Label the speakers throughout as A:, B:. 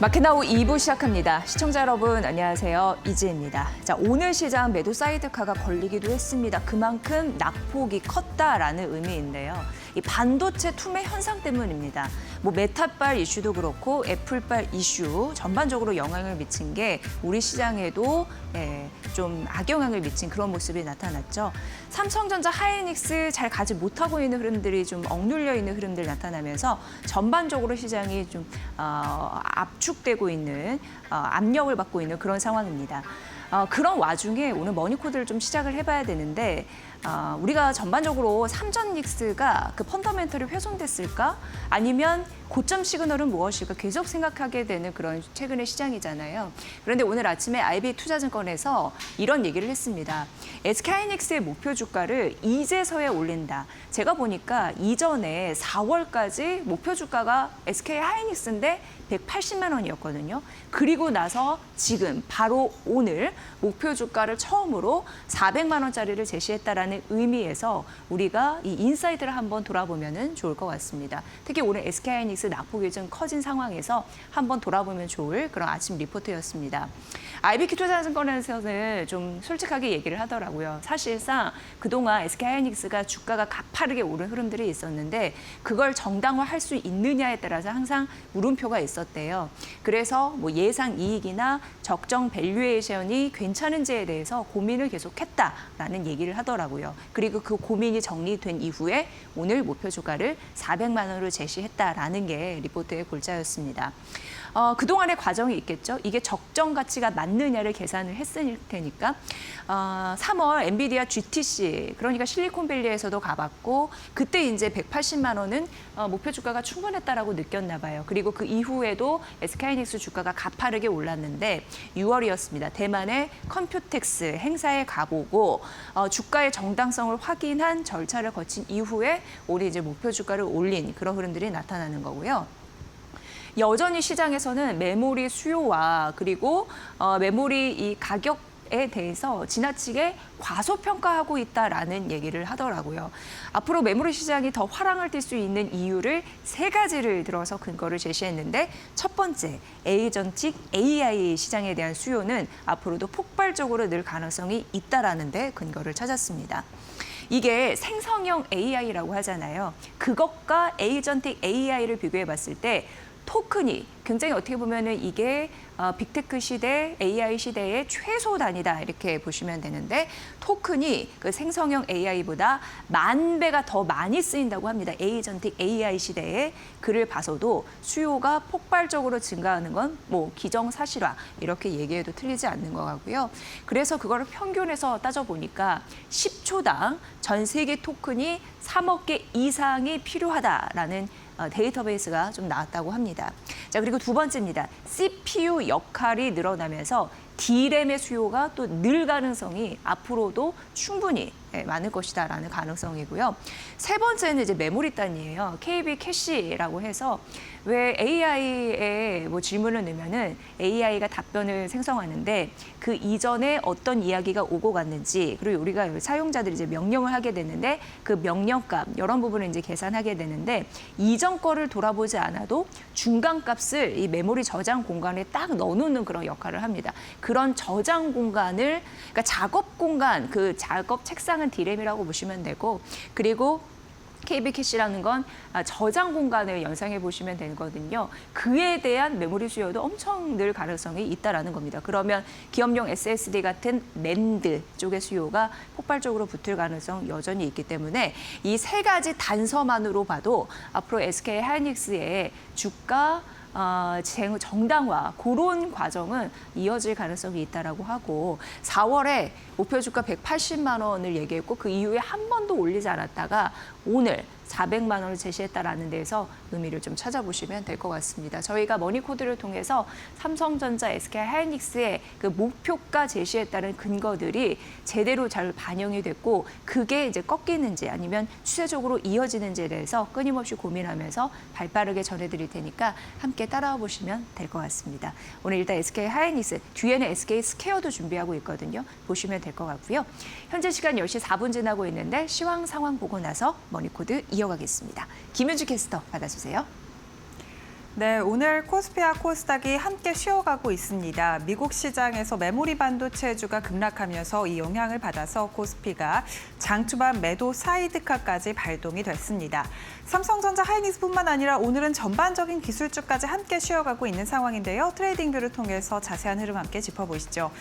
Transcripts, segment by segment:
A: 마켓나우 2부 시작합니다. 시청자 여러분 안녕하세요. 이지혜입니다. 자, 오늘 시장 매도 사이드카가 걸리기도 했습니다. 그만큼 낙폭이 컸다라는 의미인데요. 이 반도체 투매 현상 때문입니다. 뭐 메타발 이슈도 그렇고 애플발 이슈 전반적으로 영향을 미친 게 우리 시장에도 좀 악영향을 미친 그런 모습이 나타났죠. 삼성전자, 하이닉스 잘 가지 못하고 있는 흐름들이 좀 억눌려 있는 흐름들 나타나면서 전반적으로 시장이 좀 압축되고 있는 압력을 받고 있는 그런 상황입니다. 그런 와중에 오늘 머니코드를 좀 시작을 해봐야 되는데 우리가 전반적으로 삼전닉스가 그 펀더멘털이 훼손됐을까? 아니면 고점 시그널은 무엇일까? 계속 생각하게 되는 그런 최근의 시장이잖아요. 그런데 오늘 아침에 IB투자증권에서 이런 얘기를 했습니다. SK하이닉스의 목표 주가를 이제서야 올린다. 제가 보니까 이전에 4월까지 목표 주가가 SK하이닉스인데 180만 원이었거든요. 그리고 나서 지금 바로 오늘 목표 주가를 처음으로 400만 원짜리를 제시했다라는 의미에서 우리가 이 인사이드를 한번 돌아보면 좋을 것 같습니다. 특히 오늘 SK하이닉스 낙폭이 좀 커진 상황에서 한번 돌아보면 좋을 그런 아침 리포트였습니다. IB투자증권에서는 좀 솔직하게 얘기를 하더라고요. 사실상 그동안 SK하이닉스가 주가가 가파르게 오른 흐름들이 있었는데 그걸 정당화할 수 있느냐에 따라서 항상 물음표가 있었대요. 그래서 뭐 예상 이익이나 적정 밸류에이션이 괜찮은지에 대해서 고민을 계속했다라는 얘기를 하더라고요. 그리고 그 고민이 정리된 이후에 오늘 목표 주가를 400만 원으로 제시했다라는 게 리포트의 골자였습니다. 그동안의 과정이 있겠죠. 이게 적정 가치가 맞느냐를 계산을 했을 테니까 3월 엔비디아 GTC, 그러니까 실리콘밸리에서도 가봤고 그때 이제 180만 원은 목표 주가가 충분했다라고 느꼈나 봐요. 그리고 그 이후에도 SK하이닉스 주가가 가파르게 올랐는데 6월이었습니다. 대만의 컴퓨텍스 행사에 가보고 주가의 정당성을 확인한 절차를 거친 이후에 올해 이제 목표 주가를 올린 그런 흐름들이 나타나는 거고요. 여전히 시장에서는 메모리 수요와 그리고 메모리 이 가격에 대해서 지나치게 과소평가하고 있다라는 얘기를 하더라고요. 앞으로 메모리 시장이 더 화랑을 띨 수 있는 이유를 3가지를 들어서 근거를 제시했는데 첫 번째, 에이전틱 AI 시장에 대한 수요는 앞으로도 폭발적으로 늘 가능성이 있다라는 데 근거를 찾았습니다. 이게 생성형 AI라고 하잖아요. 그것과 에이전틱 AI를 비교해 봤을 때 토큰이 굉장히 어떻게 보면은 이게 빅테크 시대, AI 시대의 최소 단위다 이렇게 보시면 되는데 토큰이 그 생성형 AI보다 10,000배가 더 많이 쓰인다고 합니다. 에이전틱 AI 시대에 글을 봐서도 수요가 폭발적으로 증가하는 건 뭐 기정사실화 이렇게 얘기해도 틀리지 않는 것 같고요. 그래서 그거를 평균해서 따져보니까 10초당 전 세계 토큰이 3억 개 이상이 필요하다라는 데이터베이스가 좀 나왔다고 합니다. 자, 그리고 두 번째입니다. CPU 역할이 늘어나면서 D램의 수요가 또 늘 가능성이 앞으로도 충분히 많을 것이다라는 가능성이고요. 세 번째는 이제 메모리 단위예요. KB 캐시라고 해서 왜 AI에 뭐 질문을 넣으면은 AI가 답변을 생성하는데 그 이전에 어떤 이야기가 오고 갔는지 그리고 우리가 사용자들이 이제 명령을 하게 되는데 그 명령값 이런 부분을 이제 계산하게 되는데 이전 거를 돌아보지 않아도 중간 값을 이 메모리 저장 공간에 딱 넣어놓는 그런 역할을 합니다. 그런 저장 공간을 그러니까 작업 공간 그 작업 책상은 D램이라고 보시면 되고 그리고 KB 캐시라는 건 저장 공간을 연상해 보시면 되거든요. 그에 대한 메모리 수요도 엄청 늘 가능성이 있다라는 겁니다. 그러면 기업용 SSD 같은 낸드 쪽의 수요가 폭발적으로 붙을 가능성 여전히 있기 때문에 이 3가지 단서만으로 봐도 앞으로 SK하이닉스의 주가 정당화 그런 과정은 이어질 가능성이 있다라고 하고 4월에 목표 주가 180만 원을 얘기했고 그 이후에 한 번도 올리지 않았다가 오늘 400만 원을 제시했다라는 데서 의미를 좀 찾아보시면 될 것 같습니다. 저희가 머니코드를 통해서 삼성전자, SK하이닉스의 그 목표가 제시했다는 근거들이 제대로 잘 반영이 됐고 그게 이제 꺾이는지 아니면 추세적으로 이어지는지에 대해서 끊임없이 고민하면서 발빠르게 전해드릴 테니까 함께 따라와 보시면 될 것 같습니다. 오늘 일단 SK하이닉스, 뒤에는 SK스퀘어도 준비하고 있거든요. 보시면 될 것 같고요. 현재 시간 10시 4분 지나고 있는데 시황 상황 보고 나서 머니코드 이어가겠습니다. 김윤주 캐스터 받아주세요.
B: 네, 오늘 코스피와 코스닥이 함께 쉬어가고 있습니다. 미국 시장에서 메모리 반도체주가 급락하면서 이 영향을 받아서 코스피가 장 초반 매도 사이드카까지 발동이 됐습니다. 삼성전자 하이닉스뿐만 아니라 오늘은 전반적인 기술주까지 함께 쉬어가고 있는 상황인데요. 트레이딩뷰를 통해서 자세한 흐름 함께 짚어보시죠.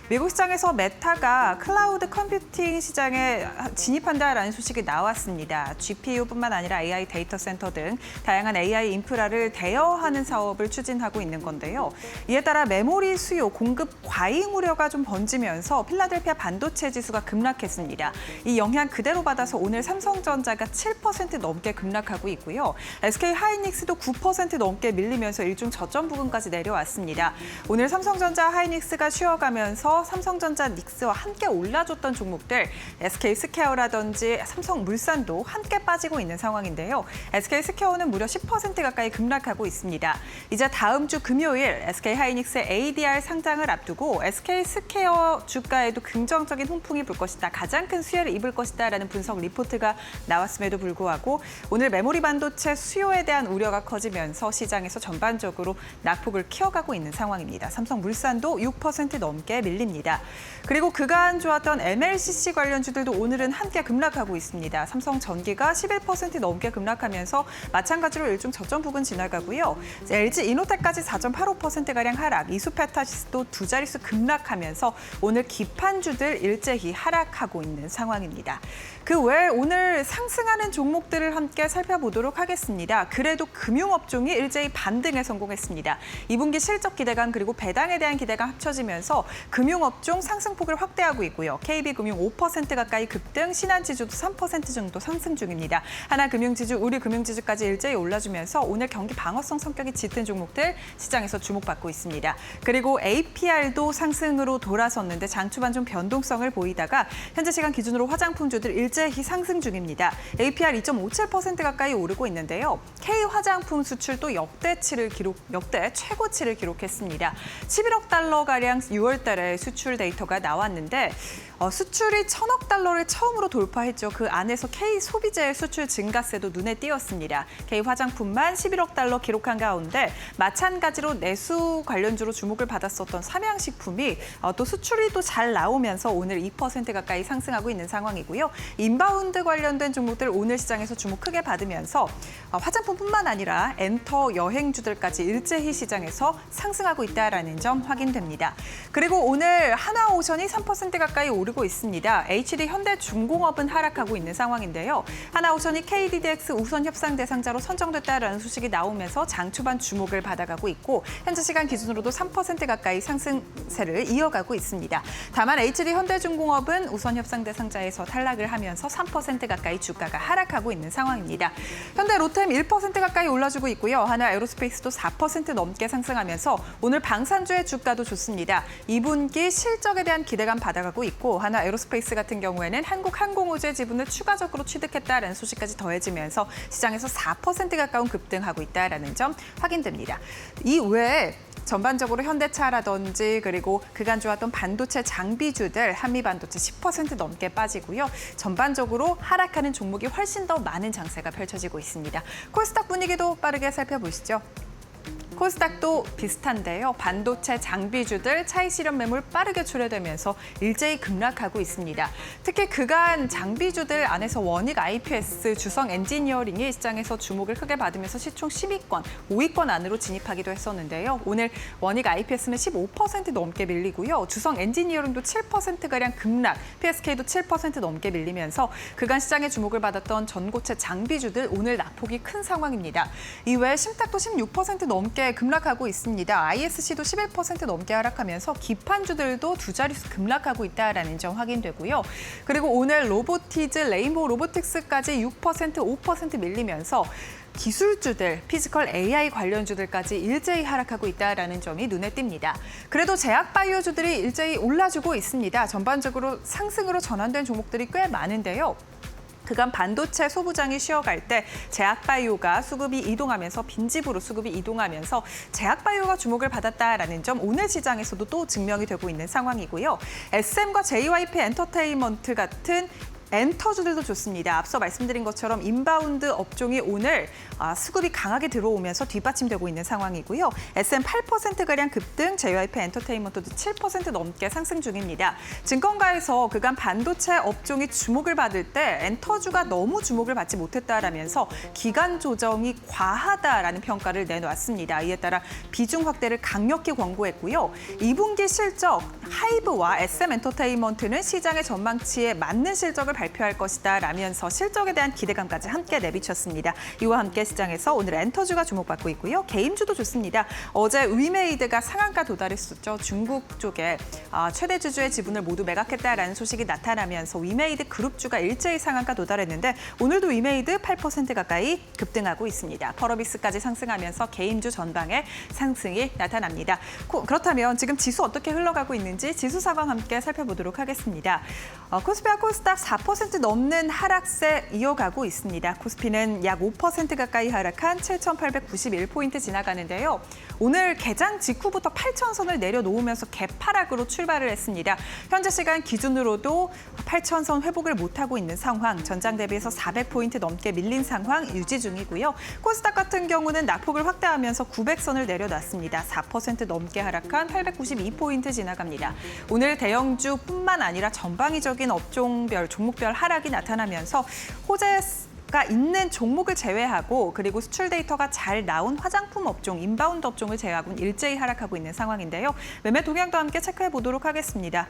B: 미국 시장에서 메타가 클라우드 컴퓨팅 시장에 진입한다라는 소식이 나왔습니다. GPU뿐만 아니라 AI 데이터 센터 등 다양한 AI 인프라를 대여하는 사업을 추진하고 있는 건데요. 이에 따라 메모리 수요, 공급 과잉 우려가 좀 번지면서 필라델피아 반도체 지수가 급락했습니다. 이 영향 그대로 받아서 오늘 삼성전자가 7% 넘게 급락하고 있고요. SK 하이닉스도 9% 넘게 밀리면서 일종 저점 부근까지 내려왔습니다. 오늘 삼성전자 하이닉스가 쉬어가면서 삼성전자 닉스와 함께 올라줬던 종목들 SK 스퀘어라든지 삼성물산도 함께 빠지고 있는 상황인데요. SK 스퀘어는 무려 10% 가까이 급락하고 있습니다. 이제 다음 주 금요일 SK 하이닉스의 ADR 상장을 앞두고 SK 스퀘어 주가에도 긍정적인 훈풍이 불 것이다. 가장 큰 수혜를 입을 것이다라는 분석 리포트가 나왔음에도 불구하고 오늘 메모리 반도체 수요에 대한 우려가 커지면서 시장에서 전반적으로 낙폭을 키워가고 있는 상황입니다. 삼성물산도 6% 넘게 밀립니다. 그리고 그간 좋았던 MLCC 관련주들도 오늘은 함께 급락하고 있습니다. 삼성전기가 11% 넘게 급락하면서 마찬가지로 일종 저점 부근 지나가고요. LG 이노텍까지 4.85%가량 하락, 이수페타시스도 두 자릿수 급락하면서 오늘 기판주들 일제히 하락하고 있는 상황입니다. 그 외에 오늘 상승하는 종목들을 함께 살펴보도록 하겠습니다. 그래도 금융업종이 일제히 반등에 성공했습니다. 2분기 실적 기대감 그리고 배당에 대한 기대감 합쳐지면서 금융업종 상승폭을 확대하고 있고요. KB금융 5% 가까이 급등, 신한지주도 3% 정도 상승 중입니다. 하나금융지주, 우리금융지주까지 일제히 올라주면서 오늘 경기 방어성 성격이 짙은 종목들 시장에서 주목받고 있습니다. 그리고 APR도 상승으로 돌아섰는데 장 초반 좀 변동성을 보이다가 현재 시간 기준으로 화장품주들 일제히 상승 중입니다. APR 2.57% 가까이 오르고 있는데요. K화장품 수출도 역대 최고치를 기록했습니다. 11억 달러가량 6월 달에 수출 데이터가 나왔는데 수출이 1,000억 달러를 처음으로 돌파했죠. 그 안에서 K소비재의 수출 증가세도 눈에 띄었습니다. K화장품만 11억 달러 기록한 가운데 마찬가지로 내수 관련주로 주목을 받았었던 삼양식품이 또 수출이 또 잘 나오면서 오늘 2% 가까이 상승하고 있는 상황이고요. 인바운드 관련된 종목들 오늘 시장에서 주목 크게 받으면서 화장품뿐만 아니라 엔터, 여행주들까지 일제히 시장에서 상승하고 있다는 점 확인됩니다. 그리고 오늘 하나오션이 3% 가까이 오르고 있습니다. HD 현대중공업은 하락하고 있는 상황인데요. 하나오션이 KDDX 우선 협상 대상자로 선정됐다라는 소식이 나오면서 장 초반 주목을 받아가고 있고 현재 시간 기준으로도 3% 가까이 상승세를 이어가고 있습니다. 다만 HD 현대중공업은 우선 협상 대상자에서 탈락을 하면서 3% 가까이 주가가 하락하고 있는 상황입니다. 현대 로템 1% 가까이 올라주고 있고요. 하나 에어로스페이스도 4% 넘게 상승하면서 오늘 방산주의 주가도 좋습니다. 2분기 실적에 대한 기대감 받아가고 있고 하나 에어로스페이스 같은 경우에는 한국항공우주의 지분을 추가적으로 취득했다라는 소식까지 더해지면서 시장에서 4% 가까운 급등하고 있다라는 점 확인됩니다. 이 외에 전반적으로 현대차라든지 그리고 그간 좋았던 반도체 장비주들 한미반도체 10% 넘게 빠지고요. 전반적으로 하락하는 종목이 훨씬 더 많은 장세가 펼쳐지고 있습니다. 코스닥 분위기도 빠르게 살펴보시죠. 코스닥도 비슷한데요. 반도체 장비주들 차익 실현 매물 빠르게 출회되면서 일제히 급락하고 있습니다. 특히 그간 장비주들 안에서 원익 IPS, 주성 엔지니어링이 시장에서 주목을 크게 받으면서 시총 10위권, 5위권 안으로 진입하기도 했었는데요. 오늘 원익 IPS는 15% 넘게 밀리고요. 주성 엔지니어링도 7%가량 급락, PSK도 7% 넘게 밀리면서 그간 시장에 주목을 받았던 전고체 장비주들 오늘 낙폭이 큰 상황입니다. 이외에 심탁도 16% 넘게 급락하고 있습니다. ISC도 11% 넘게 하락하면서 기판주들도 두 자릿수 급락하고 있다는 점 확인되고요. 그리고 오늘 로보티즈, 레인보우 로보틱스까지 6%, 5% 밀리면서 기술주들, 피지컬 AI 관련주들까지 일제히 하락하고 있다는 점이 눈에 띕니다. 그래도 제약바이오주들이 일제히 올라주고 있습니다. 전반적으로 상승으로 전환된 종목들이 꽤 많은데요. 그간 반도체 소부장이 쉬어갈 때 제약바이오가 수급이 이동하면서 빈집으로 수급이 이동하면서 제약바이오가 주목을 받았다라는 점 오늘 시장에서도 또 증명이 되고 있는 상황이고요. SM과 JYP 엔터테인먼트 같은 엔터주들도 좋습니다. 앞서 말씀드린 것처럼 인바운드 업종이 오늘 수급이 강하게 들어오면서 뒷받침되고 있는 상황이고요. SM 8%가량 급등, JYP 엔터테인먼트도 7% 넘게 상승 중입니다. 증권가에서 그간 반도체 업종이 주목을 받을 때 엔터주가 너무 주목을 받지 못했다라면서 기간 조정이 과하다라는 평가를 내놓았습니다. 이에 따라 비중 확대를 강력히 권고했고요. 2분기 실적, 하이브와 SM 엔터테인먼트는 시장의 전망치에 맞는 실적을 발표할 것이다 라면서 실적에 대한 기대감까지 함께 내비쳤습니다. 이와 함께 시장에서 오늘 엔터주가 주목받고 있고요. 개인주도 좋습니다. 어제 위메이드가 상한가 도달했었죠. 중국 쪽에 최대 주주의 지분을 모두 매각했다라는 소식이 나타나면서 위메이드 그룹주가 일제히 상한가 도달했는데 오늘도 위메이드 8% 가까이 급등하고 있습니다. 퍼러비스까지 상승하면서 개인주 전방에 상승이 나타납니다. 그렇다면 지금 지수 어떻게 흘러가고 있는지 지수 상황 함께 살펴보도록 하겠습니다. 코스피와 코스닥 4% 넘는 하락세 이어가고 있습니다. 코스피는 약 5% 가까이 하락한 7,891포인트 지나가는데요. 오늘 개장 직후부터 8,000선을 내려놓으면서 개파락으로 출발을 했습니다. 현재 시간 기준으로도 8,000선 회복을 못하고 있는 상황, 전장 대비해서 400포인트 넘게 밀린 상황 유지 중이고요. 코스닥 같은 경우는 낙폭을 확대하면서 900선을 내려놨습니다. 4% 넘게 하락한 892포인트 지나갑니다. 오늘 대형주뿐만 아니라 전방위적인 업종별, 종목별 하락이 나타나면서 호재가 있는 종목을 제외하고 그리고 수출 데이터가 잘 나온 화장품 업종, 인바운드 업종을 제외하고는 일제히 하락하고 있는 상황인데요. 매매 동향도 함께 체크해 보도록 하겠습니다.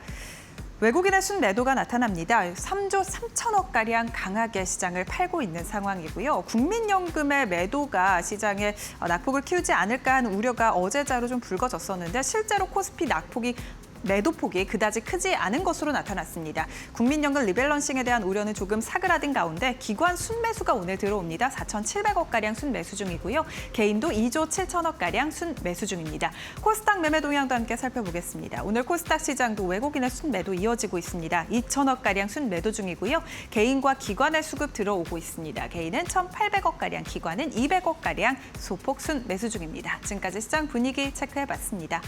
B: 외국인의 순매도가 나타납니다. 3조 3천억가량 강하게 시장을 팔고 있는 상황이고요. 국민연금의 매도가 시장에 낙폭을 키우지 않을까 하는 우려가 어제자로 좀 불거졌었는데 실제로 코스피 매도폭이 그다지 크지 않은 것으로 나타났습니다. 국민연금 리밸런싱에 대한 우려는 조금 사그라든 가운데 기관 순매수가 오늘 들어옵니다. 4,700억가량 순매수 중이고요. 개인도 2조 7천억가량 순매수 중입니다. 코스닥 매매 동향도 함께 살펴보겠습니다. 오늘 코스닥 시장도 외국인의 순매도 이어지고 있습니다. 2천억가량 순매도 중이고요. 개인과 기관의 수급 들어오고 있습니다. 개인은 1,800억가량, 기관은 200억가량 소폭 순매수 중입니다. 지금까지 시장 분위기 체크해봤습니다.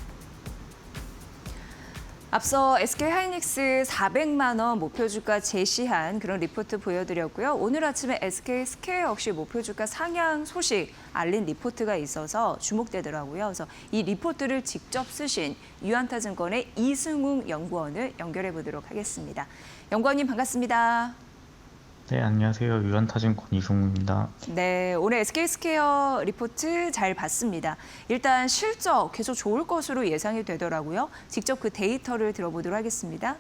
A: 앞서 SK하이닉스 400만 원 목표 주가 제시한 그런 리포트 보여드렸고요. 오늘 아침에 SK스퀘어 역시 목표 주가 상향 소식 알린 리포트가 있어서 주목되더라고요. 그래서 이 리포트를 직접 쓰신 유한타증권의 이승웅 연구원을 연결해 보도록 하겠습니다. 연구원님 반갑습니다.
C: 네, 안녕하세요. 유한타증권 이승우입니다.
A: 네, 오늘 SK스퀘어 리포트 잘 봤습니다. 일단 실적 계속 좋을 것으로 예상이 되더라고요. 직접 그 데이터를 들어보도록 하겠습니다.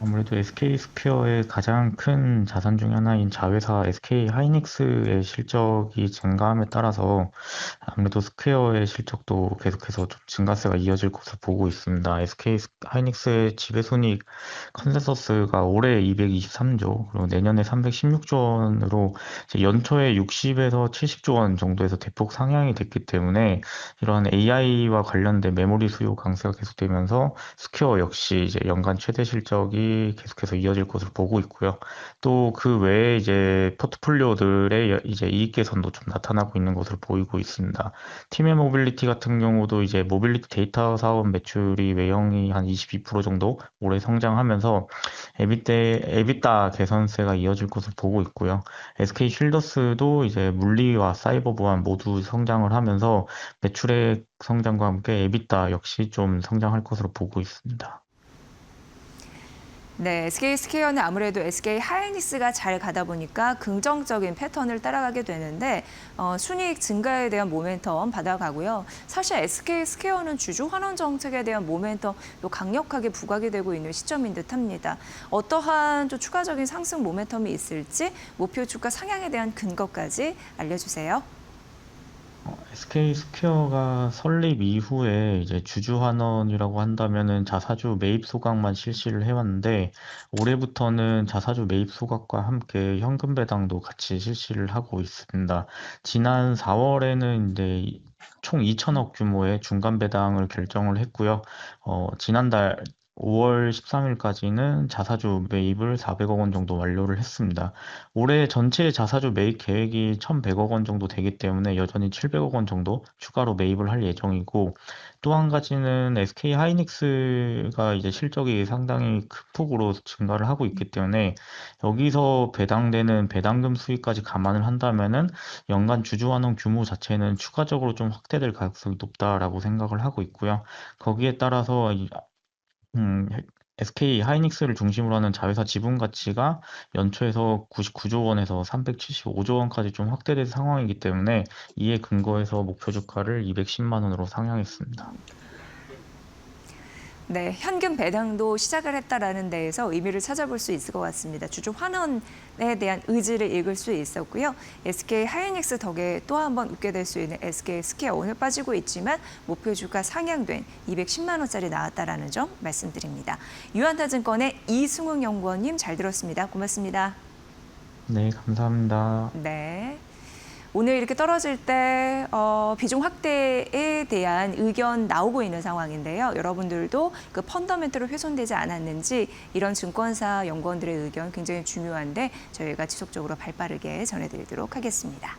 C: 아무래도 SK스퀘어의 가장 큰 자산 중 하나인 자회사 SK하이닉스의 실적이 증가함에 따라서 아무래도 스퀘어의 실적도 계속해서 좀 증가세가 이어질 것으로 보고 있습니다. SK하이닉스의 지배손익 컨센서스가 올해 223조, 그리고 내년에 316조 원으로 이제 연초에 60에서 70조 원 정도에서 대폭 상향이 됐기 때문에 이러한 AI와 관련된 메모리 수요 강세가 계속되면서 스퀘어 역시 이제 연간 최대 실적이 계속해서 이어질 것으로 보고 있고요. 또 그 외에 이제 포트폴리오들의 이제 이익 개선도 좀 나타나고 있는 것으로 보이고 있습니다. 팀의 모빌리티 같은 경우도 이제 모빌리티 데이터 사업 매출이 외형이 한 22% 정도 올해 성장하면서 에비타 개선세가 이어질 것으로 보고 있고요. SK 쉴더스도 이제 물리와 사이버 보안 모두 성장을 하면서 매출의 성장과 함께 에비타 역시 좀 성장할 것으로 보고 있습니다.
A: 네, SK스퀘어는 아무래도 SK하이닉스가 잘 가다 보니까 긍정적인 패턴을 따라가게 되는데 순이익 증가에 대한 모멘텀 받아가고요. 사실 SK스퀘어는 주주 환원 정책에 대한 모멘텀도 강력하게 부각이 되고 있는 시점인 듯합니다. 어떠한 또 추가적인 상승 모멘텀이 있을지 목표 주가 상향에 대한 근거까지 알려주세요.
C: SK스퀘어가 설립 이후에 이제 주주 환원이라고 한다면은 자사주 매입 소각만 실시를 해왔는데 올해부터는 자사주 매입 소각과 함께 현금 배당도 같이 실시를 하고 있습니다. 지난 4월에는 이제 총 2천억 규모의 중간 배당을 결정을 했고요. 지난달 5월 13일까지는 자사주 매입을 400억 원 정도 완료를 했습니다. 올해 전체 자사주 매입 계획이 1,100억 원 정도 되기 때문에 여전히 700억 원 정도 추가로 매입을 할 예정이고, 또 한 가지는 SK 하이닉스가 이제 실적이 상당히 큰 폭으로 증가를 하고 있기 때문에 여기서 배당되는 배당금 수익까지 감안을 한다면은 연간 주주 환원 규모 자체는 추가적으로 좀 확대될 가능성이 높다라고 생각을 하고 있고요. 거기에 따라서 음, SK 하이닉스를 중심으로 하는 자회사 지분 가치가 연초에서 99조 원에서 375조 원까지 좀 확대된 상황이기 때문에 이에 근거해서 목표 주가를 210만 원으로 상향했습니다.
A: 네, 현금 배당도 시작을 했다라는 데에서 의미를 찾아볼 수 있을 것 같습니다. 주주 환원에 대한 의지를 읽을 수 있었고요. SK 하이닉스 덕에 또 한 번 웃게 될 수 있는 SK 스퀘어 오늘 빠지고 있지만 목표 주가 상향된 210만 원짜리 나왔다라는 점 말씀드립니다. 유한타증권의 이승웅 연구원님 잘 들었습니다. 고맙습니다.
C: 네, 감사합니다.
A: 네. 오늘 이렇게 떨어질 때 비중 확대에 대한 의견 나오고 있는 상황인데요. 여러분들도 그 펀더멘트로 훼손되지 않았는지 이런 증권사 연구원들의 의견 굉장히 중요한데 저희가 지속적으로 발빠르게 전해드리도록 하겠습니다.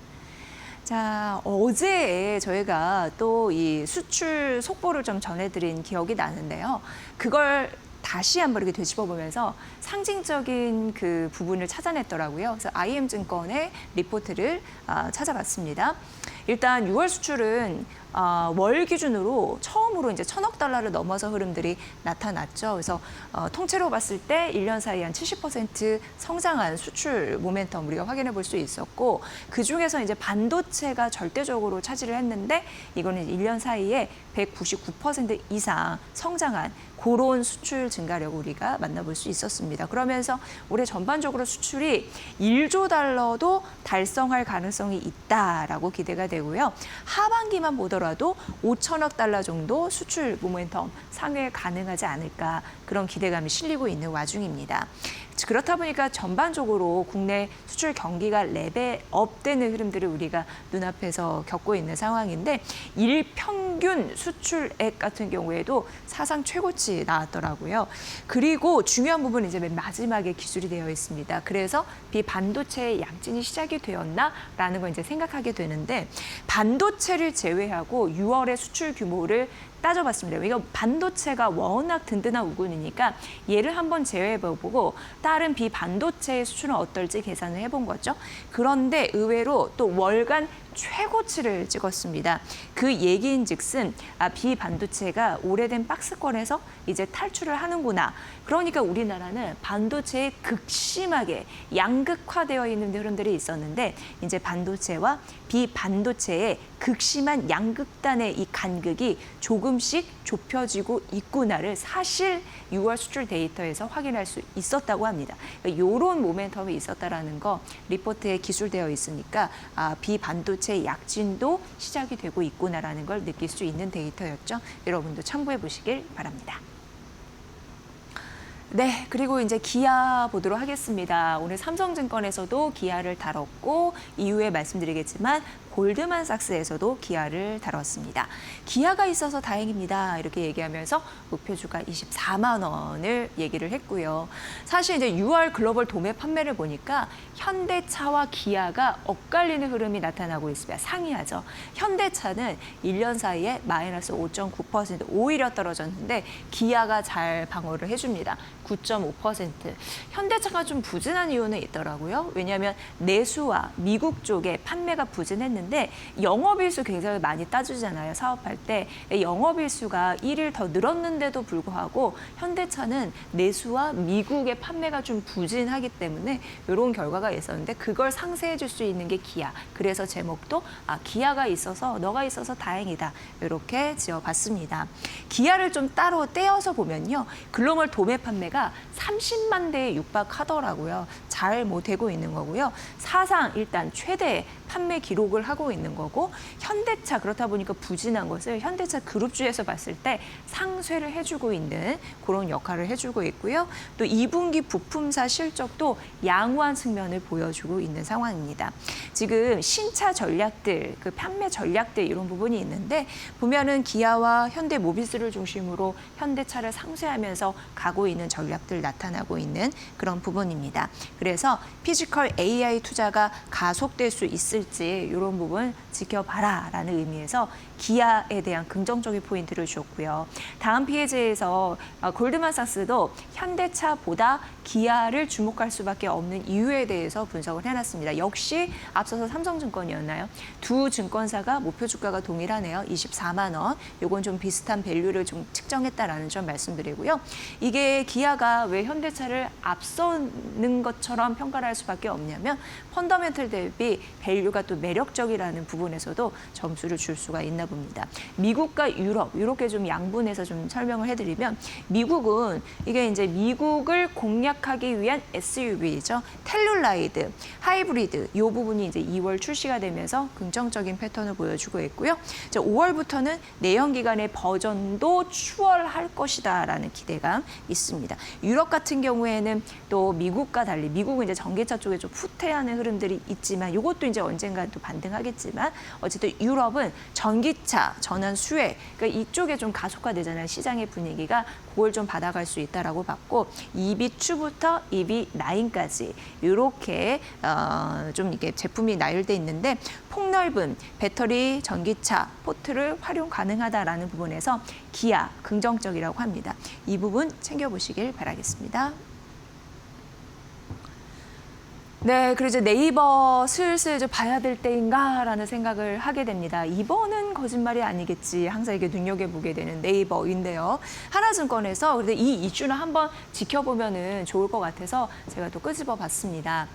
A: 자, 어제 저희가 또 이 수출 속보를 좀 전해드린 기억이 나는데요. 그걸 다시 한번 이렇게 되짚어 보면서 상징적인 그 부분을 찾아냈더라고요. 그래서 IM증권의 리포트를 찾아봤습니다. 일단 6월 수출은 월 기준으로 처음으로 이제 1,000억 달러를 넘어서 흐름들이 나타났죠. 그래서 통째로 봤을 때 1년 사이에 한 70% 성장한 수출 모멘텀 우리가 확인해 볼 수 있었고, 그중에서 이제 반도체가 절대적으로 차지를 했는데 이거는 1년 사이에 199% 이상 성장한 그런 수출 증가력을 우리가 만나볼 수 있었습니다. 그러면서 올해 전반적으로 수출이 1조 달러도 달성할 가능성이 있다라고 기대가 되고요. 하반기만 보더라도 5천억 달러 정도 수출 모멘텀 상회 가능하지 않을까, 그런 기대감이 실리고 있는 와중입니다. 그렇다 보니까 전반적으로 국내 수출 경기가 레벨업되는 흐름들을 우리가 눈앞에서 겪고 있는 상황인데, 일평균 수출액 같은 경우에도 사상 최고치 나왔더라고요. 그리고 중요한 부분은 이제 맨 마지막에 기술이 되어 있습니다. 그래서 비반도체의 양진이 시작이 되었나라는 걸 이제 생각하게 되는데, 반도체를 제외하고 6월의 수출 규모를 따져봤습니다. 이거 반도체가 워낙 든든한 우군이니까 얘를 한번 제외해보고 다른 비반도체의 수출은 어떨지 계산을 해본 거죠. 그런데 의외로 또 월간 최고치를 찍었습니다. 그 얘기인즉슨 비반도체가 오래된 박스권에서 이제 탈출을 하는구나. 그러니까 우리나라는 반도체에 극심하게 양극화되어 있는 흐름들이 있었는데, 이제 반도체와 비반도체의 극심한 양극단의 이 간극이 조금씩 좁혀지고 있구나를 사실 6월 수출 데이터에서 확인할 수 있었다고 합니다. 이런 모멘텀이 있었다라는 거 리포트에 기술되어 있으니까 비반도체의 약진도 시작이 되고 있구나라는 걸 느낄 수 있는 데이터였죠. 여러분도 참고해 보시길 바랍니다. 네, 그리고 이제 기아 보도록 하겠습니다. 오늘 삼성증권에서도 기아를 다뤘고, 이후에 말씀드리겠지만 골드만삭스에서도 기아를 다뤘습니다. 기아가 있어서 다행입니다. 이렇게 얘기하면서 목표 주가 24만 원을 얘기를 했고요. 사실 이제 6월 글로벌 도매 판매를 보니까 현대차와 기아가 엇갈리는 흐름이 나타나고 있습니다. 상이하죠. 현대차는 1년 사이에 마이너스 5.9% 오히려 떨어졌는데 기아가 잘 방어를 해줍니다. 9.5%. 현대차가 좀 부진한 이유는 있더라고요. 왜냐하면 내수와 미국 쪽에 판매가 부진했는데 영업일수 굉장히 많이 따지잖아요. 사업할 때. 영업일수가 1일 더 늘었는데도 불구하고 현대차는 내수와 미국의 판매가 좀 부진하기 때문에 이런 결과가 있었는데, 그걸 상쇄해 줄 수 있는 게 기아. 그래서 제목도 기아가 있어서 너가 있어서 다행이다. 이렇게 지어봤습니다. 기아를 좀 따로 떼어서 보면요. 글로벌 도매 판매가 30만 대에 육박하더라고요. 잘 되고 있는 거고요. 사상 일단 최대 판매 기록을 하고 있는 거고 현대차 그렇다 보니까 부진한 것을 현대차 그룹주에서 봤을 때 상쇄를 해주고 있는 그런 역할을 해주고 있고요. 또 2분기 부품사 실적도 양호한 측면을 보여주고 있는 상황입니다. 지금 신차 전략들, 그 판매 전략들 이런 부분이 있는데 보면은 기아와 현대모비스를 중심으로 현대차를 상쇄하면서 가고 있는 전략들 나타나고 있는 그런 부분입니다. 그래서 피지컬 AI 투자가 가속될 수 있을지 이런 부분 지켜봐라라는 의미에서 기아에 대한 긍정적인 포인트를 줬고요. 다음 페이지에서 골드만삭스도 현대차보다 기아를 주목할 수밖에 없는 이유에 대해서 분석을 해놨습니다. 역시 앞서서 삼성증권이었나요? 두 증권사가 목표 주가가 동일하네요. 24만 원. 요건 좀 비슷한 밸류를 좀 측정했다라는 점 말씀드리고요. 이게 기아가 왜 현대차를 앞서는 것처럼 평가를 할 수밖에 없냐면 펀더멘털 대비 밸류가 또 매력적이라는 부분에서도 점수를 줄 수가 있나 봅니다. 미국과 유럽 이렇게 좀 양분해서 좀 설명을 해드리면 미국은 이게 이제 미국을 공략하기 위한 SUV죠. 텔룰라이드, 하이브리드 이 부분이 이제 2월 출시가 되면서 긍정적인 패턴을 보여주고 있고요. 이제 5월부터는 내연기관의 버전도 추월할 것이다라는 기대감 있습니다. 유럽 같은 경우에는 또 미국과 달리 미국은 이제 전기차 쪽에 좀 후퇴하는 흐름들이 있지만 이것도 이제 언젠가 또 반등하겠지만 어쨌든 유럽은 전기차 전환 수혜 그러니까 이쪽에 좀 가속화되잖아요. 시장의 분위기가 그걸 좀 받아갈 수 있다라고 봤고 EV2부터 EV9까지 이렇게 좀 이게 제품이 나열돼 있는데 폭넓은 배터리 전기차 포트를 활용 가능하다라는 부분에서 기아 긍정적이라고 합니다. 이 부분 챙겨보시길 바라겠습니다. 네, 그리고 이제 네이버 슬슬 좀 봐야 될 때인가라는 생각을 하게 됩니다. 이번은 거짓말이 아니겠지. 항상 이게 눈여겨보게 되는 네이버인데요. 하나증권에서 그래도 이 이슈를 한번 지켜보면은 좋을 것 같아서 제가 또 끄집어 봤습니다.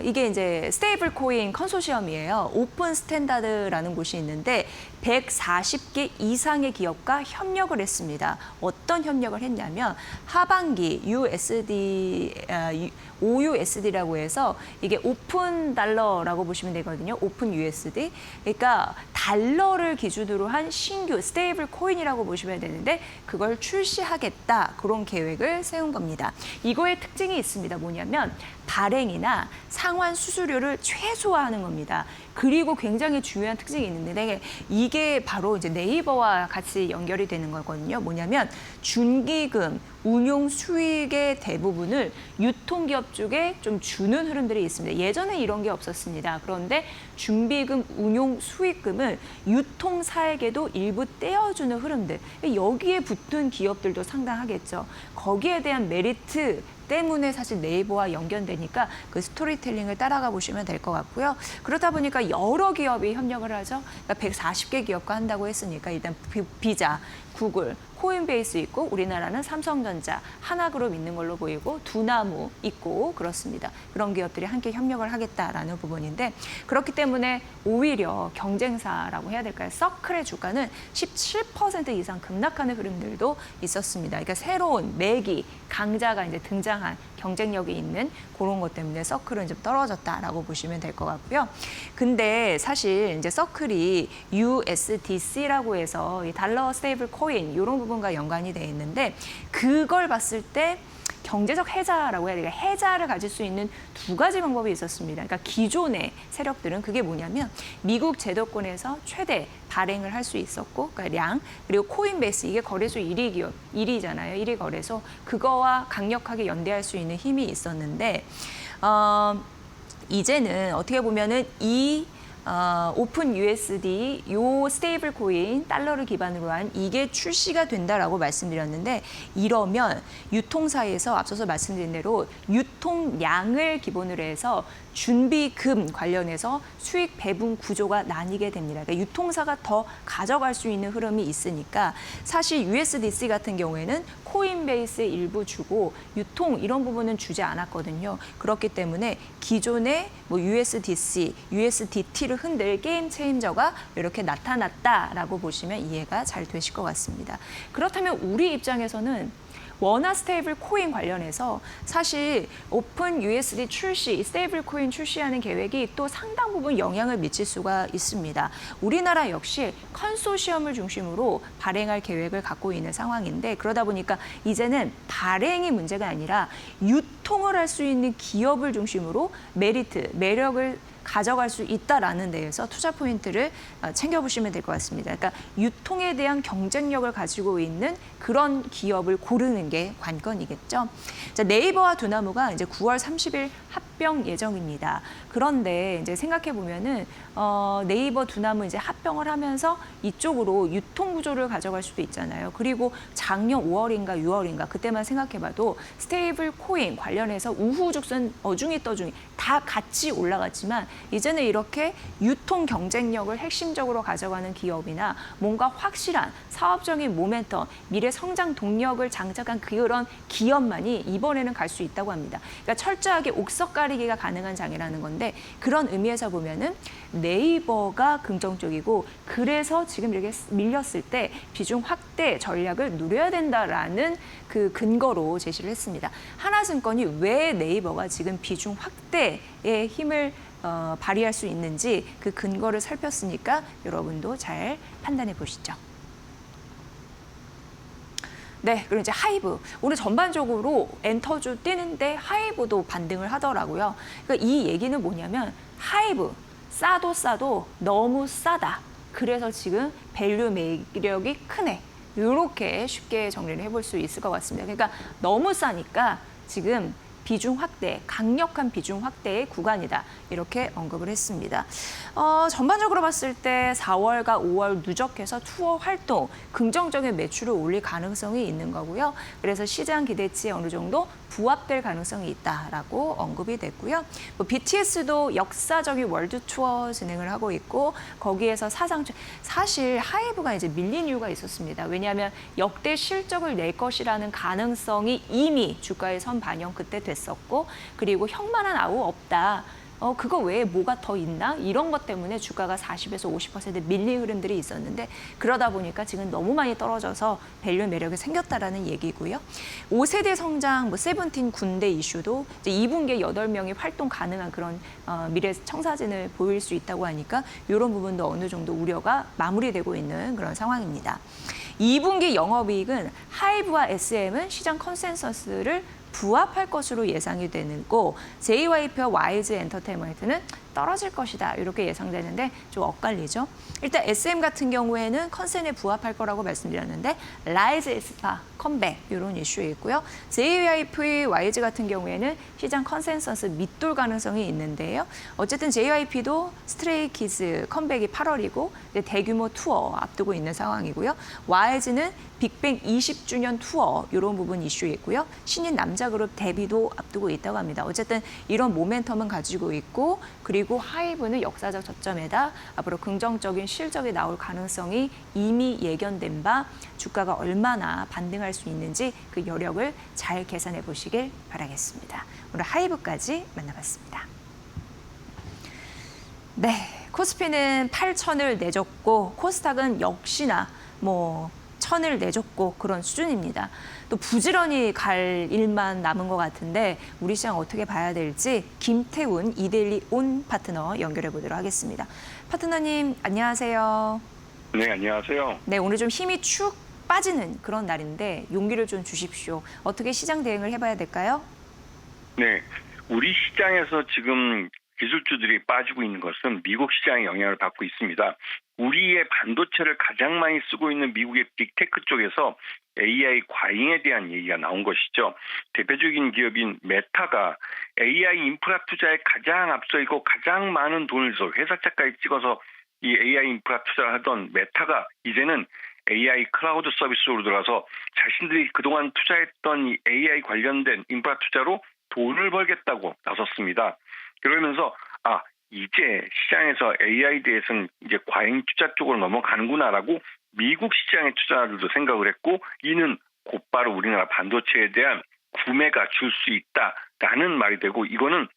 A: 이게 이제 스테이블 코인 컨소시엄이에요. 오픈 스탠다드라는 곳이 있는데 140개 이상의 기업과 협력을 했습니다. 어떤 협력을 했냐면 하반기 OUSD라고 해서 이게 오픈 달러라고 보시면 되거든요. 오픈 USD. 그러니까 달러를 기준으로 한 신규 스테이블 코인이라고 보시면 되는데 그걸 출시하겠다. 그런 계획을 세운 겁니다. 이거의 특징이 있습니다. 뭐냐면 발행이나 상환 수수료를 최소화하는 겁니다. 그리고 굉장히 중요한 특징이 있는데 이게 바로 이제 네이버와 같이 연결이 되는 거거든요. 뭐냐면 준기금, 운용 수익의 대부분을 유통기업 쪽에 좀 주는 흐름들이 있습니다. 예전에 이런 게 없었습니다. 그런데 준비금, 운용 수익금을 유통사에게도 일부 떼어주는 흐름들. 여기에 붙은 기업들도 상당하겠죠. 거기에 대한 메리트 때문에 사실 네이버와 연결되니까 그 스토리텔링을 따라가 보시면 될 것 같고요. 그러다 보니까 여러 기업이 협력을 하죠. 그러니까 140개 기업과 한다고 했으니까 일단 비자, 구글, 코인베이스 있고 우리나라는 삼성전자, 하나그룹 있는 걸로 보이고 두나무 있고 그렇습니다. 그런 기업들이 함께 협력을 하겠다라는 부분인데 그렇기 때문에 오히려 경쟁사라고 해야 될까요? 서클의 주가는 17% 이상 급락하는 흐름들도 있었습니다. 그러니까 새로운 매기, 강자가 이제 등장한 경쟁력이 있는 그런 것 때문에 서클은 좀 떨어졌다라고 보시면 될 것 같고요. 근데 사실 이제 서클이 USDC라고 해서 이 달러 스테이블 코인 이런 부분과 연관이 돼 있는데 그걸 봤을 때 경제적 해자라고 해야 될까 해자를 가질 수 있는 두 가지 방법이 있었습니다. 그러니까 기존의 세력들은 그게 뭐냐면 미국 제도권에서 최대 발행을 할 수 있었고 그러니까 량 그리고 코인베이스 이게 거래소 1위 기업 1위잖아요. 1위 거래소 그거와 강력하게 연대할 수 있는 힘이 있었는데 이제는 어떻게 보면은 오픈 USD 요 스테이블 코인 달러를 기반으로 한 이게 출시가 된다라고 말씀드렸는데 이러면 유통사에서 앞서서 말씀드린 대로 유통량을 기본으로 해서 준비금 관련해서 수익 배분 구조가 나뉘게 됩니다. 그러니까 유통사가 더 가져갈 수 있는 흐름이 있으니까 사실 USDC 같은 경우에는 코인베이스에 일부 주고 유통 이런 부분은 주지 않았거든요. 그렇기 때문에 기존의 뭐 USDC, USDT를 흔들 게임 체인저가 이렇게 나타났다라고 보시면 이해가 잘 되실 것 같습니다. 그렇다면 우리 입장에서는 원화 스테이블 코인 관련해서 사실 오픈 USD 출시, 스테이블 코인 출시하는 계획이 또 상당 부분 영향을 미칠 수가 있습니다. 우리나라 역시 컨소시엄을 중심으로 발행할 계획을 갖고 있는 상황인데 그러다 보니까 이제는 발행이 문제가 아니라 유통을 할 수 있는 기업을 중심으로 매력을 가져갈 수 있다라는 데에서 투자 포인트를 챙겨보시면 될 것 같습니다. 그러니까 유통에 대한 경쟁력을 가지고 있는 그런 기업을 고르는 게 관건이겠죠. 자, 네이버와 두나무가 이제 9월 30일 합병 예정입니다. 그런데 이제 생각해 보면은 네이버, 두나무 이제 합병을 하면서 이쪽으로 유통 구조를 가져갈 수도 있잖아요. 그리고 작년 5월인가 6월인가 그때만 생각해봐도 스테이블 코인 관련해서 우후죽순 어중이 떠중이 다 같이 올라갔지만 이제는 이렇게 유통 경쟁력을 핵심적으로 가져가는 기업이나 뭔가 확실한 사업적인 모멘텀, 미래 성장 동력을 장착한 그런 기업만이 이번에는 갈 수 있다고 합니다. 그러니까 철저하게 옥석 가리기가 가능한 장이라는 건데 그런 의미에서 보면은 네이버가 긍정적이고 그래서 지금 이렇게 밀렸을 때 비중 확대 전략을 누려야 된다라는 그 근거로 제시를 했습니다. 하나증권이 왜 네이버가 지금 비중 확대에 힘을 발휘할 수 있는지 그 근거를 살폈으니까 여러분도 잘 판단해 보시죠. 네, 그리고 이제 하이브. 오늘 전반적으로 엔터주 뛰는데 하이브도 반등을 하더라고요. 그러니까 이 얘기는 뭐냐면 하이브 싸도 너무 싸다. 그래서 지금 밸류 매력이 크네. 이렇게 쉽게 정리를 해볼 수 있을 것 같습니다. 그러니까 너무 싸니까 지금 비중 확대, 강력한 비중 확대의 구간이다. 이렇게 언급을 했습니다. 전반적으로 봤을 때 4월과 5월 누적해서 투어 활동, 긍정적인 매출을 올릴 가능성이 있는 거고요. 그래서 시장 기대치에 어느 정도 부합될 가능성이 있다라고 언급이 됐고요. BTS도 역사적인 월드 투어 진행을 하고 있고 거기에서 사실 하이브가 이제 밀린 이유가 있었습니다. 왜냐하면 역대 실적을 낼 것이라는 가능성이 이미 주가에 선 반영 그때 됐었고 그리고 형만한 아우 없다. 그거 외에 뭐가 더 있나? 이런 것 때문에 주가가 40에서 50% 밀린 흐름들이 있었는데 그러다 보니까 지금 너무 많이 떨어져서 밸류 매력이 생겼다라는 얘기고요. 5세대 성장, 세븐틴 군대 이슈도 이제 2분기에 8명이 활동 가능한 그런 미래 청사진을 보일 수 있다고 하니까 이런 부분도 어느 정도 우려가 마무리되고 있는 그런 상황입니다. 2분기 영업이익은 하이브와 SM은 시장 컨센서스를 부합할 것으로 예상이 되고 JYP와 와이즈 엔터테인먼트는 떨어질 것이다. 이렇게 예상되는데 좀 엇갈리죠. 일단 SM 같은 경우에는 컨센에 부합할 거라고 말씀드렸는데 라이즈 에스파 컴백 이런 이슈 있고요. JYP, 와이즈 같은 경우에는 시장 컨센서스 밑돌 가능성이 있는데요. 어쨌든 JYP도 스트레이키즈 컴백이 8월이고 대규모 투어 앞두고 있는 상황이고요. 와이즈는 빅뱅 20주년 투어 이런 부분 이슈 있고요. 신인 남자 그룹 데뷔도 앞두고 있다고 합니다. 어쨌든 이런 모멘텀은 가지고 있고 그리고 하이브는 역사적 저점에다 앞으로 긍정적인 실적이 나올 가능성이 이미 예견된 바 주가가 얼마나 반등할 수 있는지 그 여력을 잘 계산해 보시길 바라겠습니다. 오늘 하이브까지 만나봤습니다. 네, 코스피는 8,000을 내줬고 코스닥은 역시나 1,000을 내줬고 그런 수준입니다. 또 부지런히 갈 일만 남은 것 같은데 우리 시장 어떻게 봐야 될지 김태훈 이데일리 온 파트너 연결해 보도록 하겠습니다. 파트너님 안녕하세요.
D: 네, 안녕하세요.
A: 네, 오늘 좀 힘이 축 빠지는 그런 날인데 용기를 좀 주십시오. 어떻게 시장 대응을 해봐야 될까요?
D: 네, 우리 시장에서 지금 기술주들이 빠지고 있는 것은 미국 시장의 영향을 받고 있습니다. 우리의 반도체를 가장 많이 쓰고 있는 미국의 빅테크 쪽에서 AI 과잉에 대한 얘기가 나온 것이죠. 대표적인 기업인 메타가 AI 인프라 투자에 가장 앞서 있고 가장 많은 돈을 써 회사채까지 찍어서 이 AI 인프라 투자를 하던 메타가 이제는 AI 클라우드 서비스로 들어가서 자신들이 그동안 투자했던 이 AI 관련된 인프라 투자로 돈을 벌겠다고 나섰습니다. 그러면서 이제 시장에서 AI에 대해서는 이제 과잉 투자 쪽으로 넘어가는구나라고 미국 시장의 투자자들도 생각을 했고 이는 곧바로 우리나라 반도체에 대한 구매가 줄 수 있다라는 말이 되고 이거는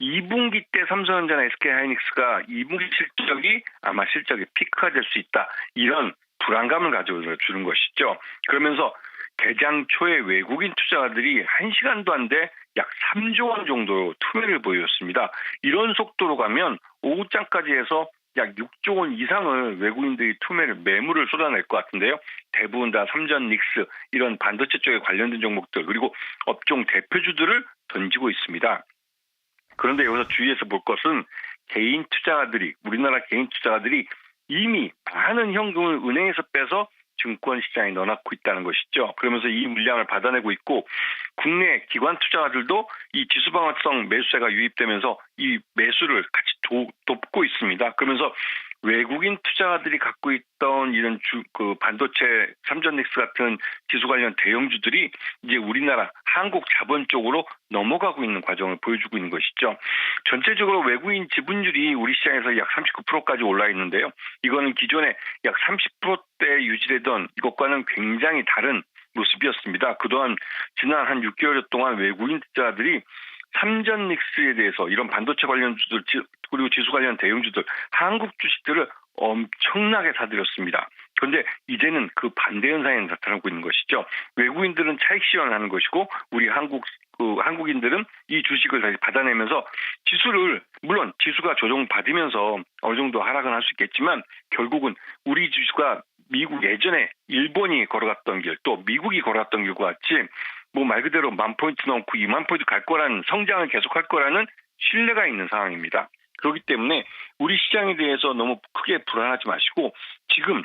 D: 2분기 때 삼성전자나 SK하이닉스가 2분기 실적이 아마 실적의 피크가 될 수 있다. 이런 불안감을 가져주는 것이죠. 그러면서 개장 초에 외국인 투자자들이 1시간도 안 돼 약 3조 원 정도 투매를 보였습니다. 이런 속도로 가면 오후장까지 해서 약 6조 원 이상을 외국인들이 매물을 쏟아낼 것 같은데요. 대부분 다 삼전 닉스 이런 반도체 쪽에 관련된 종목들 그리고 업종 대표주들을 던지고 있습니다. 그런데 여기서 주의해서 볼 것은 개인 투자자들이 우리나라 개인 투자자들이 이미 많은 현금을 은행에서 빼서 증권 시장에 넣어놓고 있다는 것이죠. 그러면서 이 물량을 받아내고 있고 국내 기관 투자자들도 이 지수 방어성 매수세가 유입되면서 이 매수를 같이 돕고 있습니다. 그러면서 외국인 투자자들이 갖고 있던 이런 반도체 삼전닉스 같은 지수 관련 대형주들이 이제 우리나라 한국 자본 쪽으로 넘어가고 있는 과정을 보여주고 있는 것이죠. 전체적으로 외국인 지분율이 우리 시장에서 약 39%까지 올라 있는데요. 이거는 기존에 약 30%대 유지되던 이것과는 굉장히 다른 모습이었습니다. 그동안 지난 한 6개월 동안 외국인 투자자들이 삼전닉스에 대해서 이런 반도체 관련주들 그리고 지수 관련 대형주들 한국 주식들을 엄청나게 사들였습니다. 그런데 이제는 그 반대 현상이 나타나고 있는 것이죠. 외국인들은 차익 실현하는 것이고 우리 한국인들은 이 주식을 다시 받아내면서 지수를 물론 지수가 조정받으면서 어느 정도 하락은 할 수 있겠지만 결국은 우리 지수가 미국 예전에 일본이 걸어갔던 길 또 미국이 걸어갔던 길과 같이 뭐 말 그대로 10,000포인트 넘고 20,000포인트 갈 거라는 성장을 계속할 거라는 신뢰가 있는 상황입니다. 그렇기 때문에 우리 시장에 대해서 너무 크게 불안하지 마시고 지금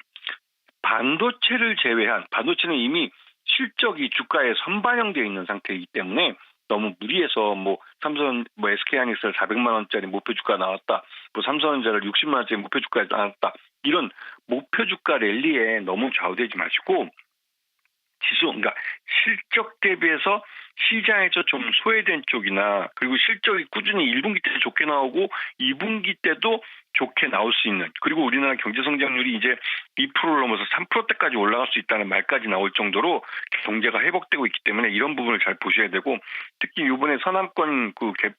D: 반도체를 제외한 반도체는 이미 실적이 주가에 선반영되어 있는 상태이기 때문에 너무 무리해서 삼성 SK하이닉스 400만 원짜리 목표 주가 나왔다. 삼성전자를 60만 원짜리 목표 주가에 나왔다. 이런 목표 주가 랠리에 너무 좌우되지 마시고 그러니까 실적 대비해서 시장에서 좀 소외된 쪽이나 그리고 실적이 꾸준히 1분기 때도 좋게 나오고 2분기 때도 좋게 나올 수 있는 그리고 우리나라 경제 성장률이 이제 2%를 넘어서 3%대까지 올라갈 수 있다는 말까지 나올 정도로 경제가 회복되고 있기 때문에 이런 부분을 잘 보셔야 되고 특히 이번에 서남권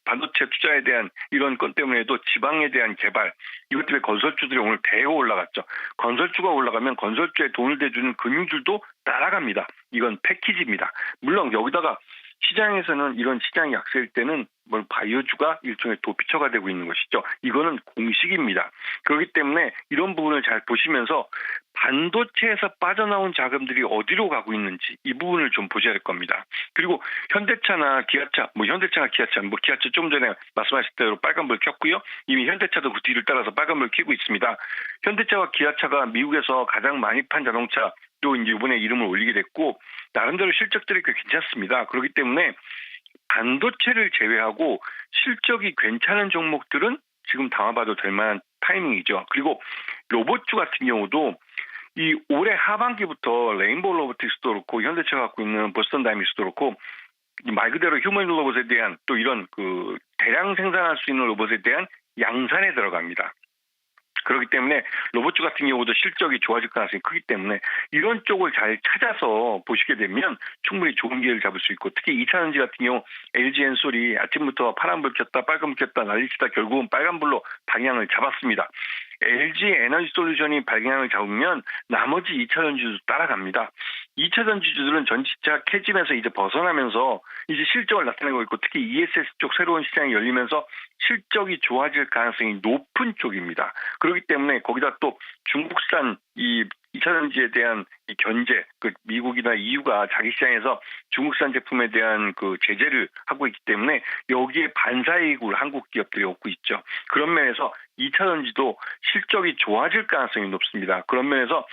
D: 반도체 투자에 대한 이런 건 때문에도 지방에 대한 개발 이것 때문에 건설주들이 오늘 대거 올라갔죠. 건설주가 올라가면 건설주에 돈을 대주는 금융주도 따라갑니다. 이건 패키지입니다. 물론 여기다가 시장에서는 이런 시장이 약세일 때는 바이오주가 일종의 도피처가 되고 있는 것이죠. 이거는 공식입니다. 그렇기 때문에 이런 부분을 잘 보시면서 반도체에서 빠져나온 자금들이 어디로 가고 있는지 이 부분을 좀 보셔야 될 겁니다. 그리고 현대차나 기아차, 기아차 좀 전에 말씀하신 대로 빨간불 켰고요. 이미 현대차도 그 뒤를 따라서 빨간불 켜고 있습니다. 현대차와 기아차가 미국에서 가장 많이 판 자동차 또 이제 이번에 이름을 올리게 됐고 나름대로 실적들이 꽤 괜찮습니다. 그렇기 때문에 반도체를 제외하고 실적이 괜찮은 종목들은 지금 담아봐도 될 만한 타이밍이죠. 그리고 로봇주 같은 경우도 이 올해 하반기부터 레인보우 로보틱스도 그렇고 현대차가 갖고 있는 보스턴 다이미스도 그렇고 말 그대로 휴머노 로봇에 대한 또 이런 대량 생산할 수 있는 로봇에 대한 양산에 들어갑니다. 그렇기 때문에 로봇주 같은 경우도 실적이 좋아질 가능성이 크기 때문에 이런 쪽을 잘 찾아서 보시게 되면 충분히 좋은 기회를 잡을 수 있고 특히 2차전지 같은 경우 LG 엔솔이 아침부터 파란불 켰다 빨간불 켰다 난리치다 결국은 빨간불로 방향을 잡았습니다. LG 에너지 솔루션이 방향을 잡으면 나머지 2차전지도 따라갑니다. 2차전지주들은 전지차 캐짐에서 이제 벗어나면서 이제 실적을 나타내고 있고 특히 ESS 쪽 새로운 시장이 열리면서 실적이 좋아질 가능성이 높은 쪽입니다. 그렇기 때문에 거기다 또 중국산 이 2차전지에 대한 이 견제, 미국이나 EU가 자기 시장에서 중국산 제품에 대한 제재를 하고 있기 때문에 여기에 반사이익을 한국 기업들이 얻고 있죠. 그런 면에서 2차전지도 실적이 좋아질 가능성이 높습니다. 그런 면에서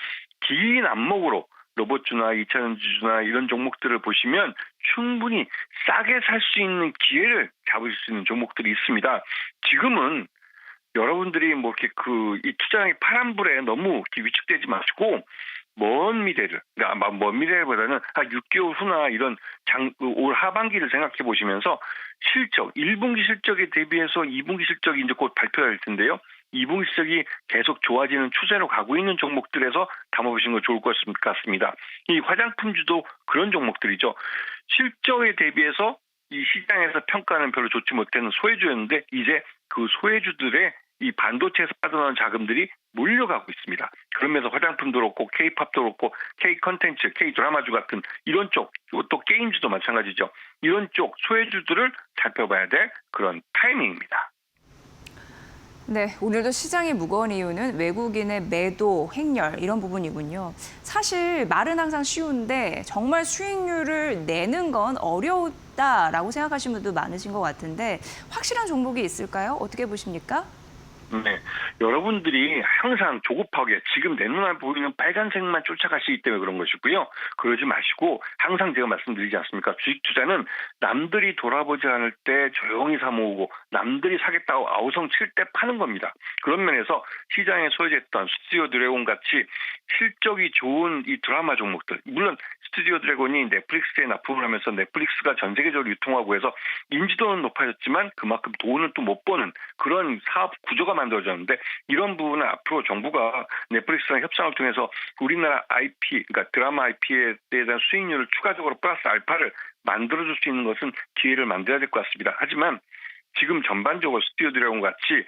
D: 긴 안목으로 로봇주나 2차전지주나 이런 종목들을 보시면 충분히 싸게 살 수 있는 기회를 잡을 수 있는 종목들이 있습니다. 지금은 여러분들이 이 투자량이 파란불에 너무 위축되지 마시고 먼 미래를, 그러니까 먼 미래보다는 한 6개월 후나 이런 올 하반기를 생각해 보시면서 실적, 1분기 실적에 대비해서 2분기 실적이 이제 곧 발표가 될 텐데요. 2분기 실적이 계속 좋아지는 추세로 가고 있는 종목들에서 담아보시는 거 좋을 것 같습니다. 이 화장품주도 그런 종목들이죠. 실적에 대비해서 이 시장에서 평가는 별로 좋지 못하는 소외주였는데 이제 그 소외주들의 이 반도체에서 빠져나온 자금들이 몰려가고 있습니다. 그러면서 화장품도 그렇고 K-팝도 그렇고 K-컨텐츠, K-드라마주 같은 이런 쪽, 또 게임주도 마찬가지죠. 이런 쪽 소외주들을 살펴봐야 될 그런 타이밍입니다.
A: 네, 오늘도 시장이 무거운 이유는 외국인의 매도, 횡렬 이런 부분이군요. 사실 말은 항상 쉬운데 정말 수익률을 내는 건 어려웠다라고 생각하시는 분도 많으신 것 같은데 확실한 종목이 있을까요? 어떻게 보십니까?
D: 네, 여러분들이 항상 조급하게 지금 내 눈에 보이는 빨간색만 쫓아가시기 때문에 그런 것이고요. 그러지 마시고 항상 제가 말씀드리지 않습니까? 주식 투자는 남들이 돌아보지 않을 때 조용히 사 모으고 남들이 사겠다고 아우성 칠 때 파는 겁니다. 그런 면에서 시장에 소외됐던 스튜디오 드래곤 같이 실적이 좋은 이 드라마 종목들, 물론 스튜디오 드래곤이 넷플릭스에 납품을 하면서 넷플릭스가 전 세계적으로 유통하고 해서 인지도는 높아졌지만 그만큼 돈을 또 못 버는 그런 사업 구조가 만들어졌는데 이런 부분은 앞으로 정부가 넷플릭스랑 협상을 통해서 우리나라 IP, 그러니까 드라마 IP에 대한 수익률을 추가적으로 플러스 알파를 만들어줄 수 있는 것은 기회를 만들어야 될 것 같습니다. 하지만 지금 전반적으로 스튜디오 드래곤 같이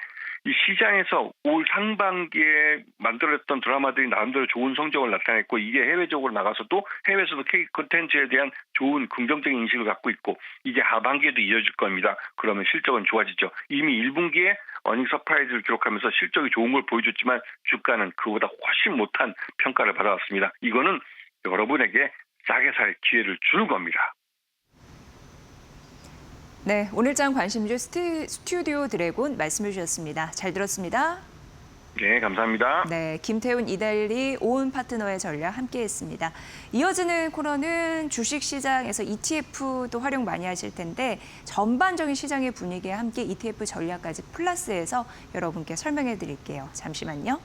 D: 이 시장에서 올 상반기에 만들어졌던 드라마들이 나름대로 좋은 성적을 나타냈고 이게 해외적으로 나가서도 해외에서도 K 콘텐츠에 대한 좋은 긍정적인 인식을 갖고 있고 이제 하반기에도 이어질 겁니다. 그러면 실적은 좋아지죠. 이미 1분기에 어닝 서프라이즈를 기록하면서 실적이 좋은 걸 보여줬지만 주가는 그보다 훨씬 못한 평가를 받아왔습니다. 이거는 여러분에게 싸게 살 기회를 주는 겁니다.
A: 네, 오늘장 관심주 스튜디오 드래곤 말씀해 주셨습니다. 잘 들었습니다.
D: 네, 감사합니다.
A: 네, 김태훈 이달리 오은 파트너의 전략 함께했습니다. 이어지는 코너는 주식시장에서 ETF도 활용 많이 하실 텐데 전반적인 시장의 분위기에 함께 ETF 전략까지 플러스해서 여러분께 설명해 드릴게요. 잠시만요.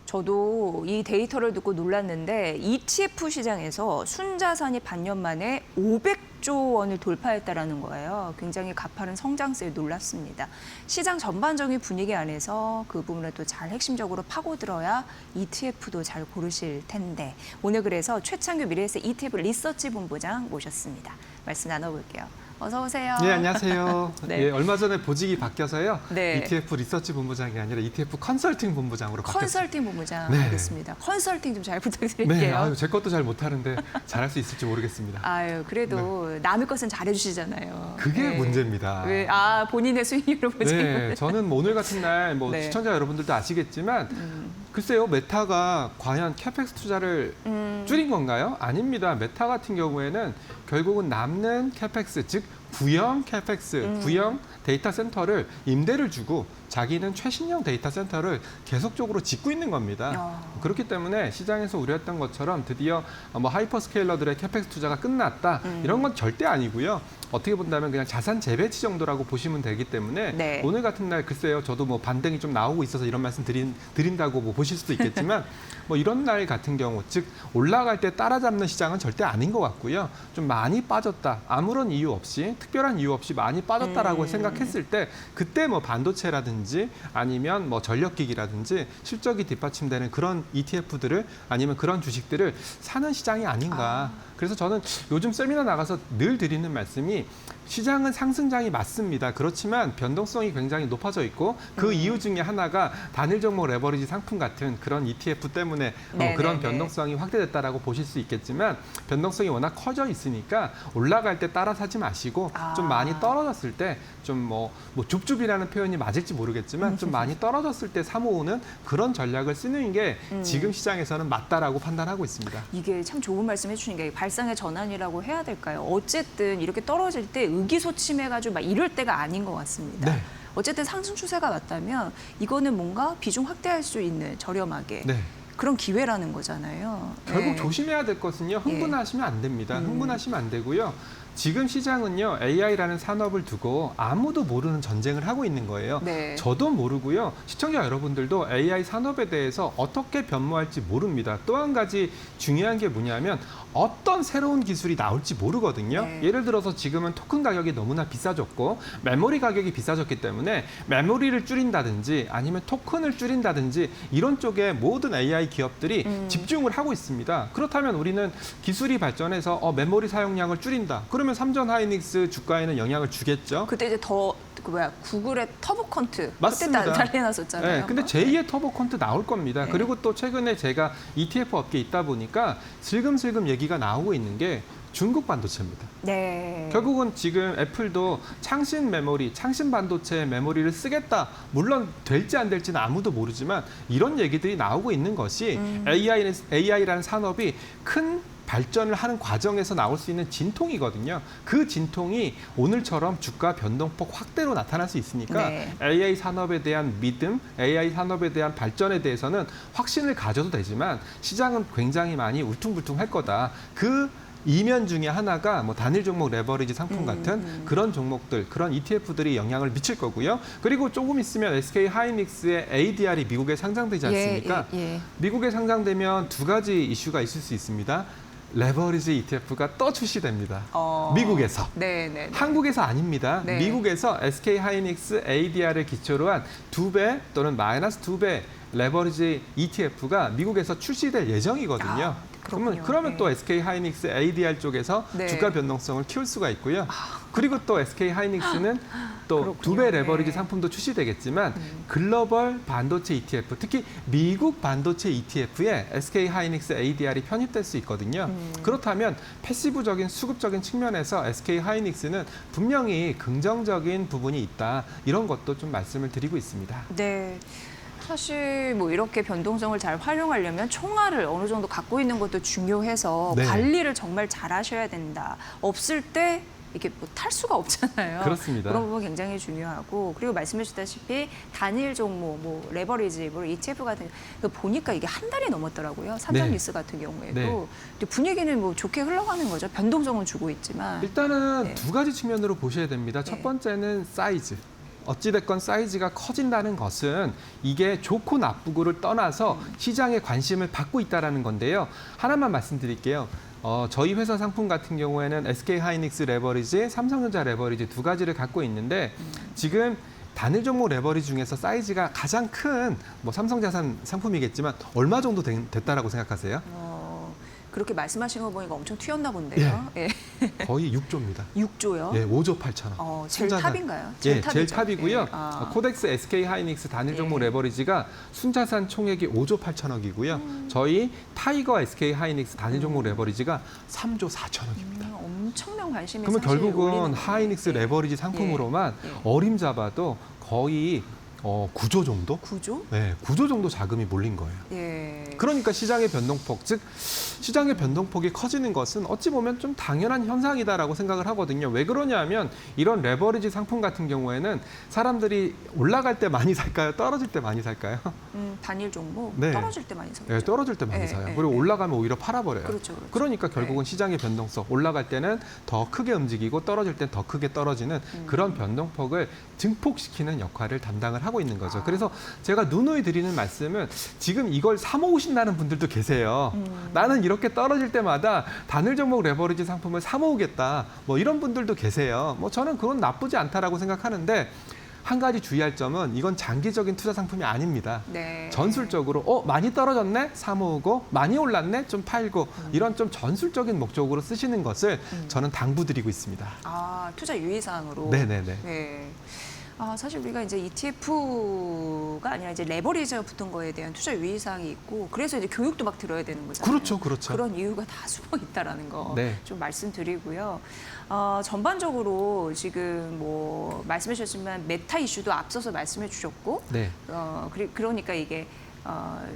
A: 저도 이 데이터를 듣고 놀랐는데 ETF 시장에서 순자산이 반년 만에 500조 원을 돌파했다라는 거예요. 굉장히 가파른 성장세에 놀랐습니다. 시장 전반적인 분위기 안에서 그 부분을 또 잘 핵심적으로 파고들어야 ETF도 잘 고르실 텐데 오늘 그래서 최창규 미래에셋 ETF 리서치 본부장 모셨습니다. 말씀 나눠볼게요. 어서 오세요.
E: 네, 안녕하세요.
A: 네.
E: 예, 얼마 전에 보직이 바뀌어서요.
A: 네.
E: ETF 리서치 본부장이 아니라 ETF 컨설팅 본부장으로 바뀌었습니다.
A: 컨설팅 본부장
E: 네.
A: 알겠습니다. 컨설팅 좀 잘 부탁드릴게요.
E: 네, 아유, 제 것도 잘 못하는데 잘할 수 있을지 모르겠습니다.
A: 아유, 그래도 남의 것은 잘해주시잖아요.
E: 그게
A: 네.
E: 문제입니다.
A: 왜? 본인의 수익률을 보지.
E: 네, 저는 뭐 오늘 같은 날 뭐
A: 네.
E: 시청자 여러분들도 아시겠지만 글쎄요, 메타가 과연 캐펙스 투자를 줄인 건가요? 아닙니다. 메타 같은 경우에는 결국은 남는 캐펙스, 즉 구형 캐펙스, 구형 데이터 센터를 임대를 주고 자기는 최신형 데이터 센터를 계속적으로 짓고 있는 겁니다. 그렇기 때문에 시장에서 우려했던 것처럼 드디어 뭐 하이퍼스케일러들의 캐펙스 투자가 끝났다. 이런 건 절대 아니고요. 어떻게 본다면 그냥 자산 재배치 정도라고 보시면 되기 때문에
A: 네.
E: 오늘 같은 날 글쎄요. 저도 뭐 반등이 좀 나오고 있어서 이런 말씀 드린다고 뭐 보실 수도 있겠지만 뭐 이런 날 같은 경우 즉 올라갈 때 따라잡는 시장은 절대 아닌 것 같고요. 좀 많이 빠졌다. 아무런 이유 없이 특별한 이유 없이 많이 빠졌다라고 생각했을 때 그때 뭐 반도체라든지 아니면 뭐 전력기기라든지 실적이 뒷받침되는 그런 ETF들을 아니면 그런 주식들을 사는 시장이 아닌가. 그래서 저는 요즘 세미나 나가서 늘 드리는 말씀이 시장은 상승장이 맞습니다. 그렇지만 변동성이 굉장히 높아져 있고 그 이유 중에 하나가 단일 종목 레버리지 상품 같은 그런 ETF 때문에 그런 변동성이 확대됐다라고 보실 수 있겠지만 변동성이 워낙 커져 있으니까 올라갈 때 따라 사지 마시고 좀 많이 떨어졌을 때 좀 뭐 줍줍이라는 표현이 맞을지 모르겠지만 좀 많이 떨어졌을 때 사모으는 그런 전략을 쓰는 게 지금 시장에서는 맞다라고 판단하고 있습니다.
A: 이게 참 좋은 말씀 해주신 게 발상의 전환이라고 해야 될까요? 어쨌든 이렇게 떨어질 때 의기소침해가지고 막 이럴 때가 아닌 것 같습니다.
E: 네.
A: 어쨌든 상승 추세가 맞다면 이거는 뭔가 비중 확대할 수 있는 저렴하게
E: 네.
A: 그런 기회라는 거잖아요.
E: 결국
A: 네.
E: 조심해야 될 것은요. 흥분하시면 안 됩니다. 흥분하시면 안 되고요. 지금 시장은요. AI라는 산업을 두고 아무도 모르는 전쟁을 하고 있는 거예요.
A: 네.
E: 저도 모르고요. 시청자 여러분들도 AI 산업에 대해서 어떻게 변모할지 모릅니다. 또 한 가지 중요한 게 뭐냐면 어떤 새로운 기술이 나올지 모르거든요.
A: 네.
E: 예를 들어서 지금은 토큰 가격이 너무나 비싸졌고 메모리 가격이 비싸졌기 때문에 메모리를 줄인다든지 아니면 토큰을 줄인다든지 이런 쪽에 모든 AI 기업들이 집중을 하고 있습니다. 그렇다면 우리는 기술이 발전해서 메모리 사용량을 줄인다. 그러면 삼전 하이닉스 주가에는 영향을 주겠죠.
A: 그때 이제 구글의 터보컨트
E: 맞습니다.
A: 그때 난리 났었잖아요.
E: 네, 근데 제2의 터보컨트 나올 겁니다.
A: 네.
E: 그리고 또 최근에 제가 ETF 업계에 있다 보니까 슬금슬금 얘기가 나오고 있는 게 중국 반도체입니다.
A: 네.
E: 결국은 지금 애플도 창신 메모리, 창신 반도체 메모리를 쓰겠다. 물론 될지 안 될지는 아무도 모르지만 이런 얘기들이 나오고 있는 것이 AI라는 산업이 큰 발전을 하는 과정에서 나올 수 있는 진통이거든요. 그 진통이 오늘처럼 주가 변동폭 확대로 나타날 수 있으니까
A: 네.
E: AI 산업에 대한 믿음, AI 산업에 대한 발전에 대해서는 확신을 가져도 되지만 시장은 굉장히 많이 울퉁불퉁할 거다. 그 이면 중에 하나가 뭐 단일 종목 레버리지 상품 같은 그런 종목들, 그런 ETF들이 영향을 미칠 거고요. 그리고 조금 있으면 SK 하이닉스의 ADR이 미국에 상장되지 않습니까? 미국에 상장되면 두 가지 이슈가 있을 수 있습니다. 레버리지 ETF가 또 출시됩니다. 미국에서.
A: 네.
E: 한국에서 아닙니다.
A: 네.
E: 미국에서 SK 하이닉스 ADR을 기초로 한 2배 또는 마이너스 2배 레버리지 ETF가 미국에서 출시될 예정이거든요. 그러면
A: 네.
E: 또 SK 하이닉스 ADR 쪽에서
A: 네.
E: 주가 변동성을 키울 수가 있고요. 그리고 또 SK 하이닉스는 또
A: 그렇군요.
E: 2배 레버리지
A: 네.
E: 상품도 출시되겠지만 글로벌 반도체 ETF, 특히 미국 반도체 ETF에 SK 하이닉스 ADR이 편입될 수 있거든요. 그렇다면 패시브적인 수급적인 측면에서 SK 하이닉스는 분명히 긍정적인 부분이 있다. 이런 것도 좀 말씀을 드리고 있습니다.
A: 네. 사실 뭐 이렇게 변동성을 잘 활용하려면 총알을 어느 정도 갖고 있는 것도 중요해서
E: 네.
A: 관리를 정말 잘 하셔야 된다. 없을 때 이게 뭐 탈수가 없잖아요.
E: 그렇습니다.
A: 그런 부분 굉장히 중요하고 그리고 말씀해 주셨다시피 단일 종목, 뭐 레버리지, 뭐 ETF 같은 거 보니까 이게 한 달이 넘었더라고요. 삼성뉴스 같은 경우에도
E: 네.
A: 근데 분위기는 뭐 좋게 흘러가는 거죠. 변동성은 주고 있지만
E: 일단은
A: 네.
E: 두 가지 측면으로 보셔야 됩니다.
A: 네.
E: 첫 번째는 사이즈. 어찌됐건 사이즈가 커진다는 것은 이게 좋고 나쁘고를 떠나서 시장에 관심을 받고 있다는 건데요. 하나만 말씀드릴게요. 저희 회사 상품 같은 경우에는 SK 하이닉스 레버리지, 삼성전자 레버리지 두 가지를 갖고 있는데 지금 단일 종목 레버리지 중에서 사이즈가 가장 큰 뭐 삼성자산 상품이겠지만 얼마 정도 됐다라고 생각하세요?
A: 그렇게 말씀하시는 거 보니까 엄청 튀었나 본데요. 예.
E: 거의 6조입니다.
A: 6조요?
E: 예, 5조 8천억.
A: 제일
E: 순자산.
A: 탑인가요?
E: 제일
A: 탑이죠.
E: 탑이고요.
A: 예.
E: 코덱스 SK 하이닉스 단일 종목 레버리지가 순자산 총액이 5조 8천억이고요. 저희 타이거 SK 하이닉스 단일 종목 레버리지가 3조 4천억입니다.
A: 엄청난 관심이
E: 그러면
A: 사실
E: 결국은
A: 올리는
E: 하이닉스
A: 거예요.
E: 레버리지 상품으로만
A: 예.
E: 어림잡아도 거의 9조 정도?
A: 9조?
E: 네, 9조 정도 자금이 몰린 거예요.
A: 예.
E: 그러니까 시장의 변동폭, 즉 시장의 변동폭이 커지는 것은 어찌 보면 좀 당연한 현상이다라고 생각을 하거든요. 왜 그러냐면 이런 레버리지 상품 같은 경우에는 사람들이 올라갈 때 많이 살까요? 떨어질 때 많이 살까요?
A: 단일 종목
E: 네.
A: 떨어질 때 많이 사죠.
E: 네, 떨어질 때 많이
A: 예,
E: 사요.
A: 예,
E: 그리고
A: 예.
E: 올라가면 오히려 팔아버려요.
A: 그렇죠.
E: 그러니까 결국은 시장의 변동성, 올라갈 때는 더 크게 움직이고 떨어질 때 더 크게 떨어지는 그런 변동폭을 증폭시키는 역할을 담당을 하고 하고 있는 거죠. 그래서 제가 누누이 드리는 말씀은 지금 이걸 사 모으신다는 분들도 계세요. 나는 이렇게 떨어질 때마다 단일 종목 레버리지 상품을 사 모으겠다. 뭐 이런 분들도 계세요. 뭐 저는 그건 나쁘지 않다라고 생각하는데 한 가지 주의할 점은 이건 장기적인 투자 상품이 아닙니다.
A: 네.
E: 전술적으로 많이 떨어졌네? 사 모으고 많이 올랐네? 좀 팔고 이런 좀 전술적인 목적으로 쓰시는 것을 저는 당부드리고 있습니다.
A: 아, 투자 유의사항으로.
E: 네네네.
A: 네. 사실 우리가 이제 ETF가 아니라 이제 레버리지가 붙은 거에 대한 투자 유의사항이 있고 그래서 이제 교육도 막 들어야 되는 거잖아요.
E: 그렇죠, 그렇죠.
A: 그런 이유가 다 숨어 있다라는 거 좀
E: 네.
A: 말씀드리고요. 전반적으로 지금 뭐 말씀해 주셨지만 메타 이슈도 앞서서 말씀해 주셨고,
E: 네.
A: 그러니까 이게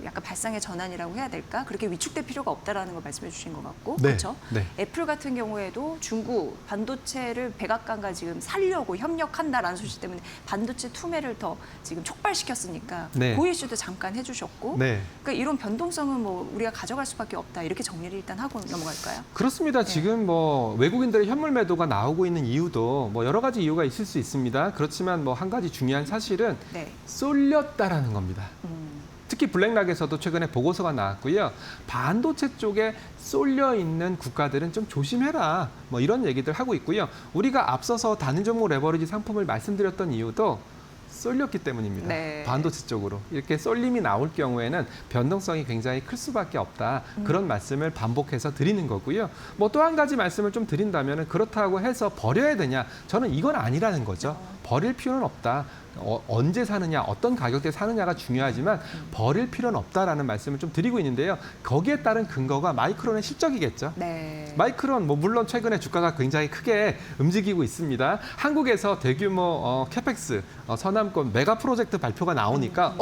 A: 약간 발상의 전환이라고 해야 될까? 그렇게 위축될 필요가 없다라는 걸 말씀해 주신 것 같고,
E: 네.
A: 그렇죠?
E: 네.
A: 애플 같은 경우에도 중국 반도체를 백악관과 지금 살려고 협력한다라는 소식 때문에 반도체 투매를 더 지금 촉발시켰으니까
E: 네.
A: 그 이슈도 잠깐 해주셨고,
E: 네.
A: 그러니까 이런 변동성은 뭐 우리가 가져갈 수밖에 없다 이렇게 정리를 일단 하고 넘어갈까요?
E: 그렇습니다.
A: 네.
E: 지금 뭐 외국인들의 현물 매도가 나오고 있는 이유도 뭐 여러 가지 이유가 있을 수 있습니다. 그렇지만 뭐 한 가지 중요한 사실은
A: 네.
E: 쏠렸다라는 겁니다. 특히 블랙락에서도 최근에 보고서가 나왔고요. 반도체 쪽에 쏠려 있는 국가들은 좀 조심해라. 뭐 이런 얘기들 하고 있고요. 우리가 앞서서 단일 종목 레버리지 상품을 말씀드렸던 이유도 쏠렸기 때문입니다.
A: 네.
E: 반도체 쪽으로. 이렇게 쏠림이 나올 경우에는 변동성이 굉장히 클 수밖에 없다. 그런 말씀을 반복해서 드리는 거고요. 뭐 또 한 가지 말씀을 좀 드린다면 그렇다고 해서 버려야 되냐? 저는 이건 아니라는 거죠. 버릴 필요는 없다. 언제 사느냐, 어떤 가격대에 사느냐가 중요하지만 버릴 필요는 없다라는 말씀을 좀 드리고 있는데요. 거기에 따른 근거가 마이크론의 실적이겠죠.
A: 네.
E: 마이크론, 뭐 물론 최근에 주가가 굉장히 크게 움직이고 있습니다. 한국에서 대규모 캐펙스 서남권 메가 프로젝트 발표가 나오니까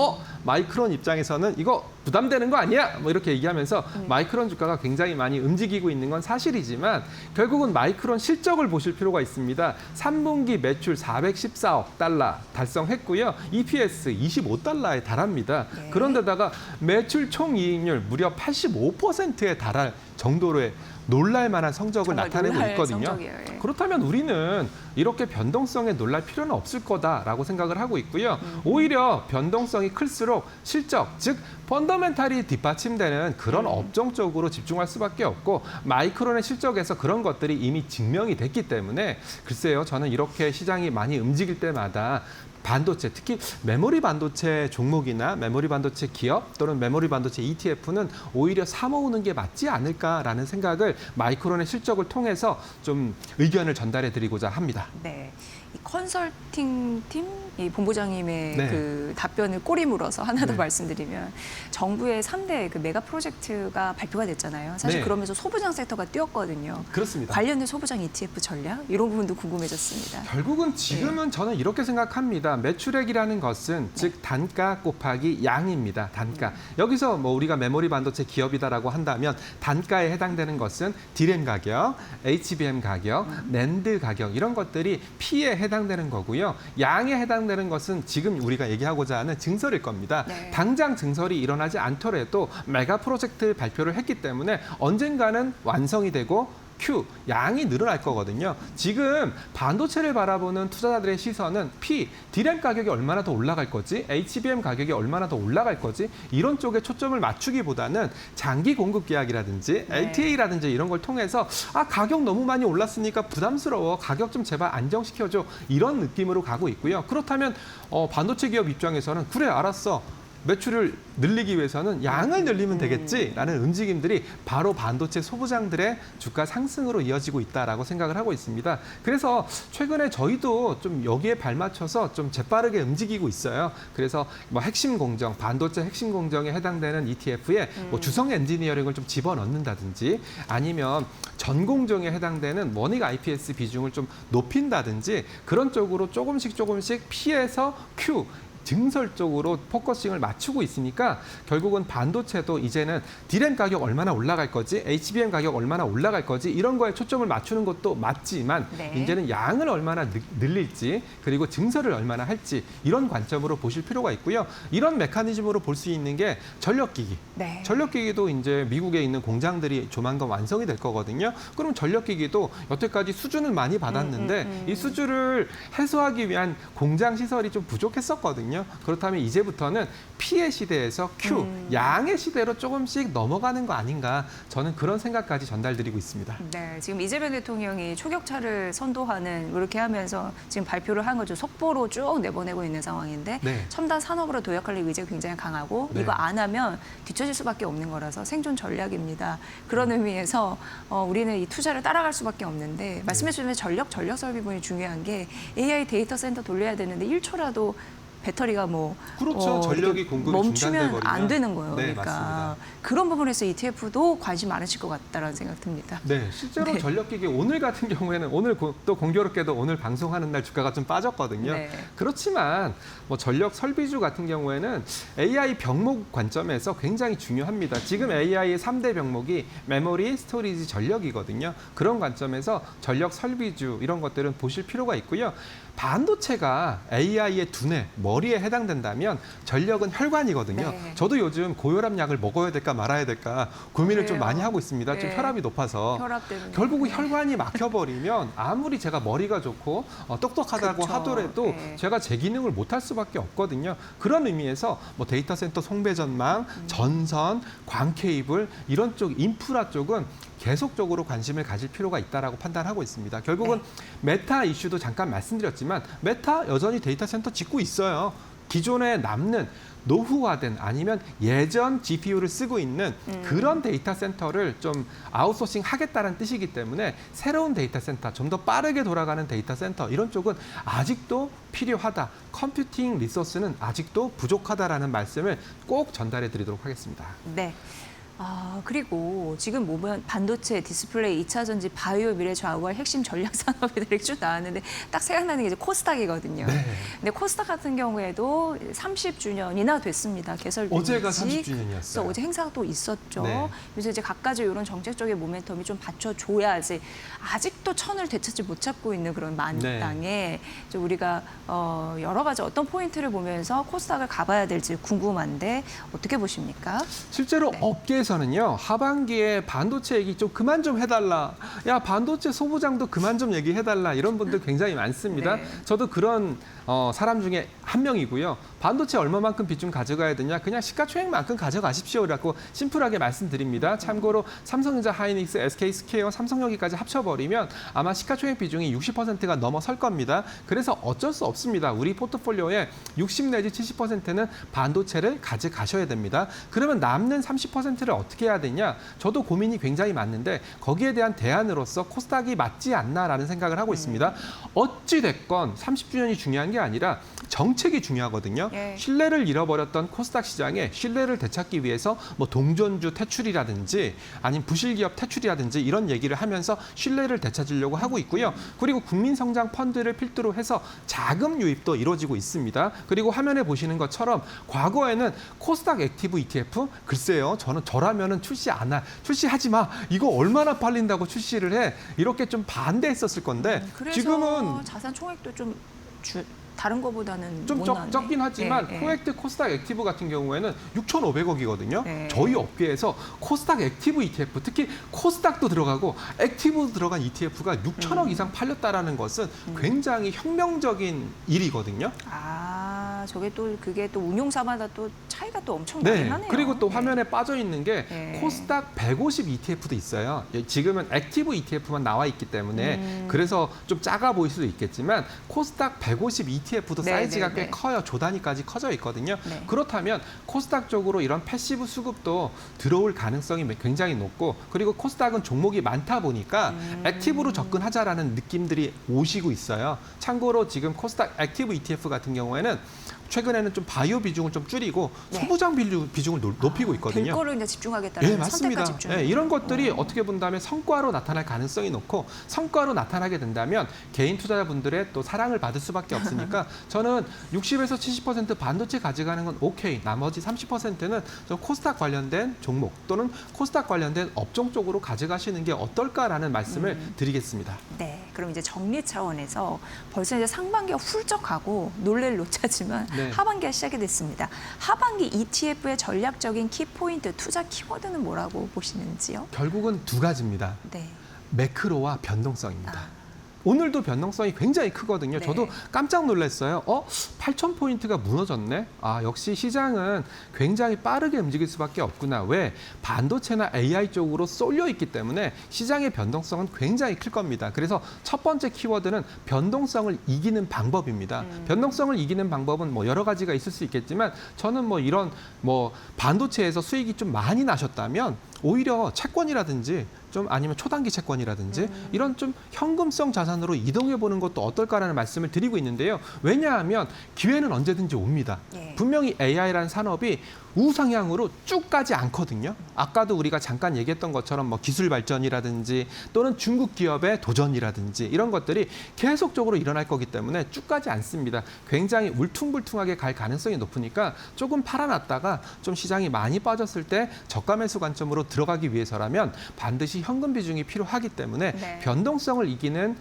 E: 마이크론 입장에서는 이거 부담되는 거 아니야? 뭐 이렇게 얘기하면서 마이크론 주가가 굉장히 많이 움직이고 있는 건 사실이지만 결국은 마이크론 실적을 보실 필요가 있습니다. 3분기 매출 414억 달러 달성했고요. EPS 25달러에 달합니다.
A: 네.
E: 그런데다가 매출 총이익률 무려 85%에 달할 정도로의 놀랄 만한 성적을
A: 정말
E: 나타내고
A: 놀랄
E: 있거든요.
A: 성적이에요. 예.
E: 그렇다면 우리는 이렇게 변동성에 놀랄 필요는 없을 거다라고 생각을 하고 있고요. 오히려 변동성이 클수록 실적, 즉 펀더멘탈이 뒷받침되는 그런 업종 쪽으로 집중할 수밖에 없고 마이크론의 실적에서 그런 것들이 이미 증명이 됐기 때문에 글쎄요. 저는 이렇게 시장이 많이 움직일 때마다 반도체, 특히 메모리 반도체 종목이나 메모리 반도체 기업 또는 메모리 반도체 ETF는 오히려 사 모으는 게 맞지 않을까라는 생각을 마이크론의 실적을 통해서 좀 의견을 전달해 드리고자 합니다.
A: 네. 이 컨설팅 팀, 이 본부장님의
E: 네.
A: 그 답변을 꼬리 물어서 하나 더
E: 네.
A: 말씀드리면 정부의 3대 그 메가 프로젝트가 발표가 됐잖아요. 사실
E: 네.
A: 그러면서 소부장 섹터가 뛰었거든요.
E: 그렇습니다.
A: 관련된 소부장 ETF 전략 이런 부분도 궁금해졌습니다.
E: 결국은 지금은 저는 이렇게 생각합니다. 매출액이라는 것은 즉 단가 곱하기 양입니다. 단가. 여기서 뭐 우리가 메모리 반도체 기업이다라고 한다면 단가에 해당되는 것은 D램 가격, HBM 가격, 낸드 가격 이런 것들이 P에 해당되는 거고요. 양에 해당되는 것은 지금 우리가 얘기하고자 하는 증설일 겁니다.
A: 네.
E: 당장 증설이 일어나지 않더라도 메가 프로젝트 발표를 했기 때문에 언젠가는 완성이 되고 Q, 양이 늘어날 거거든요. 지금 반도체를 바라보는 투자자들의 시선은 P, D램 가격이 얼마나 더 올라갈 거지, HBM 가격이 얼마나 더 올라갈 거지 이런 쪽에 초점을 맞추기보다는 장기 공급 계약이라든지
A: 네.
E: LTA라든지 이런 걸 통해서 가격 너무 많이 올랐으니까 부담스러워, 가격 좀 제발 안정시켜줘 이런 느낌으로 가고 있고요. 그렇다면 반도체 기업 입장에서는 그래 알았어. 매출을 늘리기 위해서는 양을 늘리면 되겠지라는 움직임들이 바로 반도체 소부장들의 주가 상승으로 이어지고 있다라고 생각을 하고 있습니다. 그래서 최근에 저희도 좀 여기에 발맞춰서 좀 재빠르게 움직이고 있어요. 그래서 뭐 핵심 공정, 반도체 핵심 공정에 해당되는 ETF에 뭐 주성 엔지니어링을 좀 집어넣는다든지 아니면 전 공정에 해당되는 원익 IPS 비중을 좀 높인다든지 그런 쪽으로 조금씩 P에서 Q 증설 쪽으로 포커싱을 맞추고 있으니까 결국은 반도체도 이제는 D램 가격 얼마나 올라갈 거지, HBM 가격 얼마나 올라갈 거지 이런 거에 초점을 맞추는 것도 맞지만
A: 네.
E: 이제는 양을 얼마나 늘릴지 그리고 증설을 얼마나 할지 이런 관점으로 보실 필요가 있고요. 이런 메커니즘으로 볼 수 있는 게 전력기기.
A: 네.
E: 전력기기도 이제 미국에 있는 공장들이 조만간 완성이 될 거거든요. 그럼 전력기기도 여태까지 수준을 많이 받았는데 이 수주를 해소하기 위한 공장 시설이 좀 부족했었거든요. 있거든요. 그렇다면 이제부터는 P의 시대에서 Q, 양의 시대로 조금씩 넘어가는 거 아닌가, 저는 그런 생각까지 전달드리고 있습니다.
A: 네, 지금 이재명 대통령이 초격차를 선도하는 이렇게 하면서 지금 발표를 한 거죠. 속보로 쭉 내보내고 있는 상황인데
E: 네.
A: 첨단 산업으로 도약할 의지가 굉장히 강하고
E: 네.
A: 이거 안 하면 뒤처질 수밖에 없는 거라서 생존 전략입니다. 그런 의미에서 우리는 이 투자를 따라갈 수밖에 없는데 말씀해 주신 전력 설비분이 중요한 게 AI 데이터 센터 돌려야 되는데 1초라도 배터리가
E: 그렇죠. 전력이
A: 이렇게
E: 공급이
A: 멈추면
E: 중단돼버리면.
A: 안 되는 거예요.
E: 네,
A: 그러니까
E: 맞습니다.
A: 그런 부분에서 ETF도 관심 많으실 것 같다라는 생각 듭니다.
E: 네, 실제로
A: 네.
E: 전력기기 오늘 같은 경우에는 오늘 또 공교롭게도 오늘 방송하는 날 주가가 좀 빠졌거든요.
A: 네.
E: 그렇지만 전력 설비주 같은 경우에는 AI 병목 관점에서 굉장히 중요합니다. 지금 AI의 3대 병목이 메모리, 스토리지, 전력이거든요. 그런 관점에서 전력 설비주 이런 것들은 보실 필요가 있고요. 반도체가 AI의 두뇌, 머리에 해당된다면 전력은 혈관이거든요.
A: 네.
E: 저도 요즘 고혈압 약을 먹어야 될까 말아야 될까 고민을 좀
A: 그래요.
E: 많이 하고 있습니다. 좀
A: 네.
E: 혈압이 높아서.
A: 혈압 때문에.
E: 결국은 혈관이 막혀버리면 아무리 제가 머리가 좋고 똑똑하다고
A: 그쵸.
E: 하더라도
A: 네.
E: 제가 제 기능을 못할 수밖에 없거든요. 그런 의미에서 데이터 센터 송배전망, 전선, 광 케이블 이런 쪽 인프라 쪽은 계속적으로 관심을 가질 필요가 있다라고 판단하고 있습니다. 결국은 메타 이슈도 잠깐 말씀드렸지만 메타 여전히 데이터 센터 짓고 있어요. 기존에 남는 노후화된 아니면 예전 GPU를 쓰고 있는 그런 데이터 센터를 좀 아웃소싱 하겠다는 뜻이기 때문에 새로운 데이터 센터, 좀 더 빠르게 돌아가는 데이터 센터 이런 쪽은 아직도 필요하다. 컴퓨팅 리소스는 아직도 부족하다라는 말씀을 꼭 전달해 드리도록 하겠습니다.
A: 네. 그리고 지금 보면 반도체, 디스플레이, 2차 전지, 바이오 미래 좌우할 핵심 전략 산업들이 쭉 나왔는데 딱 생각나는 게 이제 코스닥이거든요.
E: 네.
A: 근데 코스닥 같은 경우에도 30주년이나 됐습니다. 개설된
E: 어제가
A: 지.
E: 30주년이었어요.
A: 그래서 어제 행사가 또 있었죠.
E: 네.
A: 그래서 이제 각가지 이런 정책적인 모멘텀이 좀 받쳐줘야지 아직도 천을 되찾지 못 찾고 있는 그런 만땅에
E: 네.
A: 이제 우리가 여러 가지 어떤 포인트를 보면서 코스닥을 가봐야 될지 궁금한데 어떻게 보십니까?
E: 실제로
A: 네.
E: 업계에서는요, 하반기에 반도체 얘기 좀 그만 좀 해달라. 야, 반도체 소부장도 그만 좀 얘기해달라. 이런 분들 굉장히 많습니다.
A: 네.
E: 저도 그런 사람 중에 한 명이고요. 반도체 얼마만큼 비중 가져가야 되냐? 그냥 시가총액만큼 가져가십시오라고 심플하게 말씀드립니다. 참고로 삼성전자, 하이닉스, SK스퀘어, 삼성전기까지 합쳐버리면 아마 시가총액 비중이 60%가 넘어설 겁니다. 그래서 어쩔 수 없습니다. 우리 포트폴리오에 60 내지 70%는 반도체를 가져가셔야 됩니다. 그러면 남는 30%를 어떻게 해야 되냐? 저도 고민이 굉장히 많은데 거기에 대한 대안으로서 코스닥이 맞지 않나라는 생각을 하고 있습니다. 어찌 됐건 30주년이 중요한 게 아니라 정책이 중요하거든요.
A: 예.
E: 신뢰를 잃어버렸던 코스닥 시장에 신뢰를 되찾기 위해서 동전주 퇴출이라든지 아니면 부실기업 퇴출이라든지 이런 얘기를 하면서 신뢰를 되찾으려고 하고 있고요. 그리고 국민성장 펀드를 필두로 해서 자금 유입도 이루어지고 있습니다. 그리고 화면에 보시는 것처럼 과거에는 코스닥 액티브 ETF 글쎄요. 저라면은 출시하지 마. 이거 얼마나 팔린다고 출시를 해. 이렇게 좀 반대했었을 건데
A: 그래서
E: 지금은
A: 자산 총액도 좀 다른 거보다는
E: 좀
A: 못 나왔네.
E: 적긴 하지만
A: 예, 예.
E: 코엑트 코스닥 액티브 같은 경우에는 6,500억이거든요.
A: 네.
E: 저희 업계에서 코스닥 액티브 ETF, 특히 코스닥도 들어가고 액티브도 들어간 ETF가 6천억 이상 팔렸다라는 것은 굉장히 혁명적인 일이거든요.
A: 그게 또 운용사마다 또 차이가 또 엄청 나긴
E: 네.
A: 하네요.
E: 그리고 또
A: 네.
E: 화면에 빠져 있는 게
A: 네.
E: 코스닥 150 ETF도 있어요. 지금은 액티브 ETF만 나와 있기 때문에 그래서 좀 작아 보일 수도 있겠지만 코스닥 150 ETF도
A: 네,
E: 사이즈가
A: 네,
E: 꽤
A: 네.
E: 커요. 조 단위까지 커져 있거든요.
A: 네.
E: 그렇다면 코스닥 쪽으로 이런 패시브 수급도 들어올 가능성이 굉장히 높고 그리고 코스닥은 종목이 많다 보니까 액티브로 접근하자라는 느낌들이 오시고 있어요. 참고로 지금 코스닥 액티브 ETF 같은 경우에는 최근에는 좀 바이오 비중을 좀 줄이고
A: 네.
E: 소부장 비중을 높이고 있거든요.
A: 될 거를 이제 집중하겠다는
E: 네, 맞습니다.
A: 선택과 집중.
E: 네, 이런 것들이 어떻게 본다면 성과로 나타날 가능성이 높고 성과로 나타나게 된다면 개인 투자자분들의 또 사랑을 받을 수밖에 없으니까 저는 60에서 70% 반도체 가져가는 건 오케이. 나머지 30%는 좀 코스닥 관련된 종목 또는 코스닥 관련된 업종 쪽으로 가져가시는 게 어떨까라는 말씀을 드리겠습니다.
A: 네, 그럼 이제 정리 차원에서 벌써 이제 상반기가 훌쩍 가고 놀랄 놓자지만
E: 네.
A: 하반기가 시작이 됐습니다. 하반기 ETF의 전략적인 키포인트, 투자 키워드는 뭐라고 보시는지요?
E: 결국은 두 가지입니다.
A: 네.
E: 매크로와 변동성입니다. 오늘도 변동성이 굉장히 크거든요.
A: 네.
E: 저도 깜짝 놀랐어요. 8,000포인트가 무너졌네? 역시 시장은 굉장히 빠르게 움직일 수밖에 없구나. 왜? 반도체나 AI 쪽으로 쏠려 있기 때문에 시장의 변동성은 굉장히 클 겁니다. 그래서 첫 번째 키워드는 변동성을 이기는 방법입니다. 변동성을 이기는 방법은 뭐 여러 가지가 있을 수 있겠지만 저는 뭐 이런 뭐 반도체에서 수익이 좀 많이 나셨다면 오히려 채권이라든지 좀 아니면 초단기 채권이라든지 이런 좀 현금성 자산으로 이동해 보는 것도 어떨까라는 말씀을 드리고 있는데요. 왜냐하면 기회는 언제든지 옵니다.
A: 예.
E: 분명히 AI라는 산업이 우상향으로 쭉 가지 않거든요. 아까도 우리가 잠깐 얘기했던 것처럼 뭐 기술 발전이라든지 또는 중국 기업의 도전이라든지 이런 것들이 계속적으로 일어날 거기 때문에 쭉 가지 않습니다. 굉장히 울퉁불퉁하게 갈 가능성이 높으니까 조금 팔아놨다가 좀 시장이 많이 빠졌을 때 저가 매수 관점으로 들어가기 위해서라면 반드시 현금 비중이 필요하기 때문에
A: 네.
E: 변동성을 이기는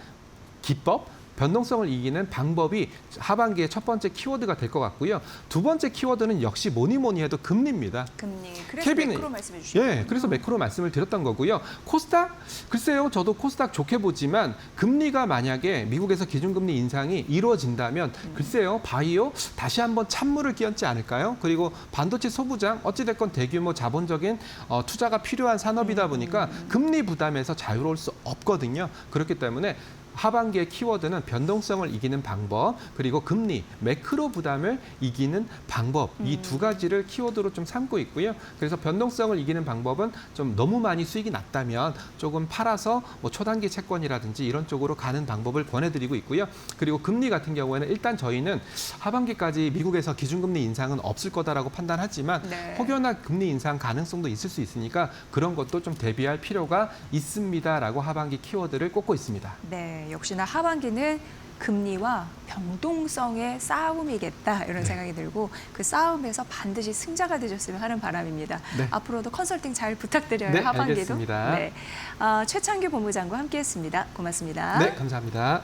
E: 기법, 변동성을 이기는 방법이 하반기의 첫 번째 키워드가 될 것 같고요. 두 번째 키워드는 역시 뭐니 해도 금리입니다.
A: 금리. 그래서
E: 케빈이-
A: 매크로 말씀해 주셨죠.
E: 예, 그래서 매크로 말씀을 드렸던 거고요. 코스닥? 글쎄요, 저도 코스닥 좋게 보지만 금리가 만약에 미국에서 기준금리 인상이 이루어진다면 글쎄요, 바이오 다시 한번 찬물을 끼얹지 않을까요? 그리고 반도체 소부장 어찌됐건 대규모 자본적인 투자가 필요한 산업이다 보니까 금리 부담에서 자유로울 수 없거든요. 그렇기 때문에 하반기의 키워드는 변동성을 이기는 방법, 그리고 금리, 매크로 부담을 이기는 방법, 이 두 가지를 키워드로 좀 삼고 있고요. 그래서 변동성을 이기는 방법은 좀 너무 많이 수익이 났다면 조금 팔아서 뭐 초단기 채권이라든지 이런 쪽으로 가는 방법을 권해드리고 있고요. 그리고 금리 같은 경우에는 일단 저희는 하반기까지 미국에서 기준금리 인상은 없을 거다라고 판단하지만
A: 네.
E: 혹여나 금리 인상 가능성도 있을 수 있으니까 그런 것도 좀 대비할 필요가 있습니다라고 하반기 키워드를 꼽고 있습니다.
A: 네, 역시나 하반기는 금리와 변동성의 싸움이겠다 이런 생각이 들고 그 싸움에서 반드시 승자가 되셨으면 하는 바람입니다.
E: 네.
A: 앞으로도 컨설팅 잘 부탁드려요.
E: 네,
A: 하반기도.
E: 알겠습니다.
A: 네, 최창규 본부장과 함께했습니다. 고맙습니다.
E: 네, 감사합니다.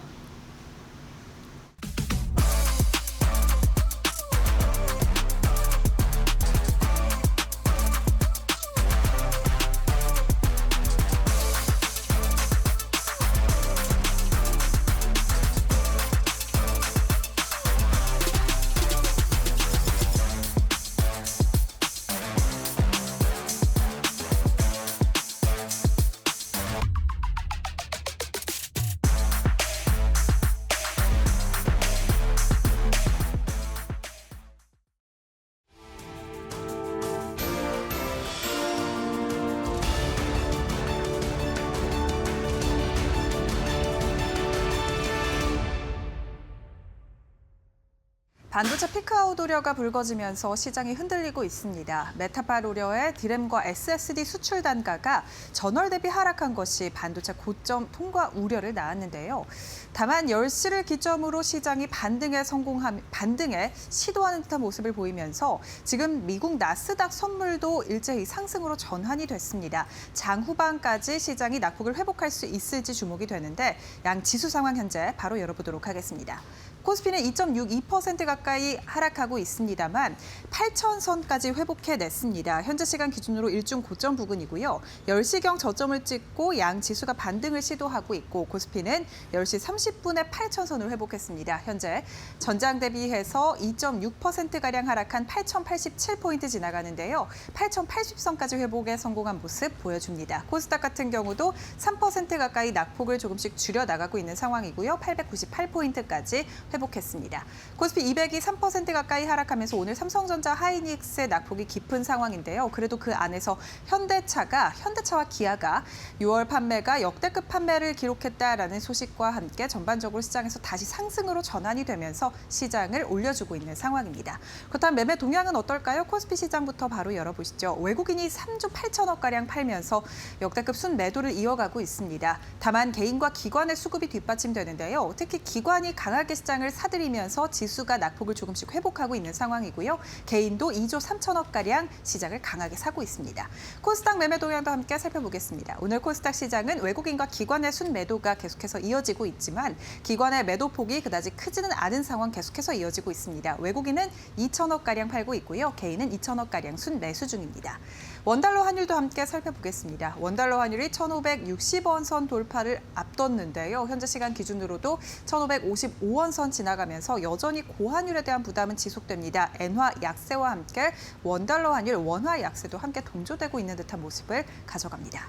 B: 반도체 피크아웃 우려가 불거지면서 시장이 흔들리고 있습니다. 메타발 우려에 디램과 SSD 수출 단가가 전월 대비 하락한 것이 반도체 고점 통과 우려를 낳았는데요. 다만 10시를 기점으로 시장이 반등에 시도하는 듯한 모습을 보이면서 지금 미국 나스닥 선물도 일제히 상승으로 전환이 됐습니다. 장 후반까지 시장이 낙폭을 회복할 수 있을지 주목이 되는데 양 지수 상황 현재 바로 열어보도록 하겠습니다. 코스피는 2.62% 가까이 하락하고 있습니다만 8,000선까지 회복해냈습니다. 현재 시간 기준으로 일중 고점 부근이고요. 10시경 저점을 찍고 양 지수가 반등을 시도하고 있고 코스피는 10시 30분에 8,000선을 회복했습니다. 현재 전장 대비해서 2.6%가량 하락한 8,087포인트 지나가는데요. 8,080선까지 회복에 성공한 모습 보여줍니다. 코스닥 같은 경우도 3% 가까이 낙폭을 조금씩 줄여나가고 있는 상황이고요. 898포인트까지 회복했습니다. 코스피 200이 3% 가까이 하락하면서 오늘 삼성전자 하이닉스의 낙폭이 깊은 상황인데요. 그래도 그 안에서 현대차와 기아가 6월 판매가 역대급 판매를 기록했다라는 소식과 함께 전반적으로 시장에서 다시 상승으로 전환이 되면서 시장을 올려주고 있는 상황입니다. 그렇다면 매매 동향은 어떨까요? 코스피 시장부터 바로 열어보시죠. 외국인이 3조 8천억가량 팔면서 역대급 순매도를 이어가고 있습니다. 다만 개인과 기관의 수급이 뒷받침되는데요. 특히 기관이 강하게 시장을 사들이면서 지수가 낙폭을 조금씩 회복하고 있는 상황이고요. 개인도 2조 3천억가량 시장을 강하게 사고 있습니다. 코스닥 매매 동향도 함께 살펴보겠습니다. 오늘 코스닥 시장은 외국인과 기관의 순매도가 계속해서 이어지고 있지만 기관의 매도폭이 그다지 크지는 않은 상황 계속해서 이어지고 있습니다. 외국인은 2천억가량 팔고 있고요. 개인은 2천억가량 순매수 중입니다. 원달러 환율도 함께 살펴보겠습니다. 원달러 환율이 1,560원 선 돌파를 앞뒀는데요. 현재 시간 기준으로도 1,555원 선 지나가면서 여전히 고환율에 대한 부담은 지속됩니다. 엔화 약세와 함께 원달러 환율, 원화 약세도 함께 동조되고 있는 듯한 모습을 가져갑니다.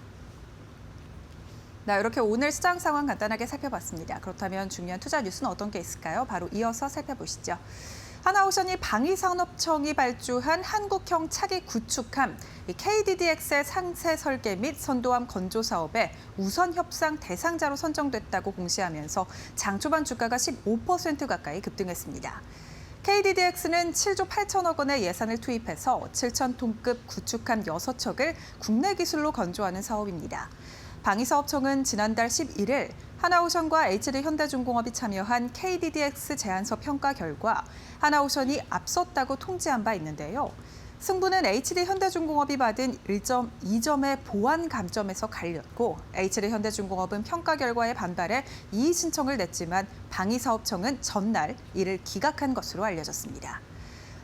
B: 네, 이렇게 오늘 시장 상황 간단하게 살펴봤습니다. 그렇다면 중요한 투자 뉴스는 어떤 게 있을까요? 바로 이어서 살펴보시죠. 하나오션이 방위산업청이 발주한 한국형 차기 구축함 KDDX의 상세 설계 및 선도함 건조 사업에 우선 협상 대상자로 선정됐다고 공시하면서 장 초반 주가가 15% 가까이 급등했습니다. KDDX는 7조 8천억 원의 예산을 투입해서 7,000톤급 구축함 6척을 국내 기술로 건조하는 사업입니다. 방위사업청은 지난달 11일 하나오션과 HD현대중공업이 참여한 KDDX 제안서 평가 결과 하나오션이 앞섰다고 통지한 바 있는데요. 승부는 HD현대중공업이 받은 1.2점의 보완 감점에서 갈렸고 HD현대중공업은 평가 결과에 반발해 이의 신청을 냈지만 방위사업청은 전날 이를 기각한 것으로 알려졌습니다.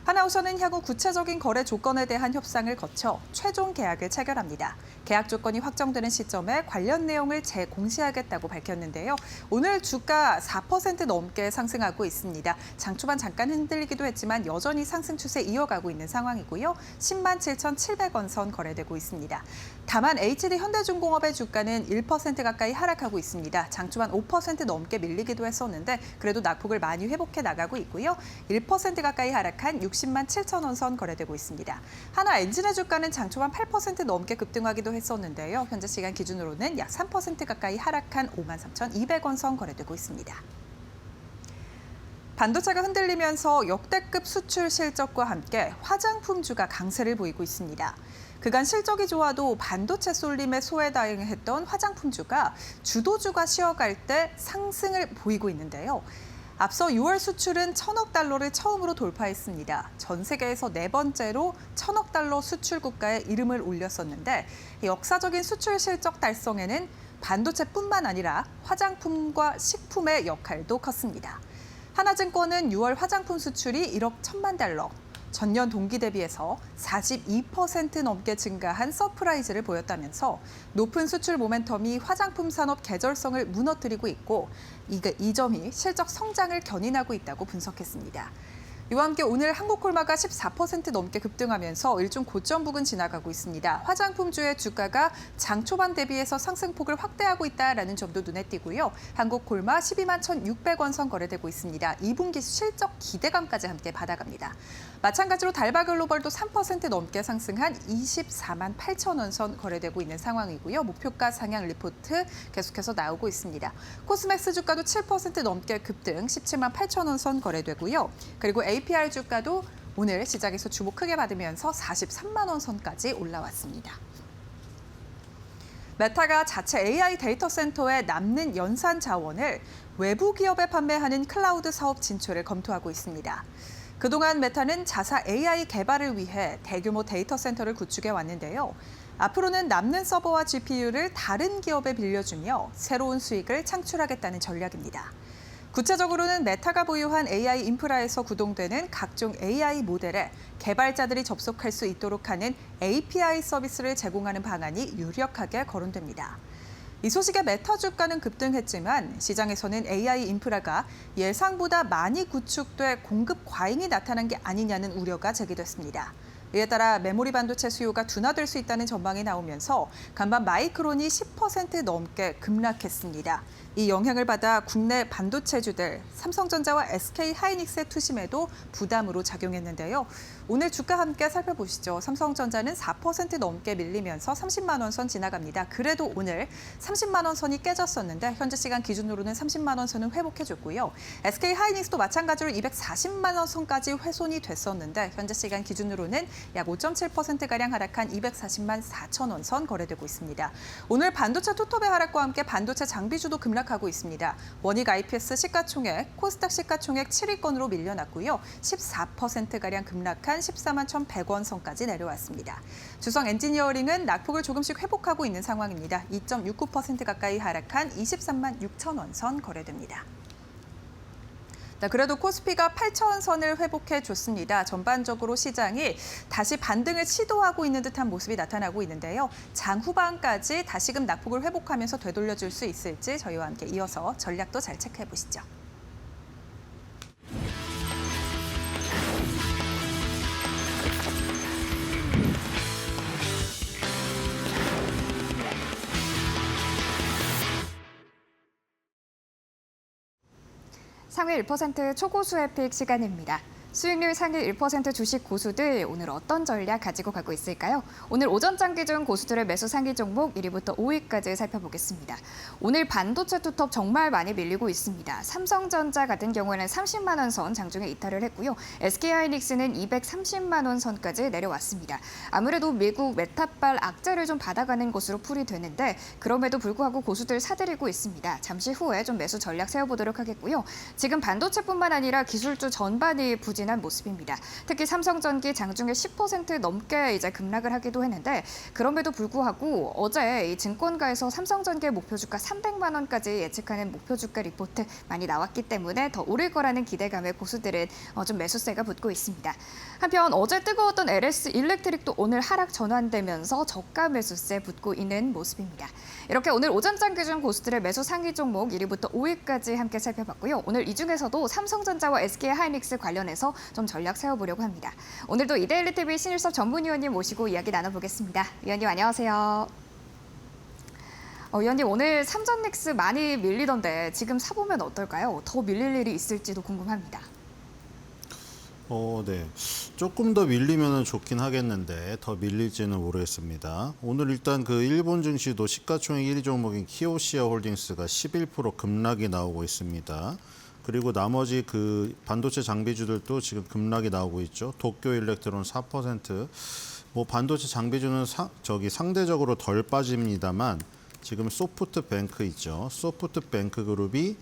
B: 하나오션은 향후 구체적인 거래 조건에 대한 협상을 거쳐 최종 계약을 체결합니다. 계약 조건이 확정되는 시점에 관련 내용을 재공시하겠다고 밝혔는데요. 오늘 주가 4% 넘게 상승하고 있습니다. 장 초반 잠깐 흔들리기도 했지만 여전히 상승 추세 이어가고 있는 상황이고요. 10만 7,700원 선 거래되고 있습니다. 다만 HD현대중공업의 주가는 1% 가까이 하락하고 있습니다. 장 초반 5% 넘게 밀리기도 했었는데 그래도 낙폭을 많이 회복해 나가고 있고요. 1% 가까이 하락한 60만 7천 원 선 거래되고 있습니다. 하나엔진의 주가는 장 초반 8% 넘게 급등하기도 했었는데요. 현재 시간 기준으로는 약 3% 가까이 하락한 5만 3,200원 선 거래되고 있습니다. 반도체가 흔들리면서 역대급 수출 실적과 함께 화장품주가 강세를 보이고 있습니다. 그간 실적이 좋아도 반도체 쏠림에 소외당했던 화장품주가 주도주가 쉬어갈 때 상승을 보이고 있는데요. 앞서 6월 수출은 1,000억 달러를 처음으로 돌파했습니다. 전 세계에서 네 번째로 1,000억 달러 수출 국가에 이름을 올렸었는데 역사적인 수출 실적 달성에는 반도체뿐만 아니라 화장품과 식품의 역할도 컸습니다. 하나증권은 6월 화장품 수출이 1억 1,000만 달러, 전년 동기 대비해서 42% 넘게 증가한 서프라이즈를 보였다면서 높은 수출 모멘텀이 화장품 산업 계절성을 무너뜨리고 있고 이 점이 실적 성장을 견인하고 있다고 분석했습니다. 이와 함께 오늘 한국콜마가 14% 넘게 급등하면서 일종 고점 부근 지나가고 있습니다. 화장품주의 주가가 장 초반 대비해서 상승폭을 확대하고 있다는 점도 눈에 띄고요. 한국콜마 12만 1,600원 선 거래되고 있습니다. 2분기 실적 기대감까지 함께 받아갑니다. 마찬가지로 달바글로벌도 3% 넘게 상승한 24만 8천 원 선 거래되고 있는 상황이고요. 목표가 상향 리포트 계속해서 나오고 있습니다. 코스맥스 주가도 7% 넘게 급등 17만 8천 원 선 거래되고요. 그리고 APR 주가도 오늘 시장에서 주목 크게 받으면서 43만 원 선까지 올라왔습니다. 메타가 자체 AI 데이터 센터에 남는 연산 자원을 외부 기업에 판매하는 클라우드 사업 진출을 검토하고 있습니다. 그동안 메타는 자사 AI 개발을 위해 대규모 데이터 센터를 구축해 왔는데요. 앞으로는 남는 서버와 GPU를 다른 기업에 빌려주며 새로운 수익을 창출하겠다는 전략입니다. 구체적으로는 메타가 보유한 AI 인프라에서 구동되는 각종 AI 모델에 개발자들이 접속할 수 있도록 하는 API 서비스를 제공하는 방안이 유력하게 거론됩니다. 이 소식에 메타 주가는 급등했지만 시장에서는 AI 인프라가 예상보다 많이 구축돼 공급 과잉이 나타난 게 아니냐는 우려가 제기됐습니다. 이에 따라 메모리 반도체 수요가 둔화될 수 있다는 전망이 나오면서 간밤 마이크론이 10% 넘게 급락했습니다. 이 영향을 받아 국내 반도체주들 삼성전자와 SK하이닉스의 투심에도 부담으로 작용했는데요. 오늘 주가 함께 살펴보시죠. 삼성전자는 4% 넘게 밀리면서 30만 원 선 지나갑니다. 그래도 오늘 30만 원 선이 깨졌었는데 현재 시간 기준으로는 30만 원 선은 회복해줬고요. SK하이닉스도 마찬가지로 240만 원 선까지 훼손이 됐었는데 현재 시간 기준으로는 약 5.7%가량 하락한 240만 4천 원 선 거래되고 있습니다. 오늘 반도체 투톱의 하락과 함께 반도체 장비주도 급락하고 있습니다. 원익 IPS 시가총액, 코스닥 시가총액 7위권으로 밀려났고요. 14%가량 급락한 14만 1,100원 선까지 내려왔습니다. 주성 엔지니어링은 낙폭을 조금씩 회복하고 있는 상황입니다. 2.69% 가까이 하락한 23만 6천 원 선 거래됩니다. 그래도 코스피가 8,000선을 회복해 줬습니다. 전반적으로 시장이 다시 반등을 시도하고 있는 듯한 모습이 나타나고 있는데요. 장 후반까지 다시금 낙폭을 회복하면서 되돌려줄 수 있을지 저희와 함께 이어서 전략도 잘 체크해 보시죠.
F: 상위 1% 초고수의 픽 시간입니다. 수익률 상위 1% 주식 고수들 오늘 어떤 전략 가지고 가고 있을까요? 오늘 오전장 기준 고수들의 매수 상위 종목 1위부터 5위까지 살펴보겠습니다. 오늘 반도체 투톱 정말 많이 밀리고 있습니다. 삼성전자 같은 경우에는 30만 원 선 장중에 이탈을 했고요. SK하이닉스는 230만 원 선까지 내려왔습니다. 아무래도 미국 메타발 악재를 좀 받아가는 것으로 풀이되는데 그럼에도 불구하고 고수들 사들이고 있습니다. 잠시 후에 좀 매수 전략 세워보도록 하겠고요. 지금 반도체뿐만 아니라 기술주 전반이 부진한 모습입니다. 특히 삼성전기 장중에 10% 넘게 이제 급락을 하기도 했는데 그럼에도 불구하고 어제 이 증권가에서 삼성전기의 목표 주가 300만 원까지 예측하는 목표 주가 리포트 많이 나왔기 때문에 더 오를 거라는 기대감에 고수들은 좀 매수세가 붙고 있습니다. 한편 어제 뜨거웠던 LS 일렉트릭도 오늘 하락 전환되면서 저가 매수세 붙고 있는 모습입니다. 이렇게 오늘 오전장 기준 고수들의 매수 상위 종목 1위부터 5위까지 함께 살펴봤고요. 오늘 이 중에서도 삼성전자와 SK하이닉스 관련해서 좀 전략 세워보려고 합니다. 오늘도 이데일리TV 신일섭 전문위원님 모시고 이야기 나눠보겠습니다. 위원님 안녕하세요. 위원님 오늘 삼전넥스 많이 밀리던데 지금 사보면 어떨까요? 더 밀릴 일이 있을지도 궁금합니다.
G: 네. 조금 더 밀리면 좋긴 하겠는데 더 밀릴지는 모르겠습니다. 오늘 일단 그 일본 증시도 시가총액 1위 종목인 키오시아 홀딩스가 11% 급락이 나오고 있습니다. 그리고 나머지 그 반도체 장비주들도 지금 급락이 나오고 있죠. 도쿄 일렉트론 4%. 뭐 반도체 장비주는 상대적으로 덜 빠집니다만 지금 소프트뱅크 있죠. 소프트뱅크 그룹이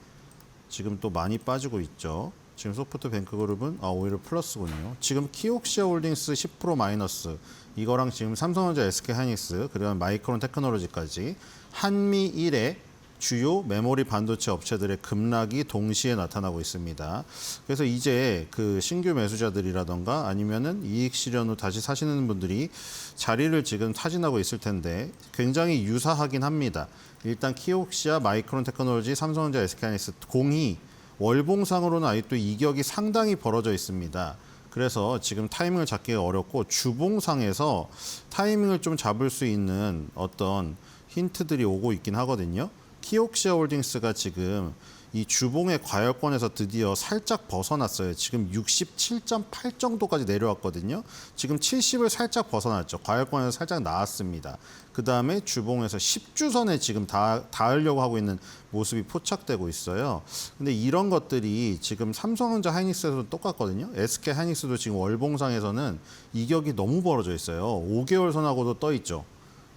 G: 지금 또 많이 빠지고 있죠. 지금 소프트뱅크 그룹은 오히려 플러스군요. 지금 키옥시아 홀딩스 10% 마이너스. 이거랑 지금 삼성전자, SK하이닉스, 그리고 마이크론 테크놀로지까지 한미일의 주요 메모리 반도체 업체들의 급락이 동시에 나타나고 있습니다. 그래서 이제 그 신규 매수자들이라던가 아니면은 이익 실현 후 다시 사시는 분들이 자리를 지금 타진하고 있을 텐데 굉장히 유사하긴 합니다. 일단 키옥시아, 마이크론 테크놀로지, 삼성전자, SK하이닉스 공이 월봉상으로는 아직도 이격이 상당히 벌어져 있습니다. 그래서 지금 타이밍을 잡기가 어렵고 주봉상에서 타이밍을 좀 잡을 수 있는 어떤 힌트들이 오고 있긴 하거든요. 키옥시아 홀딩스가 지금 이 주봉의 과열권에서 드디어 살짝 벗어났어요. 지금 67.8 정도까지 내려왔거든요. 지금 70을 살짝 벗어났죠. 과열권에서 살짝 나왔습니다. 그 다음에 주봉에서 10주선에 지금 닿으려고 하고 있는 모습이 포착되고 있어요. 근데 이런 것들이 지금 삼성전자 하이닉스에서도 똑같거든요. SK 하이닉스도 지금 월봉상에서는 이격이 너무 벌어져 있어요. 5개월 선하고도 떠 있죠.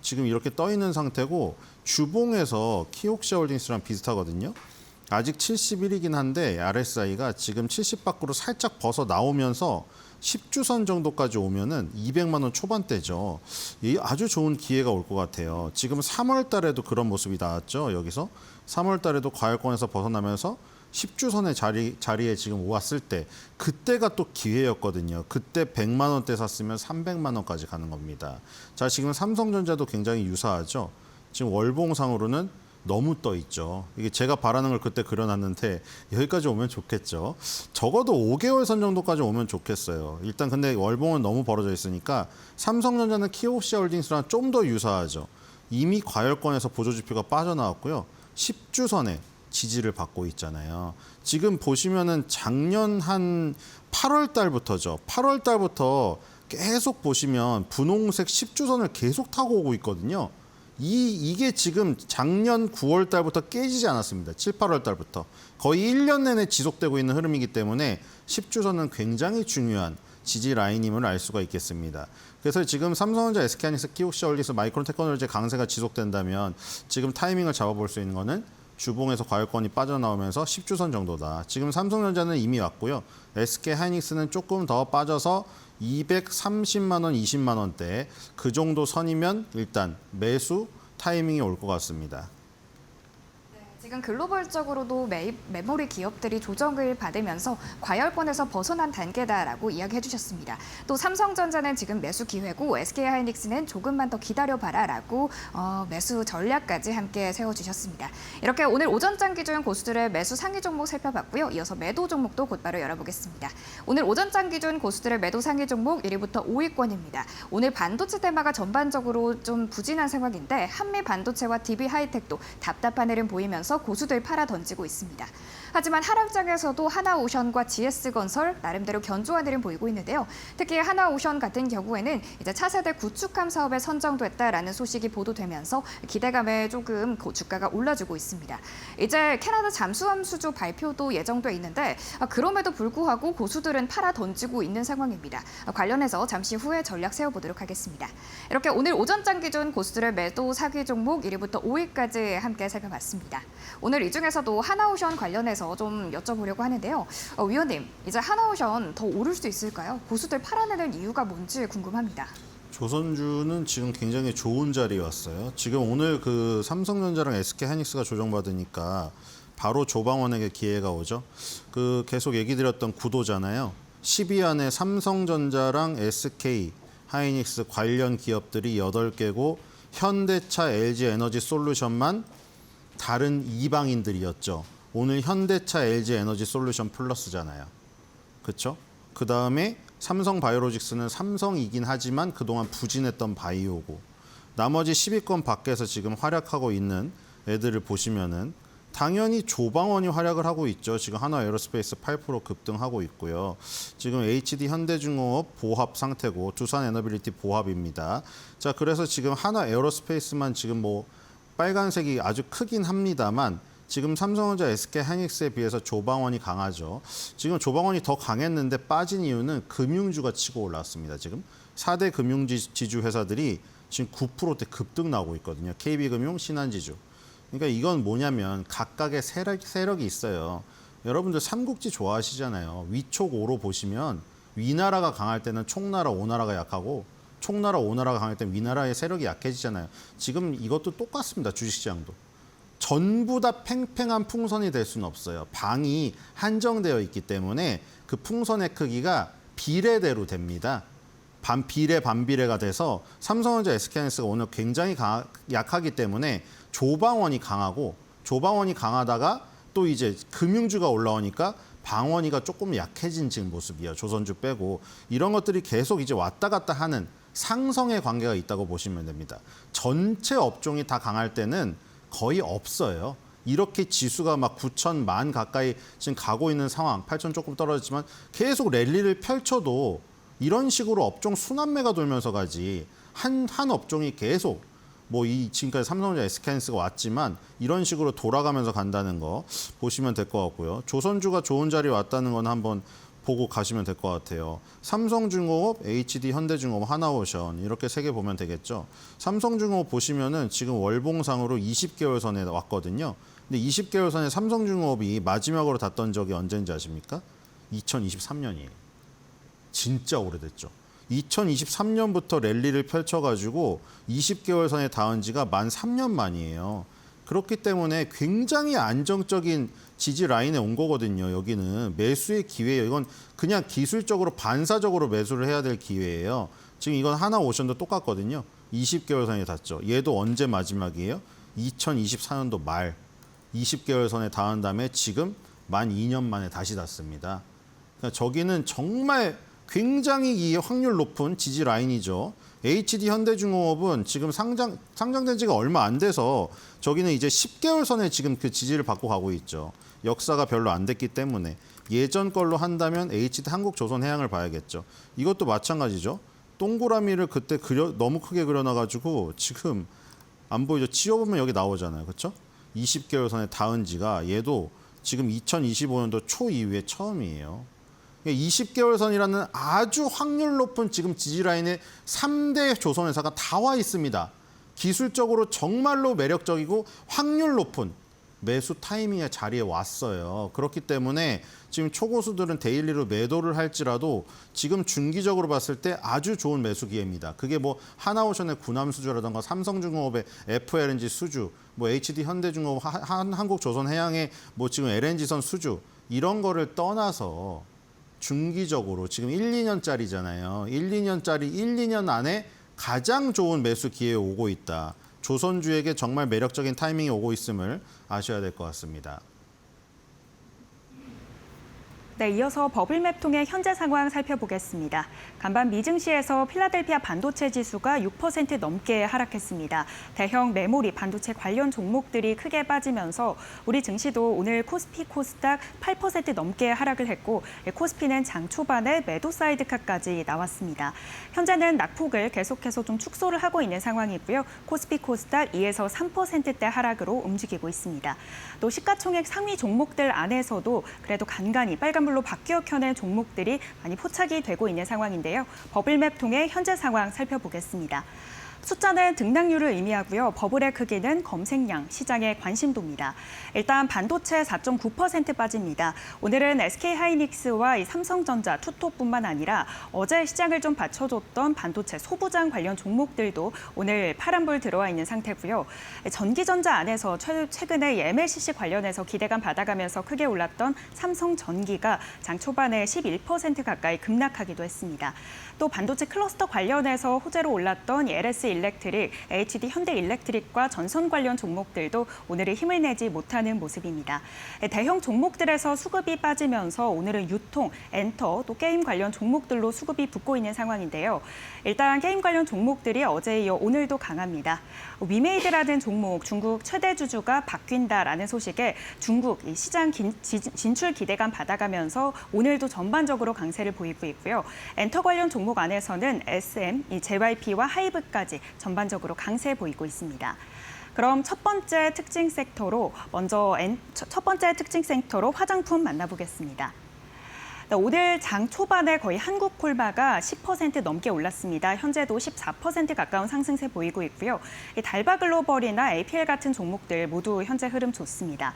G: 지금 이렇게 떠 있는 상태고 주봉에서 키옥시아 홀딩스랑 비슷하거든요. 아직 71이긴 한데 RSI가 지금 70 밖으로 살짝 벗어 나오면서 10주선 정도까지 오면은 200만 원 초반대죠. 이 아주 좋은 기회가 올 것 같아요. 지금 3월 달에도 그런 모습이 나왔죠. 여기서 3월 달에도 과열권에서 벗어나면서 10주선의 자리에 지금 왔을 때 그때가 또 기회였거든요. 그때 100만 원대 샀으면 300만 원까지 가는 겁니다. 자, 지금 삼성전자도 굉장히 유사하죠. 지금 월봉상으로는 너무 떠 있죠. 이게 제가 바라는 걸 그때 그려놨는데 여기까지 오면 좋겠죠. 적어도 5개월 선 정도까지 오면 좋겠어요. 일단 근데 월봉은 너무 벌어져 있으니까 삼성전자는 키옥시아 홀딩스랑 좀 더 유사하죠. 이미 과열권에서 보조지표가 빠져나왔고요. 10주선에 지지를 받고 있잖아요. 지금 보시면은 작년 한 8월 달부터죠. 8월 달부터 계속 보시면 분홍색 10주선을 계속 타고 오고 있거든요. 이게 지금 작년 9월 달부터 깨지지 않았습니다. 7, 8월 달부터. 거의 1년 내내 지속되고 있는 흐름이기 때문에 10주선은 굉장히 중요한 지지 라인임을 알 수가 있겠습니다. 그래서 지금 삼성전자, SK하이닉스, 키옥시아 홀딩스, 마이크론 테크놀로지 강세가 지속된다면 지금 타이밍을 잡아볼 수 있는 거는 주봉에서 과열권이 빠져나오면서 10주선 정도다. 지금 삼성전자는 이미 왔고요. SK하이닉스는 조금 더 빠져서 230만 원, 20만 원대 그 정도 선이면 일단 매수 타이밍이 올 것 같습니다.
F: 지금 글로벌적으로도 메모리 기업들이 조정을 받으면서 과열권에서 벗어난 단계다라고 이야기해 주셨습니다. 또 삼성전자는 지금 매수 기회고 SK하이닉스는 조금만 더 기다려봐라라고 매수 전략까지 함께 세워주셨습니다. 이렇게 오늘 오전장 기준 고수들의 매수 상위 종목 살펴봤고요. 이어서 매도 종목도 곧바로 열어보겠습니다. 오늘 오전장 기준 고수들의 매도 상위 종목 1위부터 5위권입니다. 오늘 반도체 테마가 전반적으로 좀 부진한 상황인데 한미 반도체와 DB 하이텍도 답답한 흐름 보이면서 고수들 팔아 던지고 있습니다. 하지만 하락장에서도 하나오션과 GS건설 나름대로 견조한 흐름 보이고 있는데요. 특히 하나오션 같은 경우에는 이제 차세대 구축함 사업에 선정됐다라는 소식이 보도되면서 기대감에 조금 주가가 올라주고 있습니다. 이제 캐나다 잠수함 수주 발표도 예정돼 있는데 그럼에도 불구하고 고수들은 팔아 던지고 있는 상황입니다. 관련해서 잠시 후에 전략 세워보도록 하겠습니다. 이렇게 오늘 오전장 기준 고수들의 매도 사기 종목 1위부터 5위까지 함께 살펴봤습니다. 오늘 이 중에서도 하나오션 관련해서 좀 여쭤보려고 하는데요. 위원님, 이제 하나오션 더 오를 수 있을까요? 고수들 팔아내는 이유가 뭔지 궁금합니다.
G: 조선주는 지금 굉장히 좋은 자리에 왔어요. 지금 오늘 그 삼성전자랑 SK하이닉스가 조정받으니까 바로 조방원에게 기회가 오죠. 그 계속 얘기 드렸던 구도잖아요. 10위 안에 삼성전자랑 SK 하이닉스 관련 기업들이 8개고 현대차, LG에너지솔루션만 다른 이방인들이었죠. 오늘 현대차, LG에너지솔루션 플러스잖아요. 그렇죠? 그다음에 삼성바이오로직스는 삼성이긴 하지만 그동안 부진했던 바이오고 나머지 10위권 밖에서 지금 활약하고 있는 애들을 보시면은 당연히 조방원이 활약을 하고 있죠. 지금 하나에어로스페이스 8% 급등하고 있고요. 지금 HD 현대중공업 보합 상태고 두산에너빌리티 보합입니다. 자, 그래서 지금 하나에어로스페이스만 지금 뭐 빨간색이 아주 크긴 합니다만 지금 삼성전자, SK하이닉스에 비해서 조방원이 강하죠. 지금 조방원이 더 강했는데 빠진 이유는 금융주가 치고 올라왔습니다. 지금 4대 금융지주 회사들이 지금 9%대 급등 나오고 있거든요. KB금융, 신한지주. 그러니까 이건 뭐냐면 각각의 세력이 있어요. 여러분들 삼국지 좋아하시잖아요. 위촉 오로 보시면 위나라가 강할 때는 총나라, 오나라가 약하고 총나라, 오나라가 강할 때는 위나라의 세력이 약해지잖아요. 지금 이것도 똑같습니다. 주식시장도. 전부 다 팽팽한 풍선이 될 수는 없어요. 방이 한정되어 있기 때문에 그 풍선의 크기가 비례대로 됩니다. 반비례가 돼서 삼성전자, SK하이닉스가 오늘 굉장히 약하기 때문에 조방원이 강하고 조방원이 강하다가 또 이제 금융주가 올라오니까 방원이가 조금 약해진 지금 모습이에요. 조선주 빼고 이런 것들이 계속 이제 왔다 갔다 하는 상성의 관계가 있다고 보시면 됩니다. 전체 업종이 다 강할 때는 거의 없어요. 이렇게 지수가 막 9천 만 가까이 지금 가고 있는 상황, 8천 조금 떨어졌지만 계속 랠리를 펼쳐도 이런 식으로 업종 순환매가 돌면서 가지 한 업종이 계속 뭐 이 지금까지 삼성전자, SK하이닉스가 왔지만 이런 식으로 돌아가면서 간다는 거 보시면 될 것 같고요. 조선주가 좋은 자리에 왔다는 건 한번 보고 가시면 될 것 같아요. 삼성중공업, HD 현대중공업, 하나오션 이렇게 세 개 보면 되겠죠. 삼성중공업 보시면은 지금 월봉상으로 20개월 선에 왔거든요. 근데 20개월 선에 삼성중공업이 마지막으로 닿던 적이 언제인지 아십니까? 2023년이에요. 진짜 오래됐죠. 2023년부터 랠리를 펼쳐가지고 20개월 선에 닿은 지가 만 3년 만이에요. 그렇기 때문에 굉장히 안정적인 지지 라인에 온 거거든요. 여기는 매수의 기회예요. 이건 그냥 기술적으로 반사적으로 매수를 해야 될 기회예요. 지금 이건 하나오션도 똑같거든요. 20개월 선에 닿죠. 얘도 언제 마지막이에요? 2024년도 말 20개월 선에 닿은 다음에 지금 만 2년 만에 다시 닿습니다. 그러니까 저기는 정말 굉장히 이 확률 높은 지지 라인이죠. HD 현대중공업은 지금 상장된 지가 얼마 안 돼서 저기는 이제 10개월 선에 지금 그 지지를 받고 가고 있죠. 역사가 별로 안 됐기 때문에 예전 걸로 한다면 HD 한국조선해양을 봐야겠죠. 이것도 마찬가지죠. 동그라미를 그때 너무 크게 그려놔가지고 지금 안 보이죠? 치워보면 여기 나오잖아요. 그렇죠? 20개월 선에 닿은 지가 얘도 지금 2025년도 초 이후에 처음이에요. 20개월 선이라는 아주 확률 높은 지금 지지라인에 3대 조선회사가 다 와 있습니다. 기술적으로 정말로 매력적이고 확률 높은 매수 타이밍의 자리에 왔어요. 그렇기 때문에 지금 초고수들은 데일리로 매도를 할지라도 지금 중기적으로 봤을 때 아주 좋은 매수 기회입니다. 그게 뭐 하나오션의 구남수주라든가 삼성중공업의 FLNG 수주, 뭐 HD 현대중공업, 한국조선해양의 뭐 지금 LNG선 수주 이런 거를 떠나서 중기적으로 지금 1, 2년짜리잖아요. 1, 2년 안에 가장 좋은 매수 기회에 오고 있다. 조선주에게 정말 매력적인 타이밍이 오고 있음을 아셔야 될 것 같습니다.
H: 네, 이어서 버블맵 통해 현재 상황 살펴보겠습니다. 간밤 미증시에서 필라델피아 반도체 지수가 6% 넘게 하락했습니다. 대형 메모리 반도체 관련 종목들이 크게 빠지면서 우리 증시도 오늘 코스피, 코스닥 8% 넘게 하락을 했고 코스피는 장 초반에 매도 사이드카까지 나왔습니다. 현재는 낙폭을 계속해서 좀 축소를 하고 있는 상황이고요. 코스피, 코스닥 2에서 3%대 하락으로 움직이고 있습니다. 또 시가총액 상위 종목들 안에서도 그래도 간간히 빨간불로 바뀌어 켜낸 종목들이 많이 포착이 되고 있는 상황인데요. 버블맵 통해 현재 상황 살펴보겠습니다. 숫자는 등락률을 의미하고요. 버블의 크기는 검색량, 시장의 관심도입니다. 일단 반도체 4.9% 빠집니다. 오늘은 SK하이닉스와 삼성전자, 투톱뿐만 아니라 어제 시장을 좀 받쳐줬던 반도체 소부장 관련 종목들도 오늘 파란불 들어와 있는 상태고요. 전기전자 안에서 최근에 MLCC 관련해서 기대감 받아가면서 크게 올랐던 삼성전기가 장 초반에 11% 가까이 급락하기도 했습니다. 또 반도체 클러스터 관련해서 호재로 올랐던 LS 일렉트릭, HD 현대일렉트릭과 전선 관련 종목들도 오늘은 힘을 내지 못하는 모습입니다. 대형 종목들에서 수급이 빠지면서 오늘은 유통, 엔터, 또 게임 관련 종목들로 수급이 붙고 있는 상황인데요. 일단 게임 관련 종목들이 어제에 이어 오늘도 강합니다. 위메이드라는 종목, 중국 최대 주주가 바뀐다라는 소식에 중국 시장 진출 기대감 받아가면서 오늘도 전반적으로 강세를 보이고 있고요. 엔터 관련 종목 안에서는 SM, JYP와 하이브까지 전반적으로 강세 보이고 있습니다. 그럼 첫 번째 특징 섹터로 화장품 만나보겠습니다. 오늘 장 초반에 거의 한국콜바가 10% 넘게 올랐습니다. 현재도 14% 가까운 상승세 보이고 있고요. 달바글로벌이나 APL 같은 종목들 모두 현재 흐름 좋습니다.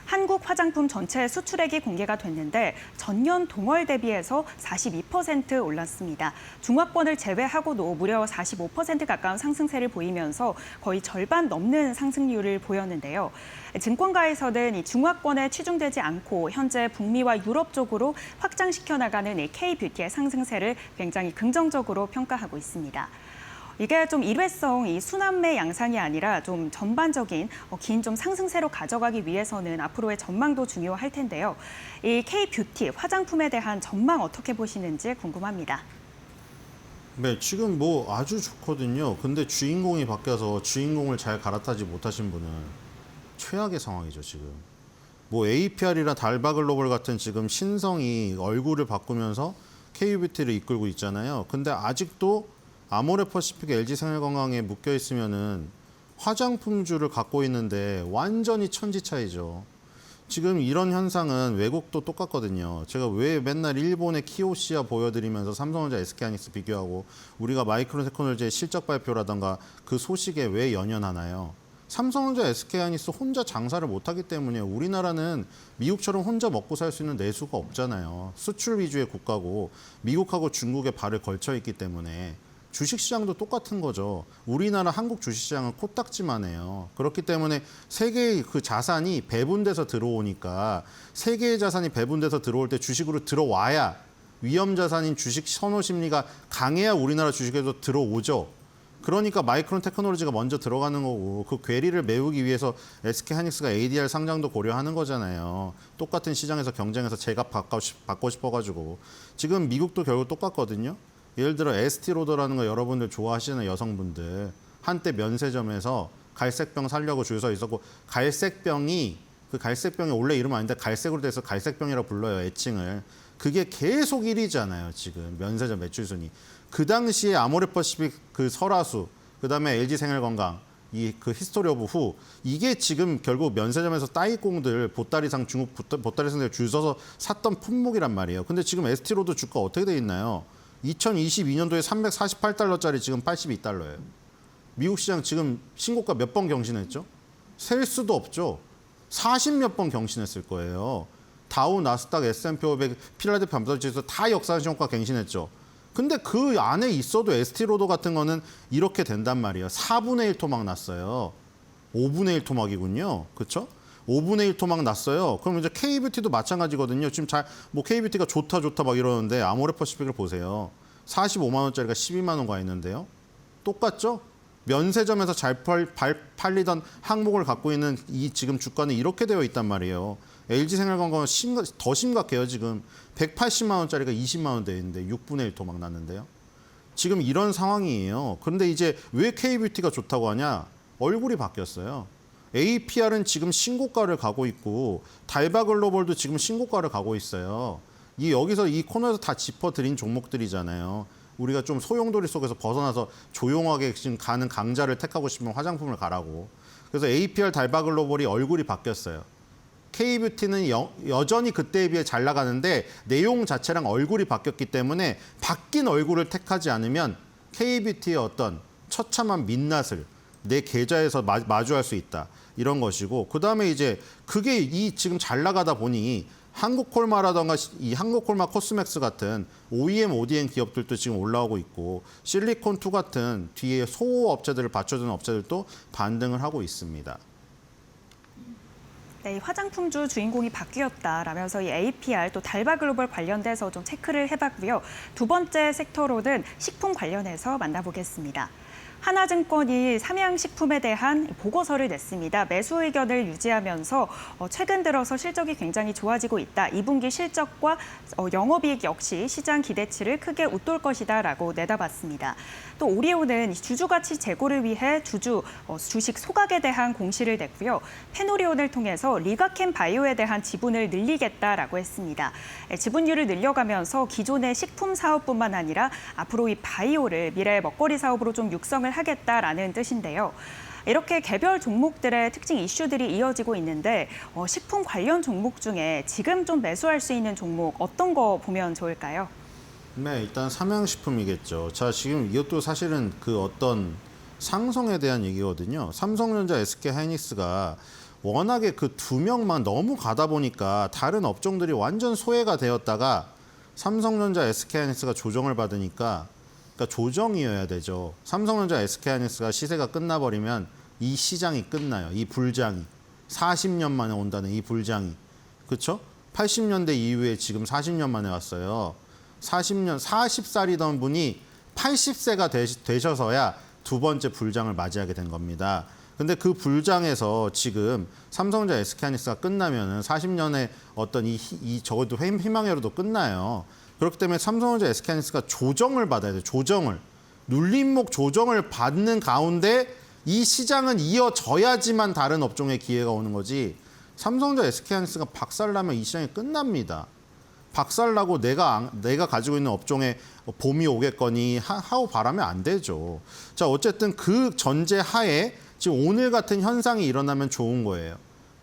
H: 한국 화장품 전체 수출액이 공개가 됐는데 전년 동월 대비해서 42% 올랐습니다. 중화권을 제외하고도 무려 45% 가까운 상승세를 보이면서 거의 절반 넘는 상승률을 보였는데요. 증권가에서는 이 중화권에 치중되지 않고 현재 북미와 유럽 쪽으로 확장시켜 나가는 이 K-뷰티의 상승세를 굉장히 긍정적으로 평가하고 있습니다. 이게 좀 일회성 이 순환매 양상이 아니라 좀 전반적인 긴 좀 상승세로 가져가기 위해서는 앞으로의 전망도 중요할 텐데요. 이 K-뷰티 화장품에 대한 전망 어떻게 보시는지 궁금합니다.
G: 네, 지금 뭐 아주 좋거든요. 근데 주인공이 바뀌어서 주인공을 잘 갈아타지 못하신 분은 최악의 상황이죠, 지금. 뭐 APR이나 달바글로벌 같은 지금 신성이 얼굴을 바꾸면서 K-뷰티를 이끌고 있잖아요. 근데 아직도 아모레퍼시픽 LG생활건강에 묶여 있으면은 화장품주를 갖고 있는데 완전히 천지차이죠. 지금 이런 현상은 외국도 똑같거든요. 제가 왜 맨날 일본의 키오시아 보여드리면서 삼성전자, SK하이닉스 비교하고 우리가 마이크론 테크놀로지의 실적 발표라던가 그 소식에 왜 연연하나요? 삼성전자, SK하이닉스 혼자 장사를 못하기 때문에 우리나라는 미국처럼 혼자 먹고 살 수 있는 내수가 없잖아요. 수출 위주의 국가고 미국하고 중국에 발을 걸쳐 있기 때문에 주식시장도 똑같은 거죠. 우리나라 한국 주식시장은 코딱지만 해요. 그렇기 때문에 세계의 그 자산이 배분돼서 들어오니까 세계의 자산이 배분돼서 들어올 때 주식으로 들어와야 위험 자산인 주식 선호 심리가 강해야 우리나라 주식에도 들어오죠. 그러니까 마이크론 테크놀로지가 먼저 들어가는 거고 그 괴리를 메우기 위해서 SK하이닉스가 ADR 상장도 고려하는 거잖아요. 똑같은 시장에서 경쟁해서 제값 받고 싶어가지고. 지금 미국도 결국 똑같거든요. 예를 들어 에스티로더라는 거 여러분들 좋아하시는 여성분들 한때 면세점에서 갈색병 사려고 줄 서 있었고 갈색병이 원래 이름 아닌데 갈색으로 돼서 갈색병이라고 불러요, 애칭을. 그게 계속 1위잖아요, 지금 면세점 매출 순위. 그 당시에 아모레퍼시픽 그 설화수, 그다음에 LG생활건강, 그 히스토리 오브 후, 이게 지금 결국 면세점에서 따이공들 보따리상 중국 보따리상들 줄 서서 샀던 품목이란 말이에요. 근데 지금 에스티로더 주가 어떻게 돼 있나요? 2022년도에 348달러짜리 지금 82달러예요. 미국 시장 지금 신고가 몇 번 경신했죠? 셀 수도 없죠. 40몇 번 경신했을 거예요. 다우, 나스닥, S&P 500, 필라델피아 반도체지수 다 역사상 고가 갱신했죠. 근데 그 안에 있어도 ST로더 같은 거는 이렇게 된단 말이에요. 4분의 1 토막 났어요. 5분의 1 토막이군요. 그렇죠? 5분의 1 토막 났어요. 그럼 이제 KBT도 마찬가지거든요. 지금 뭐 KBT가 좋다 막 이러는데 아모레퍼시픽을 보세요. 45만 원짜리가 12만 원 가 있는데요. 똑같죠? 면세점에서 잘 팔리던 항목을 갖고 있는 이 지금 주가는 이렇게 되어 있단 말이에요. LG생활건강은 더 심각해요. 지금 180만 원짜리가 20만 원 돼 있는데 6분의 1 토막 났는데요. 지금 이런 상황이에요. 그런데 이제 왜 K뷰티가 좋다고 하냐? 얼굴이 바뀌었어요. APR은 지금 신고가를 가고 있고 달바글로벌도 지금 신고가를 가고 있어요. 여기서 이 코너에서 다 짚어드린 종목들이잖아요. 우리가 좀 소용돌이 속에서 벗어나서 조용하게 지금 가는 강자를 택하고 싶으면 화장품을 가라고. 그래서 APR 달바글로벌이 얼굴이 바뀌었어요. K뷰티는 여전히 그때에 비해 잘 나가는데 내용 자체랑 얼굴이 바뀌었기 때문에 바뀐 얼굴을 택하지 않으면 K뷰티의 어떤 처참한 민낯을 내 계좌에서 마주할 수 있다. 이런 것이고, 그다음에 이제 그게 이 지금 잘 나가다 보니 한국콜마라던가 이 한국콜마 코스맥스 같은 OEM, ODM 기업들도 지금 올라오고 있고, 실리콘2 같은 뒤에 소호 업체들을 받쳐주는 업체들도 반등을 하고 있습니다.
H: 네, 화장품주 주인공이 바뀌었다라면서 이 APR 또 달바글로벌 관련돼서 좀 체크를 해봤고요. 두 번째 섹터로는 식품 관련해서 만나보겠습니다. 하나증권이 삼양식품에 대한 보고서를 냈습니다. 매수 의견을 유지하면서 최근 들어서 실적이 굉장히 좋아지고 있다. 2분기 실적과 영업이익 역시 시장 기대치를 크게 웃돌 것이다라고 내다봤습니다. 또 오리온은 주주가치 제고를 위해 주식 소각에 대한 공시를 냈고요. 페노리온을 통해서 리가켄 바이오에 대한 지분을 늘리겠다라고 했습니다. 지분율을 늘려가면서 기존의 식품 사업뿐만 아니라 앞으로 이 바이오를 미래의 먹거리 사업으로 좀 육성을 하겠다라는 뜻인데요. 이렇게 개별 종목들의 특징 이슈들이 이어지고 있는데 식품 관련 종목 중에 지금 좀 매수할 수 있는 종목 어떤 거 보면 좋을까요?
G: 네, 일단 삼양식품이겠죠. 자, 지금 이것도 사실은 그 어떤 상성에 대한 얘기거든요. 삼성전자, SK하이닉스가 워낙에 그 두 명만 너무 가다 보니까 다른 업종들이 완전 소외가 되었다가 삼성전자, SK하이닉스가 조정을 받으니까, 그러니까 조정이어야 되죠. 삼성전자, SK하이닉스가 시세가 끝나버리면 이 시장이 끝나요. 이 불장이. 40년 만에 온다는 이 불장이. 그렇죠? 80년대 이후에 지금 40년 만에 왔어요. 40살이던 분이 80세가 되셔서야 두 번째 불장을 맞이하게 된 겁니다. 근데 그 불장에서 지금 삼성전자, SK하이닉스가 끝나면은 40년의 어떤 이 적어도 희망회로도 끝나요. 그렇기 때문에 삼성전자, SK하이닉스가 조정을 받아야 돼요. 조정을. 눌림목 조정을 받는 가운데 이 시장은 이어져야지만 다른 업종의 기회가 오는 거지. 삼성전자, SK하이닉스가 박살나면 이 시장이 끝납니다. 박살나고 내가 가지고 있는 업종에 봄이 오겠거니 하고 바라면 안 되죠. 자, 어쨌든 그 전제 하에 지금 오늘 같은 현상이 일어나면 좋은 거예요.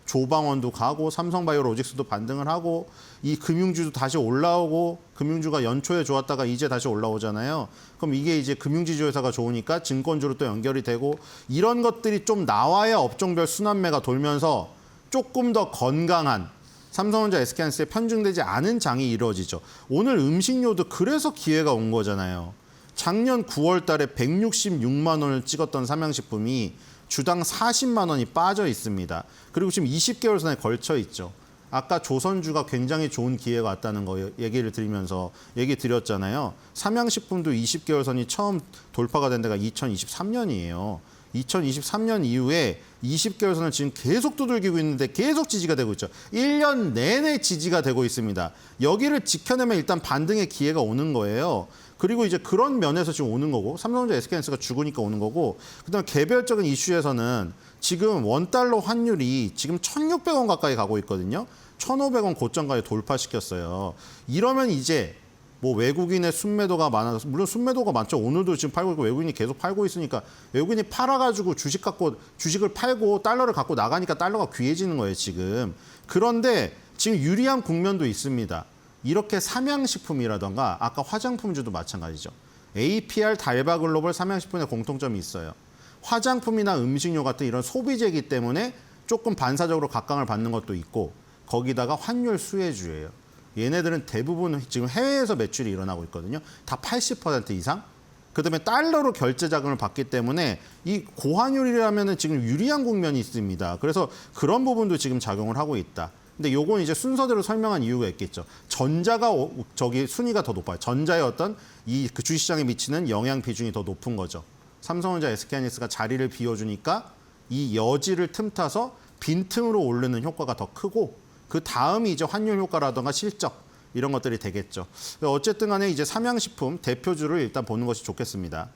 G: 조방원도 가고 삼성바이오로직스도 반등을 하고 이 금융주도 다시 올라오고, 금융주가 연초에 좋았다가 이제 다시 올라오잖아요. 그럼 이게 이제 금융지주 회사가 좋으니까 증권주로 또 연결이 되고, 이런 것들이 좀 나와야 업종별 순환매가 돌면서 조금 더 건강한 삼성전자, SK하이닉스에 편중되지 않은 장이 이루어지죠. 오늘 음식료도 그래서 기회가 온 거잖아요. 작년 9월 달에 166만 원을 찍었던 삼양식품이 주당 40만 원이 빠져 있습니다. 그리고 지금 20개월 선에 걸쳐 있죠. 아까 조선주가 굉장히 좋은 기회가 왔다는 거 얘기를 드리면서 얘기 드렸잖아요. 삼양식품도 20개월 선이 처음 돌파가 된 데가 2023년이에요. 2023년 이후에 20개월 선을 지금 계속 두들기고 있는데 계속 지지가 되고 있죠. 1년 내내 지지가 되고 있습니다. 여기를 지켜내면 일단 반등의 기회가 오는 거예요. 그리고 이제 그런 면에서 지금 오는 거고, 삼성전자, SK하이닉스가 죽으니까 오는 거고, 그다음에 개별적인 이슈에서는 지금 원달러 환율이 지금 1,600원 가까이 가고 있거든요. 1,500원 고점까지 돌파시켰어요. 이러면 이제 뭐 외국인의 순매도가 많아서, 물론 순매도가 많죠. 오늘도 지금 팔고 있고 외국인이 계속 팔고 있으니까 외국인이 팔아가지고 주식을 팔고 달러를 갖고 나가니까 달러가 귀해지는 거예요, 지금. 그런데 지금 유리한 국면도 있습니다. 이렇게 삼양식품이라던가 아까 화장품주도 마찬가지죠. APR, 달바글로벌, 삼양식품의 공통점이 있어요. 화장품이나 음식료 같은 이런 소비재이기 때문에 조금 반사적으로 각광을 받는 것도 있고 거기다가 환율 수혜주예요. 얘네들은 대부분 지금 해외에서 매출이 일어나고 있거든요. 다 80% 이상. 그다음에 달러로 결제 자금을 받기 때문에 이 고환율이라면은 지금 유리한 국면이 있습니다. 그래서 그런 부분도 지금 작용을 하고 있다. 근데 요건 이제 순서대로 설명한 이유가 있겠죠. 전자가 저기 순위가 더 높아요. 전자의 어떤 그 주식시장에 미치는 영향 비중이 더 높은 거죠. 삼성전자, SK하이닉스가 자리를 비워주니까 이 여지를 틈타서 빈틈으로 오르는 효과가 더 크고 그 다음이 이제 환율 효과라든가 실적 이런 것들이 되겠죠. 어쨌든 간에 이제 삼양식품 대표주를 일단 보는 것이 좋겠습니다.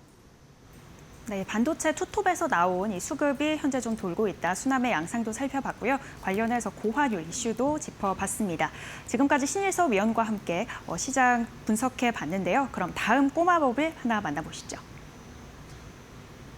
H: 네, 반도체 투톱에서 나온 이 수급이 현재 좀 돌고 있다. 수남의 양상도 살펴봤고요. 관련해서 고환율 이슈도 짚어봤습니다. 지금까지 신일섭 위원과 함께 시장 분석해 봤는데요. 그럼 다음 꼬마법을 하나 만나보시죠.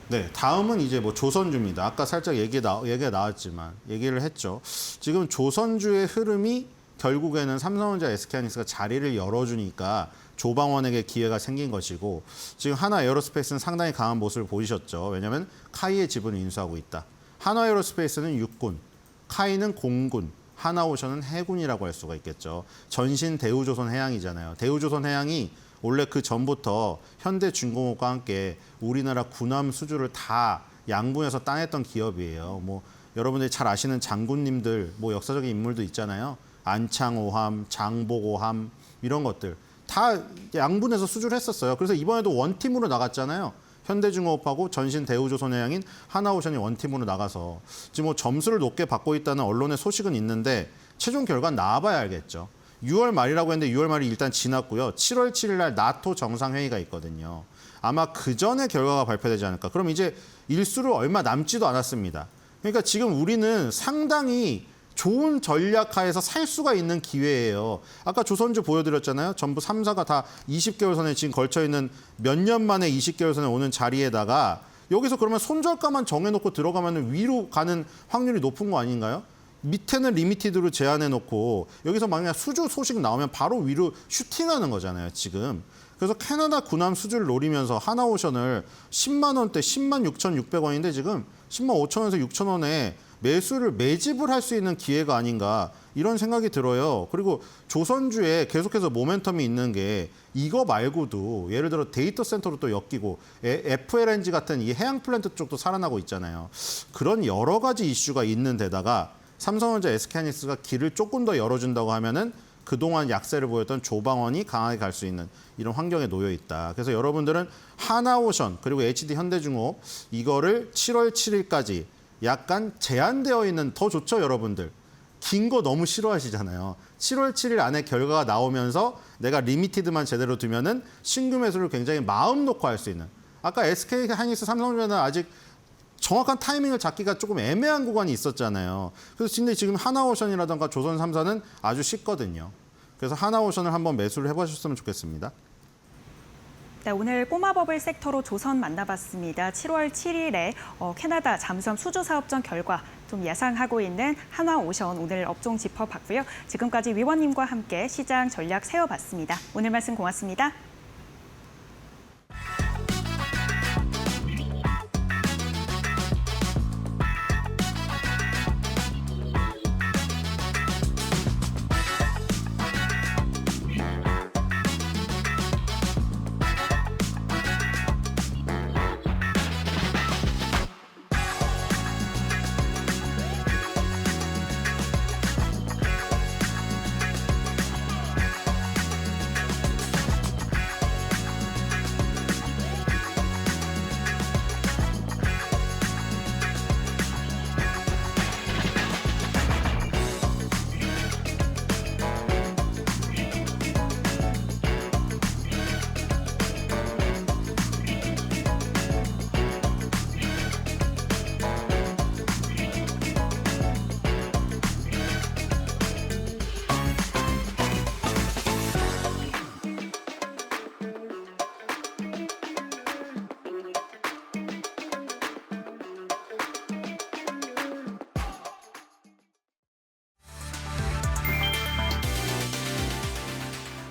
G: 네, 다음은 이제 뭐 조선주입니다. 아까 살짝 얘기가 나왔지만 얘기를 했죠. 지금 조선주의 흐름이 결국에는 삼성전자, SK하이닉스가 자리를 열어주니까 조방원에게 기회가 생긴 것이고 지금 하나 에어로스페이스는 상당히 강한 모습을 보이셨죠. 왜냐하면 카이의 지분을 인수하고 있다. 한화 에어로스페이스는 육군, 카이는 공군, 하나오션은 해군이라고 할 수가 있겠죠. 전신 대우조선해양이잖아요. 대우조선해양이 원래 그 전부터 현대중공업과 함께 우리나라 군함 수주를 다 양분해서 따냈던 기업이에요. 뭐 여러분들이 잘 아시는 장군님들, 뭐 역사적인 인물도 있잖아요. 안창호함, 장보고함 이런 것들 다 양분해서 수주를 했었어요. 그래서 이번에도 원팀으로 나갔잖아요. 현대중공업하고 전신 대우조선해양인 하나오션이 원팀으로 나가서 지금 뭐 점수를 높게 받고 있다는 언론의 소식은 있는데 최종 결과는 나와봐야 알겠죠. 6월 말이라고 했는데 6월 말이 일단 지났고요. 7월 7일 날 나토 정상회의가 있거든요. 아마 그 전에 결과가 발표되지 않을까. 그럼 이제 일수를 얼마 남지도 않았습니다. 그러니까 지금 우리는 상당히 좋은 전략하에서 살 수가 있는 기회예요. 아까 조선주 보여드렸잖아요. 전부 3사가 다 20개월 선에 지금 걸쳐있는 몇 년 만에 20개월 선에 오는 자리에다가 여기서 그러면 손절가만 정해놓고 들어가면 위로 가는 확률이 높은 거 아닌가요? 밑에는 리미티드로 제한해놓고 여기서 만약 수주 소식 나오면 바로 위로 슈팅하는 거잖아요, 지금. 그래서 캐나다 군함 수주를 노리면서 하나오션을 10만 원대, 10만 6,600원인데 지금 10만 5천 원에서 6천 원에 매집을 할 수 있는 기회가 아닌가 이런 생각이 들어요. 그리고 조선주에 계속해서 모멘텀이 있는 게 이거 말고도 예를 들어 데이터 센터로 또 엮이고 FLNG 같은 이 해양 플랜트 쪽도 살아나고 있잖아요. 그런 여러 가지 이슈가 있는 데다가 삼성전자, SK하이닉스가 길을 조금 더 열어준다고 하면은 그동안 약세를 보였던 조방원이 강하게 갈 수 있는 이런 환경에 놓여 있다. 그래서 여러분들은 하나오션 그리고 HD 현대중공업 이거를 7월 7일까지 약간 제한되어 있는 더 좋죠, 여러분들. 긴 거 너무 싫어하시잖아요. 7월 7일 안에 결과가 나오면서 내가 리미티드만 제대로 두면은 신규 매수를 굉장히 마음 놓고 할 수 있는. 아까 SK하이닉스, 삼성전자는 아직 정확한 타이밍을 잡기가 조금 애매한 구간이 있었잖아요. 그래서 근데 지금 하나오션이라든가 조선 3사는 아주 쉽거든요. 그래서 하나오션을 한번 매수를 해보셨으면 좋겠습니다.
H: 네, 오늘 꼬마버블 섹터로 조선 만나봤습니다. 7월 7일에 캐나다 잠수함 수주 사업전 결과 좀 예상하고 있는 한화오션 오늘 업종 짚어봤고요. 지금까지 위원님과 함께 시장 전략 세워봤습니다. 오늘 말씀 고맙습니다.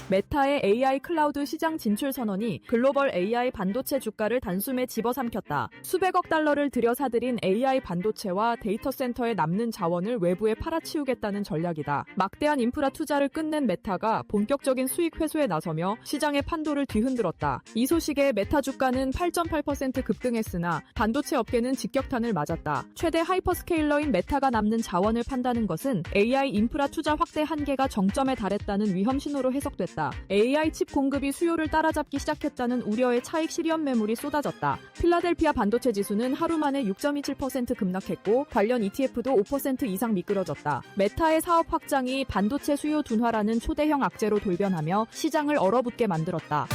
I: 메타의 AI 클라우드 시장 진출 선언이 글로벌 AI 반도체 주가를 단숨에 집어삼켰다. 수백억 달러를 들여 사들인 AI 반도체와 데이터 센터에 남는 자원을 외부에 팔아치우겠다는 전략이다. 막대한 인프라 투자를 끝낸 메타가 본격적인 수익 회수에 나서며 시장의 판도를 뒤흔들었다. 이 소식에 메타 주가는 8.8% 급등했으나 반도체 업계는 직격탄을 맞았다. 최대 하이퍼스케일러인 메타가 남는 자원을 판다는 것은 AI 인프라 투자 확대 한계가 정점에 달했다는 위험 신호로 해석됐다. AI 칩 공급이 수요를 따라잡기 시작했다는 우려의 차익 실현 매물이 쏟아졌다. 필라델피아 반도체 지수는 하루 만에 6.27% 급락했고 관련 ETF도 5% 이상 미끄러졌다. 메타의 사업 확장이 반도체 수요 둔화라는 초대형 악재로 돌변하며 시장을 얼어붙게 만들었다.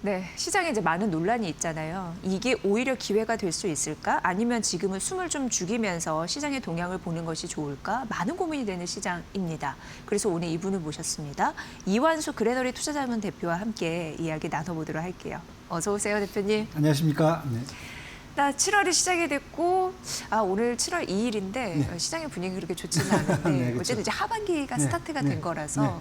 A: 네, 시장에 이제 많은 논란이 있잖아요. 이게 오히려 기회가 될 수 있을까? 아니면 지금은 숨을 좀 죽이면서 시장의 동향을 보는 것이 좋을까? 많은 고민이 되는 시장입니다. 그래서 오늘 이분을 모셨습니다. 이완수 그레너리 투자자문 대표와 함께 이야기 나눠보도록 할게요. 어서 오세요, 대표님.
J: 안녕하십니까. 네.
A: 7월이 시작이 됐고 오늘 7월 2일인데
J: 네.
A: 시장의 분위기 그렇게 좋지는 않은데
J: 네, 그렇죠.
A: 어쨌든 이제 하반기가
J: 네.
A: 스타트가
J: 네.
A: 된 거라서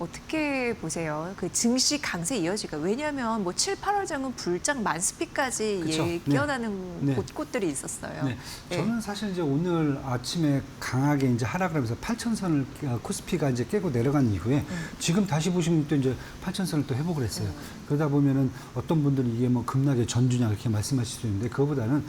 A: 어떻게 보세요? 그 증시 강세 이어질까? 왜냐하면 뭐 7, 8월 장은 불장 만스피까지
J: 그쵸.
A: 예견하는
J: 네.
A: 곳들이 있었어요.
J: 네.
A: 네.
J: 저는 사실 이제 오늘 아침에 강하게 이제 하락을 하면서 8,000선을 코스피가 이제 깨고 내려간 이후에 지금 다시 보시면 또 이제 8,000선을 또 회복을 했어요. 그러다 보면은 어떤 분들은 이게 뭐 급락의 전주냐 이렇게 말씀하실 수 있는데 그거보다는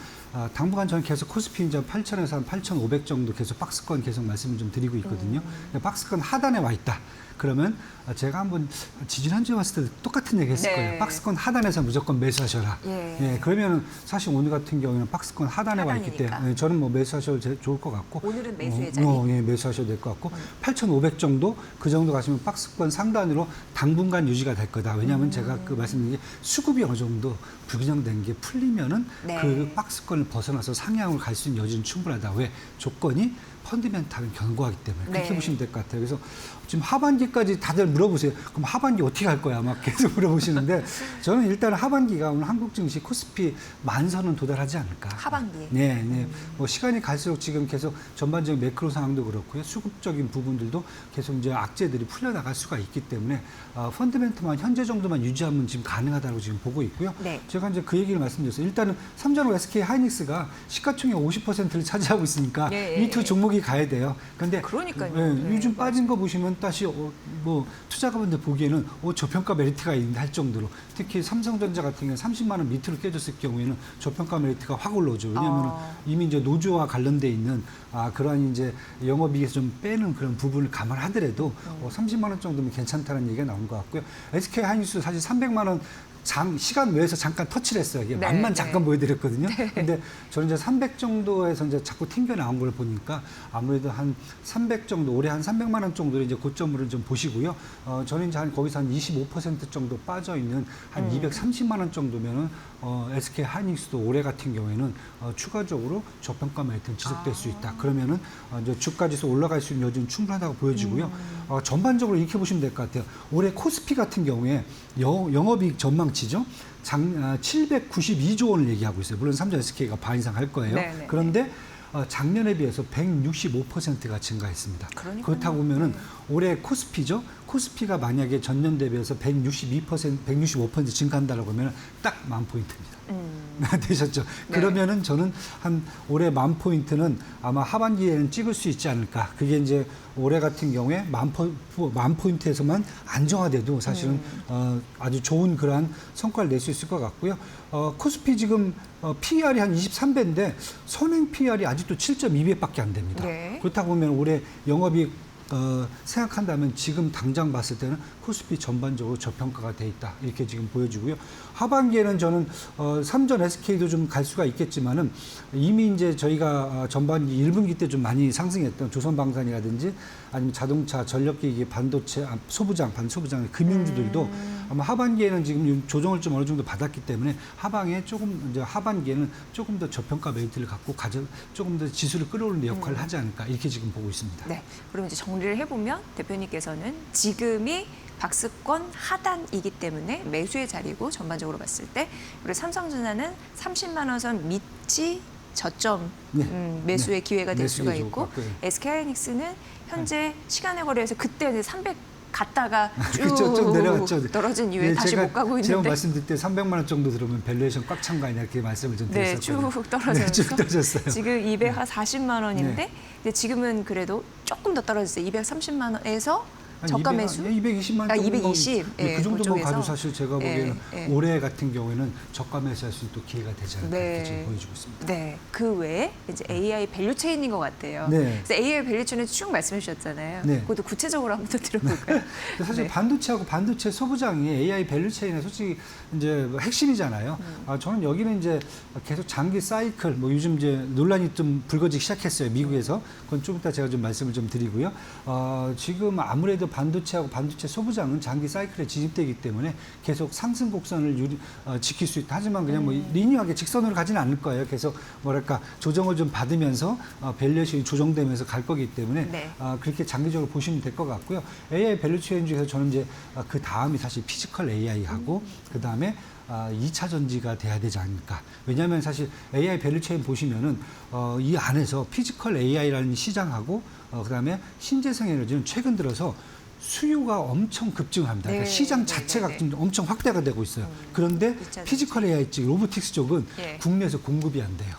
J: 당분간 저는 계속 코스피 이제 8,000에서 한 8,500 정도 계속 박스권 계속 말씀을 좀 드리고 있거든요. 박스권 하단에 와 있다. 그러면 제가 한번 지지난주에 왔을 때 똑같은 얘기 했을
A: 네.
J: 거예요. 박스권 하단에서 무조건 매수하셔라.
A: 예.
J: 그러면 사실 오늘 같은 경우에는 박스권 하단에 와 있기
A: 하단이니까.
J: 때문에 저는 뭐 매수하셔도 좋을 것 같고
A: 오늘은 매수의 자리.
J: 매수하셔도 될 것 같고 8,500 정도 그 정도 가시면 박스권 상단으로 당분간 유지가 될 거다. 왜냐하면 제가 그 말씀드린 게 수급이 어느 정도 불균형된 게 풀리면은
A: 네.
J: 그 박스권을 벗어나서 상향으로 갈 수 있는 여지는 충분하다. 왜? 조건이 펀드멘탈은 견고하기 때문에 그렇게
A: 네.
J: 보시면 될 것 같아요. 그래서 지금 하반기까지 다들 물어보세요. 그럼 하반기 어떻게 할 거야? 막 계속 물어보시는데 저는 일단 하반기가 오늘 한국 증시 코스피 10,000선은 도달하지 않을까.
A: 하반기.
J: 네. 뭐 시간이 갈수록 지금 계속 전반적인 매크로 상황도 그렇고요. 수급적인 부분들도 계속 이제 악재들이 풀려나갈 수가 있기 때문에 펀드멘트만 현재 정도만 유지하면 지금 가능하다고 지금 보고 있고요.
A: 네.
J: 제가 이제 그 얘기를 말씀드렸어요. 일단은 삼전후 SK 하이닉스가 시가총액 50%를 차지하고 있으니까 이 두 종목이 가야 돼요. 그런데
A: 그러니까요.
J: 네, 요즘
A: 맞아요.
J: 빠진 거 보시면 다시 뭐 투자가분들 보기에는 저평가 메리트가 있는데 할 정도로 특히 삼성전자 같은 경우는 30만 원 밑으로 깨졌을 경우에는 저평가 메리트가 확 올라오죠. 왜냐하면 이미 이제 노조와 관련돼 있는 그러한 이제 영업이익에서 좀 빼는 그런 부분을 감안하더라도 30만 원 정도면 괜찮다는 얘기가 나온 것 같고요. SK 하이닉스 사실 300만 원 시간 외에서 잠깐 터치를 했어요. 이게 만만 잠깐 보여드렸거든요. 근데 저는 이제 300 정도에서 이제 자꾸 튕겨 나온 걸 보니까 아무래도 한 300 정도, 올해 한 300만 원 정도를 이제 고점을 좀 보시고요. 저는 이제 거기서 한 25% 정도 빠져 있는 한 230만 원 정도면은 SK 하이닉스도 올해 같은 경우에는 추가적으로 저평가 메리트는 지속될 수 있다. 그러면은 이제 주가지수 올라갈 수 있는 여지는 충분하다고 보여지고요. 전반적으로 이렇게 보시면 될 것 같아요. 올해 코스피 같은 경우에 영업이익 전망치죠. 792조 원을 얘기하고 있어요. 물론 삼전 SK가 반 이상 할 거예요.
A: 네네.
J: 그런데 작년에 비해서 165%가 증가했습니다.
A: 그러니까요.
J: 그렇다고 보면은 올해 코스피죠. 코스피가 만약에 전년 대비해서 165% 증가한다라고 하면 딱 10,000포인트입니다. 되셨죠? 그러면은 저는 한 올해 10,000포인트는 아마 하반기에는 찍을 수 있지 않을까. 그게 이제 올해 같은 경우에 10,000포인트에서만 안정화돼도 사실은 아주 좋은 그러한 성과를 낼 수 있을 것 같고요. 코스피 지금 PER이 한 23배인데 선행 PER이 아직도 7.2배밖에 안 됩니다.
A: 네.
J: 그렇다고 보면 올해 영업이익 생각한다면 지금 당장 봤을 때는 코스피 전반적으로 저평가가 돼 있다. 이렇게 지금 보여지고요. 하반기에는 저는 삼전 SK도 좀 갈 수가 있겠지만은 이미 이제 저희가 전반기 1분기 때 좀 많이 상승했던 조선방산이라든지 아니면 자동차, 전력기기, 반도체, 소부장, 반소부장, 금융주들도 아마 하반기에는 지금 조정을 좀 어느 정도 받았기 때문에 하반기에는 조금 더 저평가 메리트를 갖고 조금 더 지수를 끌어올리는 역할을 하지 않을까 이렇게 지금 보고 있습니다.
A: 네. 그럼 이제 정리를 해보면 대표님께서는 지금이 박스권 하단이기 때문에 매수의 자리고 전반적으로 봤을 때 그리고 삼성전자는 30만 원 선 밑이 저점 매수의 기회가 될 수가 있고 SK하이닉스는 현재 시간의 거래에서 그때 이제 300 갔다가 쭉
J: 그렇죠. 좀 내려갔죠.
A: 떨어진 이후에 다시 못 가고 있는데
J: 제가 말씀드릴 때 300만 원 정도 들으면 밸류에이션 꽉 찬 거 아니냐 이렇게 말씀을 좀 드렸었거든요.
A: 네, 쭉 떨어져서
J: 네, 쭉 떨어졌어요.
A: 지금 240만 원인데
J: 네.
A: 근데 지금은 그래도 조금 더 떨어졌어요. 230만 원에서 저가 매수?
J: 220만 원.
A: 220.
J: 그 정도만
A: 그쪽에서.
J: 가도 사실 제가 보기에는
A: 예.
J: 올해 같은 경우에는 저가 매수할 수 있는 또 기회가 되지 않을까
A: 네.
J: 이렇게 지금 보여주고 있습니다.
A: 네, 그 외에 이제 AI 밸류 체인인 것 같아요.
J: 네.
A: 그래서 AI 밸류 체인을 쭉 말씀해 주셨잖아요.
J: 네.
A: 그것도 구체적으로 한번 더 들어볼까요?
J: 사실
A: 네.
J: 반도체하고 반도체 소부장이 AI 밸류 체인의 솔직히 이제 핵심이잖아요. 저는 여기는 이제 계속 장기 사이클, 뭐 요즘 이제 논란이 좀 불거지기 시작했어요. 미국에서. 그건 좀 이따 제가 좀 말씀을 좀 드리고요. 지금 아무래도 반도체하고 반도체 소부장은 장기 사이클에 진입되기 때문에 계속 상승 곡선을 지킬 수 있다. 하지만 그냥 뭐 리니어하게 직선으로 가지는 않을 거예요. 계속 뭐랄까 조정을 좀 받으면서 밸류에이션이 조정되면서 갈 거기 때문에
A: 네.
J: 그렇게 장기적으로 보시면 될 것 같고요. AI 밸류 체인 중에서 저는 이제 그 다음이 사실 피지컬 AI하고 그 다음에 2차 전지가 돼야 되지 않을까. 왜냐하면 사실 AI 밸류 체인 보시면은 이 안에서 피지컬 AI라는 시장하고 그다음에 신재생 에너지는 최근 들어서 수요가 엄청 급증합니다. 그러니까
A: 네,
J: 시장
A: 네,
J: 자체가
A: 네, 네.
J: 좀 엄청 확대가 되고 있어요. 그런데
A: 2차 전지.
J: 피지컬 AI 쪽, 로보틱스 쪽은
A: 예.
J: 국내에서 공급이 안 돼요.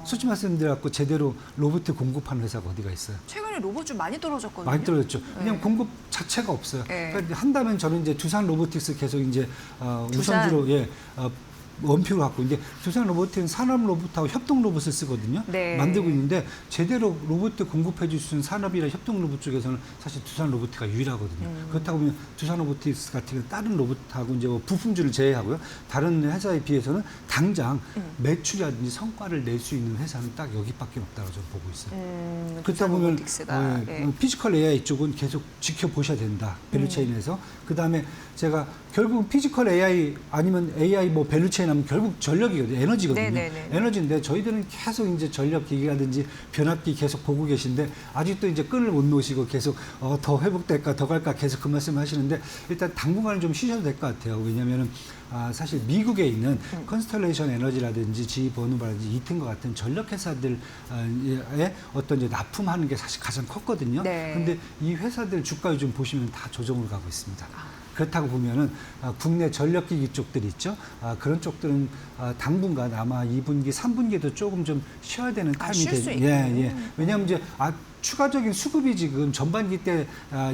J: 솔직히 말씀드려갖고 제대로 로봇 공급하는 회사가 어디가 있어요?
A: 최근에 로봇 좀 많이 떨어졌거든요.
J: 많이 떨어졌죠. 그냥 공급 자체가 없어요.
A: 네.
J: 그러니까 한다면 저는 이제 두산 로보틱스 계속 이제
A: 두산.
J: 우선주로 원표로 갖고 이제 두산 로보틱은 산업 로봇하고 협동 로봇을 쓰거든요.
A: 네.
J: 만들고 있는데 제대로 로봇 공급해 줄 수 있는 산업이나 협동 로봇 쪽에서는 사실 두산 로보틱가 유일하거든요. 그렇다고 보면 두산 로보틱스 같은 경우는 다른 로봇하고 이제 뭐 부품주를 제외하고요. 다른 회사에 비해서는 당장 매출이라든지 성과를 낼 수 있는 회사는 딱 여기밖에 없다고 저는 보고 있어요. 그렇다
A: 두산
J: 보면
A: 로보틱스가, 예.
J: 피지컬 AI 쪽은 계속 지켜보셔야 된다. 밸류체인에서. 그다음에 제가 결국 피지컬 AI 아니면 AI 뭐 밸류체인 하면 결국 전력이거든요. 에너지거든요.
A: 네네네.
J: 에너지인데 저희들은 계속 이제 전력 기기라든지 변압기 계속 보고 계신데 아직도 이제 끈을 못 놓으시고 계속 더 회복될까 더 갈까 계속 그 말씀을 하시는데 일단 당분간은 좀 쉬셔도 될 것 같아요. 왜냐하면은 사실 미국에 있는 컨스텔레이션 에너지라든지 지버누바라든지 이튼과 같은 전력 회사들의 어떤 이제 납품하는 게 사실 가장 컸거든요.
A: 네.
J: 근데 이 회사들 주가 요즘 보시면 다 조정을 가고 있습니다. 그렇다고 보면은 국내 전력기기 쪽들이 있죠. 그런 쪽들은 당분간 아마 2분기, 3분기에도 조금 좀 쉬어야 되는 타임이
A: 쉴 수
J: 되죠.
A: 있군요.
J: 예. 왜냐하면 이제 추가적인 수급이 지금 전반기 때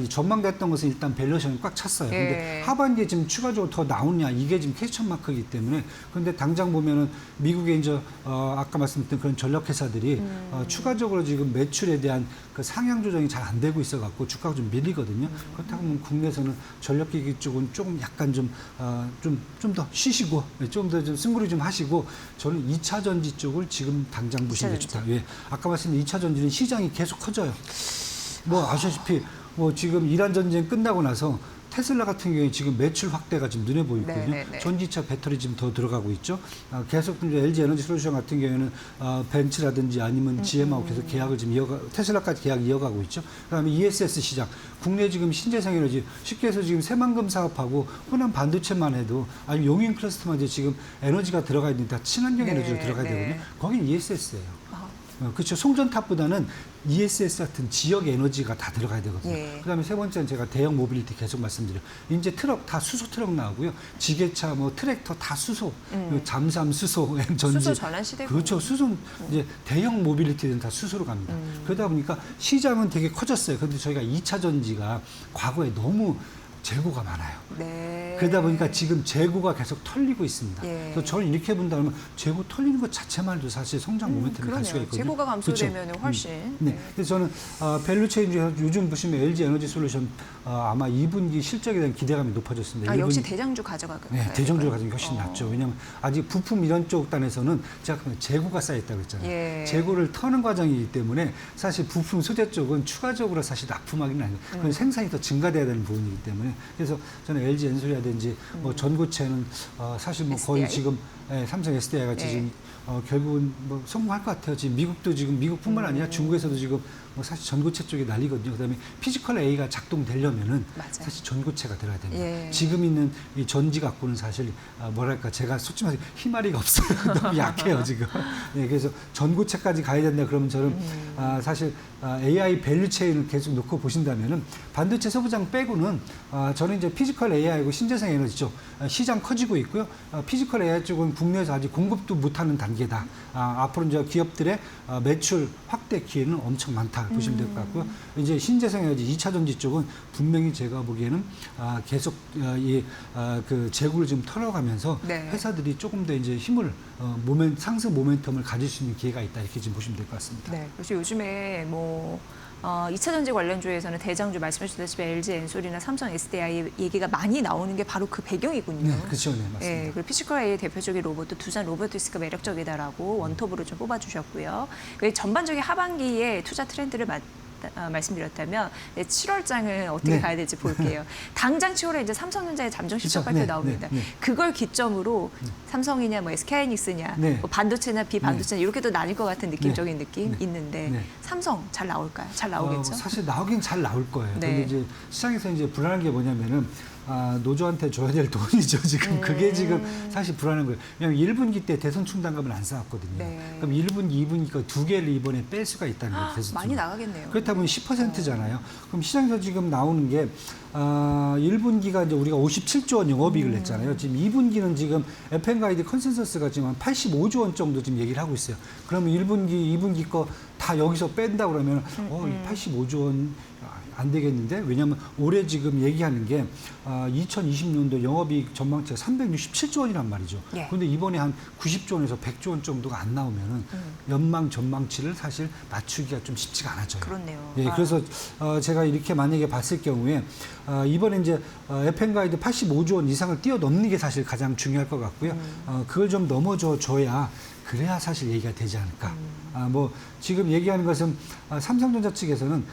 J: 전망됐던 것은 일단 밸류에이션이 꽉 찼어요. 근데
A: 예.
J: 하반기에 지금 추가적으로 더 나오냐 이게 지금 퀘스천 마크이기 때문에 근데 당장 보면은 미국의 이제 아까 말씀드린 그런 전력 회사들이 추가적으로 지금 매출에 대한 그 상향 조정이 잘 안 되고 있어 갖고 주가가 좀 밀리거든요. 그렇다고 보면 국내에서는 전력기기 쪽은 조금 약간 좀 더 쉬시고 좀 더 좀 승부를 좀 하시고 저는 2차 전지 쪽을 지금 당장 보시는 게 좋다. 예. 아까 말씀드린 2차 전지는 시장이 계속 커져요. 뭐 아시다시피 뭐 지금 이란 전쟁 끝나고 나서 테슬라 같은 경우에 지금 매출 확대가 지금 눈에 보이거든요.
A: 네네네.
J: 전기차 배터리 지금 더 들어가고 있죠. 계속 이제 LG 에너지 솔루션 같은 경우에는 벤츠라든지 아니면 GM하고 계속 계약을 지금 테슬라까지 계약 이어가고 있죠. 그다음에 ESS 시장, 국내 지금 신재생 에너지 쉽게 해서 지금 새만금 사업하고 흔한 반도체만 해도 아니면 용인 클러스터만 해도 지금 에너지가 들어가 있는데 다 친환경 에너지로 들어가야 되거든요. 거긴 ESS예요. 그렇죠. 송전탑보다는 ESS 같은 지역 에너지가 다 들어가야 되거든요.
A: 예.
J: 그다음에 세 번째는 제가 대형 모빌리티 계속 말씀드려요. 이제 트럭 다 수소 트럭 나오고요. 지게차, 뭐 트랙터 다 수소, 잠수함 수소, 전지.
A: 수소 전환 시대군요.
J: 그렇죠. 수소 이제 대형 모빌리티는 다 수소로 갑니다. 그러다 보니까 시장은 되게 커졌어요. 그런데 저희가 2차 전지가 과거에 너무 재고가 많아요.
A: 네.
J: 그러다 보니까 지금 재고가 계속 털리고 있습니다.
A: 예.
J: 그래서 저는 이렇게 본다면 재고 털리는 것 자체만도 사실 성장 모멘텀이 갈 수가
A: 그러네요.
J: 있거든요.
A: 재고가 감소되면
J: 그렇죠?
A: 훨씬.
J: 네. 그래서 저는 밸류체인 중에서 요즘 보시면 LG 에너지 솔루션 아마 2분기 실적에 대한 기대감이 높아졌습니다.
A: 역시
J: 1분기
A: 대장주 가져가고.
J: 네, 대정주를 가지고 훨씬 낫죠. 왜냐하면 아직 부품 이런 쪽 단에서는 제가 재고가 쌓여있다고 했잖아요.
A: 예.
J: 재고를 터는 과정이기 때문에 사실 부품 소재 쪽은 추가적으로 사실 납품하기는 아니에요. 그건 생산이 더 증가돼야 되는 부분이기 때문에 그래서 저는 LG 엔솔이라든지 뭐 전고체는 사실 뭐 거의
A: SDI?
J: 지금 삼성 SDI 같이
A: 예.
J: 지금 결국은 뭐 성공할 것 같아요. 지금 미국도 지금 미국뿐만 아니라 중국에서도 지금 뭐 사실 전고체 쪽이 난리거든요. 그다음에 피지컬 A가 작동되려면은
A: 맞아요.
J: 사실 전고체가 들어야 됩니다.
A: 예.
J: 지금 있는 이 전지 갖고는 사실 뭐랄까 제가 솔직히 말해서 희마리가 없어요. 너무 약해요 지금. 네, 그래서 전고체까지 가야 된다 그러면 저는 사실 AI 밸류 체인을 계속 놓고 보신다면은 반도체 소부장 빼고는 저는 이제 피지컬 AI고 신재생 에너지 쪽 시장 커지고 있고요. 피지컬 AI 쪽은 국내에서 아직 공급도 못하는 단계다. 앞으로 이제 기업들의 매출 확대 기회는 엄청 많다 보시면 될 것 같고요. 이제 신재생 에너지 2차 전지 쪽은 분명히 제가 보기에는 계속 그 재고를 좀 털어가면서
A: 네.
J: 회사들이 조금 더 이제 힘을 상승 모멘텀을 가질 수 있는 기회가 있다 이렇게 지금 보시면 될 것 같습니다.
A: 네. 그래서 요즘에 뭐 2차 전지 관련주에서는 대장주 말씀하셨다시피 LG 엔솔이나 삼성 SDI 얘기가 많이 나오는 게 바로 그 배경이군요.
J: 네, 그렇죠. 네, 맞습니다.
A: 예, 그리고 피지컬 AI 대표적인 로봇 두산 로보티스가 매력적이다라고 원톱으로 좀 뽑아주셨고요. 그 전반적인 하반기에 투자 트렌드를 말씀드렸다면 7월장을 어떻게
J: 네.
A: 가야 될지 볼게요. 당장 7월에 이제 삼성전자의 잠정 실적
J: 그렇죠.
A: 발표
J: 네,
A: 나옵니다.
J: 네, 네.
A: 그걸 기점으로 삼성이냐 뭐 SK하이닉스냐
J: 네.
A: 뭐 반도체나 비반도체냐 이렇게 또 나뉠 것 같은 느낌적인 느낌
J: 네.
A: 있는데
J: 네.
A: 삼성 잘 나올까요? 잘 나오겠죠?
J: 사실 나오긴 잘 나올 거예요.
A: 네.
J: 근데 이제 시장에서 이제 불안한 게 뭐냐면은 노조한테 줘야 될 돈이죠. 지금 그게 지금 사실 불안한 거예요. 왜냐하면 1분기 때 대선 충당금을 안 쌓았거든요.
A: 네.
J: 그럼 1분기, 2분기 두 개를 이번에 뺄 수가 있다는 거예요. 대선
A: 많이
J: 충당.
A: 나가겠네요.
J: 그렇다 보면 10%잖아요. 그럼 시장에서 지금 나오는 게 1분기가 이제 우리가 57조 원 영업이익을 냈잖아요. 지금 2분기는 지금 FM-가이드 컨센서스가 지금 한 85조 원 정도 지금 얘기를 하고 있어요. 그러면 1분기, 2분기 거 다 여기서 뺀다 그러면 이 85조 원 안 되겠는데? 왜냐하면 올해 지금 얘기하는 게 2020년도 영업이익 전망치가 367조 원이란 말이죠.
A: 예.
J: 그런데 이번에 한 90조 원에서 100조 원 정도가 안 나오면은 연망 전망치를 사실 맞추기가 좀 쉽지가 않아져요.
A: 그렇네요.
J: 예, 그래서 제가 이렇게 만약에 봤을 경우에 이번에 이제 FM-가이드 85조 원 이상을 뛰어넘는 게 사실 가장 중요할 것 같고요. 그걸 좀 넘어줘야 그래야 사실 얘기가 되지 않을까. 뭐 지금 얘기하는 것은 삼성전자 측에서는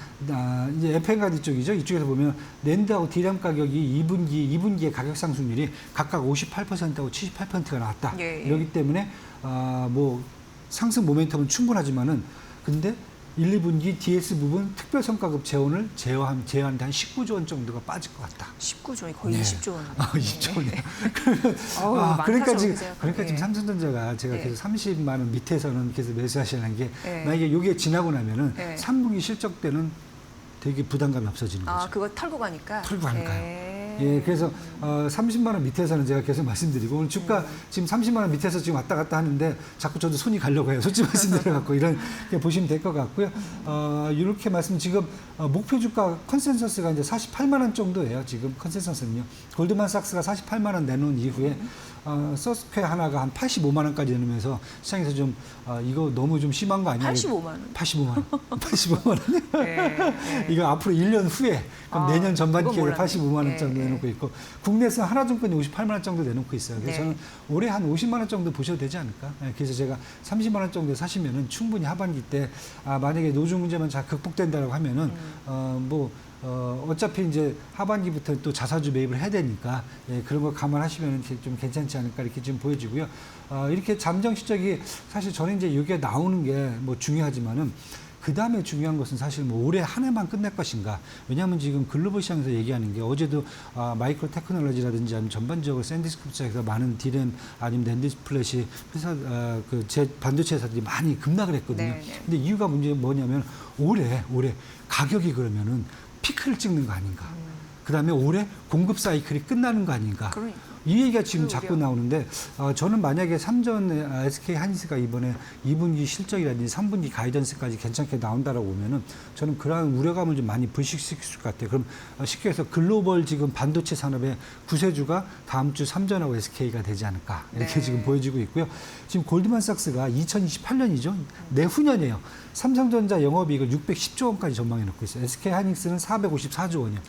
J: 이제 FM-가이드 쪽이죠. 이쪽에서 보면 낸드하고 D램 가격이 2분기의 가격 상승률이 각각 58%하고 78%가 나왔다.
A: 예, 예.
J: 이렇기 때문에 뭐 상승 모멘텀은 충분하지만은 근데 1, 2분기 DS 부분 특별 성과급 재원을 제어하는데 한 19조 원 정도가 빠질 것 같다.
A: 19조 원, 거의
J: 네.
A: 20조 원.
J: 20조 원.
A: 어우, 많다,
J: 그러니까 지금
A: 적으세요.
J: 그러니까 지금
A: 예.
J: 삼성전자가 제가
A: 네.
J: 계속 30만 원 밑에서는 계속 매수하시는 게
A: 네.
J: 만약에 이게 지나고 나면은
A: 네.
J: 3분기 실적 때는 되게 부담감이 없어지는 거죠.
A: 그거 털고 가니까.
J: 털고 가니까요.
A: 예.
J: 예, 그래서 30만 원 밑에서는 제가 계속 말씀드리고 오늘 주가 지금 30만 원 밑에서 지금 왔다 갔다 하는데 자꾸 저도 손이 가려고 해요. 솔직히 말씀드려 갖고 이런 보시면 될 것 같고요. 이렇게 말씀 지금 목표 주가 컨센서스가 이제 48만 원 정도예요. 지금 컨센서스는요. 골드만삭스가 48만 원 내놓은 이후에 서스퀘 하나가 한 85만 원까지 내놓으면서 시장에서 좀 이거 너무 좀 심한 거 아니야?
A: 85만 원.
J: 85만 원. 85만 원.
A: 예.
J: 이거 앞으로 1년 후에 그럼 내년 전반기에
A: 그건 몰랐네.
J: 85만 원 정도
A: 예.
J: 내놓고 있고 국내에서 하나증권이 58만 원 정도 내놓고 있어요. 그래서
A: 네.
J: 저는 올해 한 50만 원 정도 보셔도 되지 않을까. 예, 그래서 제가 30만 원 정도 사시면은 충분히 하반기 때 만약에 노조 문제만 잘 극복된다고 하면은 어차피 이제 하반기부터 또 자사주 매입을 해야 되니까 그런 거 감안하시면 좀 괜찮지 않을까 이렇게 지금 보여지고요. 이렇게 잠정 실적이 사실 저는 이제 이게 나오는 게 뭐 중요하지만은 그 다음에 중요한 것은 사실 뭐 올해 한 해만 끝낼 것인가. 왜냐하면 지금 글로벌 시장에서 얘기하는 게 어제도 마이크로 테크놀로지라든지 아니면 전반적으로 샌디스크립 시장에서 많은 디램 아니면 낸드 플래시 회사 반도체 회사들이 많이 급락을 했거든요.
A: 네, 네.
J: 근데 이유가 뭐냐면 올해 가격이 그러면은 피크를 찍는 거 아닌가. 그다음에 올해 공급 사이클이 끝나는 거 아닌가. 이 얘기가 지금 자꾸 나오는데 저는 만약에 삼전 SK 하이닉스가 이번에 2분기 실적이라든지 3분기 가이던스까지 괜찮게 나온다라고 보면은 저는 그러한 우려감을 좀 많이 불식시킬 것 같아요. 그럼 쉽게 해서 글로벌 지금 반도체 산업의 구세주가 다음 주 삼전하고 SK가 되지 않을까 이렇게
A: 네.
J: 지금 보여지고 있고요. 지금 골드만삭스가 2028년이죠. 내후년이에요. 삼성전자 영업이익을 610조 원까지 전망해 놓고 있어요. SK 하이닉스는 454조 원이요.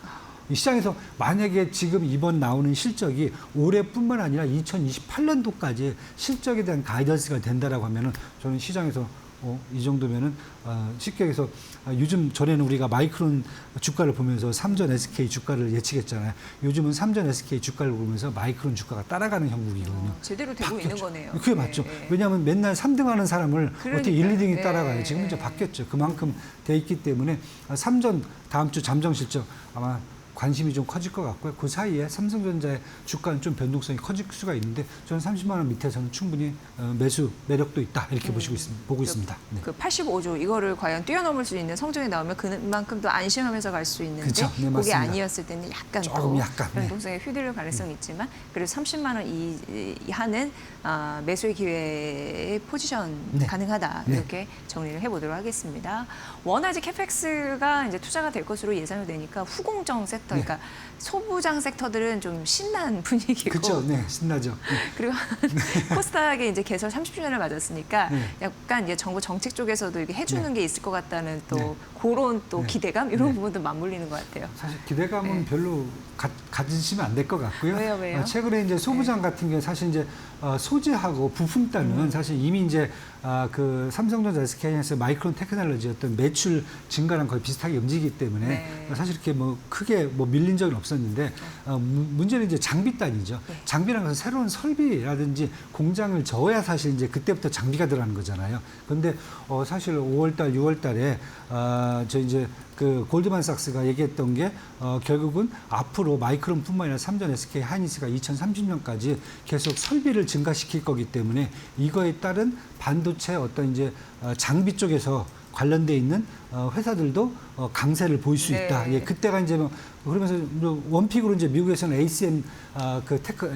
J: 이 시장에서 만약에 지금 이번 나오는 실적이 올해뿐만 아니라 2028년도까지 실적에 대한 가이던스가 된다라고 하면은 저는 시장에서 이 정도면은 쉽게 해서 요즘 전에는 우리가 마이크론 주가를 보면서 삼전 SK 주가를 예측했잖아요. 요즘은 삼전 SK 주가를 보면서 마이크론 주가가 따라가는 형국이거든요.
A: 제대로 되고 있는 거네요.
J: 그게 맞죠.
A: 예.
J: 왜냐하면 맨날 3등하는 사람을 어떻게 1, 2등이
A: 예.
J: 따라가요. 지금 이제 바뀌었죠. 그만큼 돼 있기 때문에 삼전 다음 주 잠정 실적 아마 관심이 좀 커질 것 같고요. 그 사이에 삼성전자의 주가는 좀 변동성이 커질 수가 있는데 저는 30만 원 밑에서는 충분히 매수 매력도 있다 이렇게 보고 있습니다. 네.
A: 그 85조 이거를 과연 뛰어넘을 수 있는 성적이 나오면 그만큼 더 안심하면서 갈 수 있는데
J: 그쵸. 네,
A: 그게
J: 맞습니다.
A: 아니었을 때는 약간
J: 조금
A: 또
J: 약간, 네.
A: 변동성에 휘둘릴 가능성이 있지만 그래도 30만 원 이하는 매수의 기회의 포지션
J: 네.
A: 가능하다
J: 네.
A: 이렇게 정리를 해보도록 하겠습니다. 워낙에 캐펙스가 이제 투자가 될 것으로 예상이 되니까 후공정 섹터,
J: 네.
A: 그러니까 소부장 섹터들은 좀 신난 분위기고
J: 그렇죠. 네, 신나죠. 네.
A: 그리고 코스닥이 이제 개설 30주년을 맞았으니까
J: 네.
A: 약간 이제 정부 정책 쪽에서도 이렇게 해주는
J: 네.
A: 게 있을 것 같다는 또
J: 네.
A: 그런 또
J: 네.
A: 기대감 이런
J: 네.
A: 부분도 맞물리는 것 같아요.
J: 사실 기대감은
A: 네.
J: 별로 가지시면 안 될 것 같고요.
A: 왜요?
J: 최근에 이제 소부장 같은 경우 사실 이제 소재하고 부품 단은 사실 이미 이제 그 삼성전자, SK하이닉스, 마이크론 테크놀로지 어떤 매출 증가랑 거의 비슷하게 움직이기 때문에
A: 네.
J: 사실 이렇게 뭐 크게 뭐 밀린 적은 없었는데 문제는 이제 장비단이죠.
A: 네.
J: 장비라는 것은 새로운 설비라든지 공장을 저어야 사실 이제 그때부터 장비가 들어가는 거잖아요. 그런데 사실 5월달, 6월달에 저 이제 그 골드만삭스가 얘기했던 게 결국은 앞으로 마이크론뿐만 아니라 삼전, SK 하이닉스가 2030년까지 계속 설비를 증가시킬 거기 때문에 이거에 따른 반도체 어떤 이제 장비 쪽에서 관련돼 있는 회사들도 강세를 보일 수 있다.
A: 네.
J: 예, 그때가 이제 뭐 그러면서 원픽으로 이제 미국에서는 ACM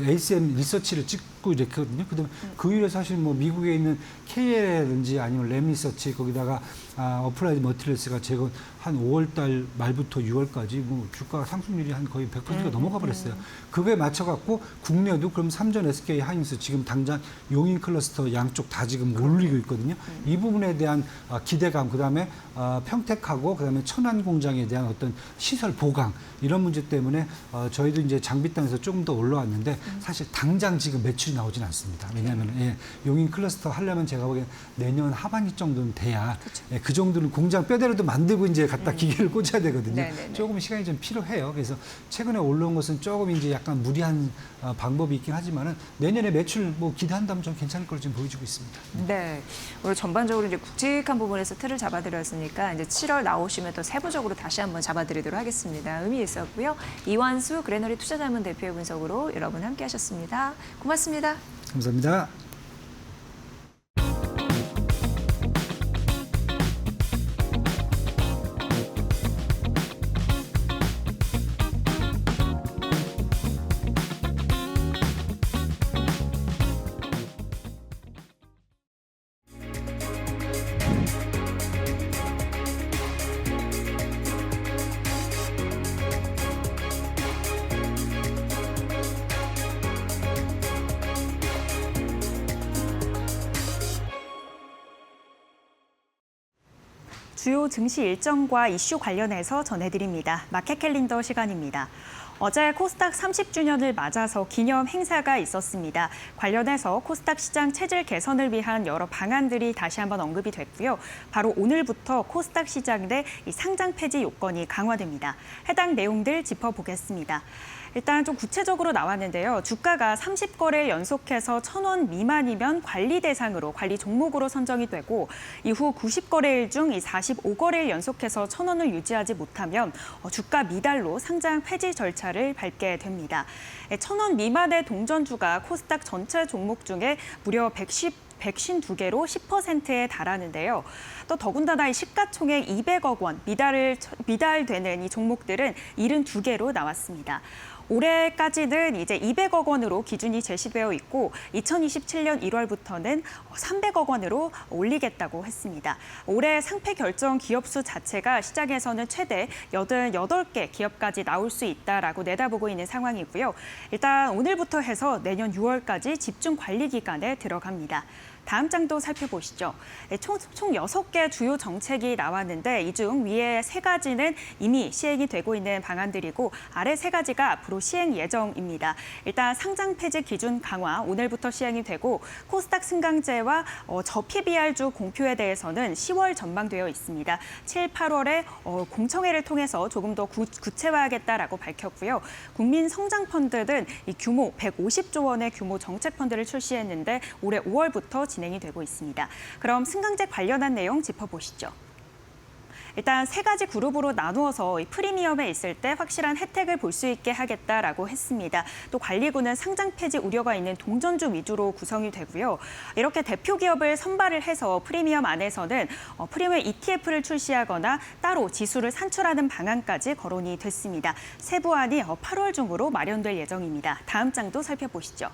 J: ACM 리서치를 찍고 이랬거든요. 그다음에 그 이후에 사실 뭐 미국에 있는 KL이라든지 아니면 램 리서치 거기다가 어플라이드 머티리얼스가 최근 한 5월달 말부터 6월까지 뭐 주가 상승률이 한 거의 100%가 넘어가 버렸어요. 그거에 맞춰갖고 국내도 그럼 삼전, SK 하이닉스 지금 당장 용인 클러스터 양쪽 다 지금 올리고 있거든요. 이 부분에 대한 기대감, 그다음에 평택하고 그다음에 천안 공장에 대한 어떤 시설 보강 이런 문제 때문에 저희도 이제 장비단에서 조금 더 올라왔는데 사실 당장 지금 매출이 나오진 않습니다. 왜냐하면 용인 클러스터 하려면 제가 보기엔 내년 하반기 정도는 돼야 그 정도는 공장 뼈대로도 만들고 이제 갖다 기계를 꽂아야 되거든요.
A: 네네네.
J: 조금 시간이 좀 필요해요. 그래서 최근에 올라온 것은 조금 이제 약간 무리한 방법이 있긴 하지만은 내년에 매출 뭐 기대한다면 좀 괜찮을 걸 지금 보여주고 있습니다.
A: 네, 오늘 전반적으로 이제 굵직한 부분에서 틀을 잡아드렸으니까 이제 7월 나오시면 또 세부적으로 다시 한번 잡아드리도록 하겠습니다. 의미 있었고요. 이완수 그레너리 투자자문 대표의 분석으로 여러분 함께하셨습니다. 고맙습니다.
J: 감사합니다.
H: 주요 증시 일정과 이슈 관련해서 전해드립니다. 마켓 캘린더 시간입니다. 어제 코스닥 30주년을 맞아서 기념 행사가 있었습니다. 관련해서 코스닥 시장 체질 개선을 위한 여러 방안들이 다시 한번 언급이 됐고요. 바로 오늘부터 코스닥 시장 내 상장 폐지 요건이 강화됩니다. 해당 내용들 짚어보겠습니다. 일단 좀 구체적으로 나왔는데요. 주가가 30거래일 연속해서 1,000원 미만이면 관리 대상으로, 관리 종목으로 선정이 되고 이후 90거래일 중 이 45거래일 연속해서 1,000원을 유지하지 못하면 주가 미달로 상장 폐지 절차를 밟게 됩니다. 1,000원 미만의 동전주가 코스닥 전체 종목 중에 무려 152개로 10%에 달하는데요. 또 더군다나 이 시가총액 200억 원 미달되는 이 종목들은 72개로 나왔습니다. 올해까지는 이제 200억 원으로 기준이 제시되어 있고 2027년 1월부터는 300억 원으로 올리겠다고 했습니다. 올해 상패 결정 기업 수 자체가 시장에서는 최대 88개 기업까지 나올 수 있다라고 내다보고 있는 상황이고요. 일단 오늘부터 해서 내년 6월까지 집중 관리 기간에 들어갑니다. 다음 장도 살펴보시죠. 총 6개 주요 정책이 나왔는데 이 중 위에 3가지는 이미 시행이 되고 있는 방안들이고 아래 3가지가 앞으로 시행 예정입니다. 일단 상장 폐지 기준 강화 오늘부터 시행이 되고 코스닥 승강제와 저PBR주 공표에 대해서는 10월 전망되어 있습니다. 7, 8월에 공청회를 통해서 조금 더 구체화하겠다라고 밝혔고요. 국민성장펀드는 이 규모 150조 원의 규모 정책펀드를 출시했는데 올해 5월부터 진행이 되고 있습니다. 그럼 승강제 관련한 내용 짚어보시죠. 일단 3가지 그룹으로 나누어서 프리미엄에 있을 때 확실한 혜택을 볼 수 있게 하겠다라고 했습니다. 또 관리구는 상장 폐지 우려가 있는 동전주 위주로 구성이 되고요. 이렇게 대표 기업을 선발을 해서 프리미엄 안에서는 프리미엄 ETF를 출시하거나 따로 지수를 산출하는 방안까지 거론이 됐습니다. 세부안이 8월 중으로 마련될 예정입니다. 다음 장도 살펴보시죠.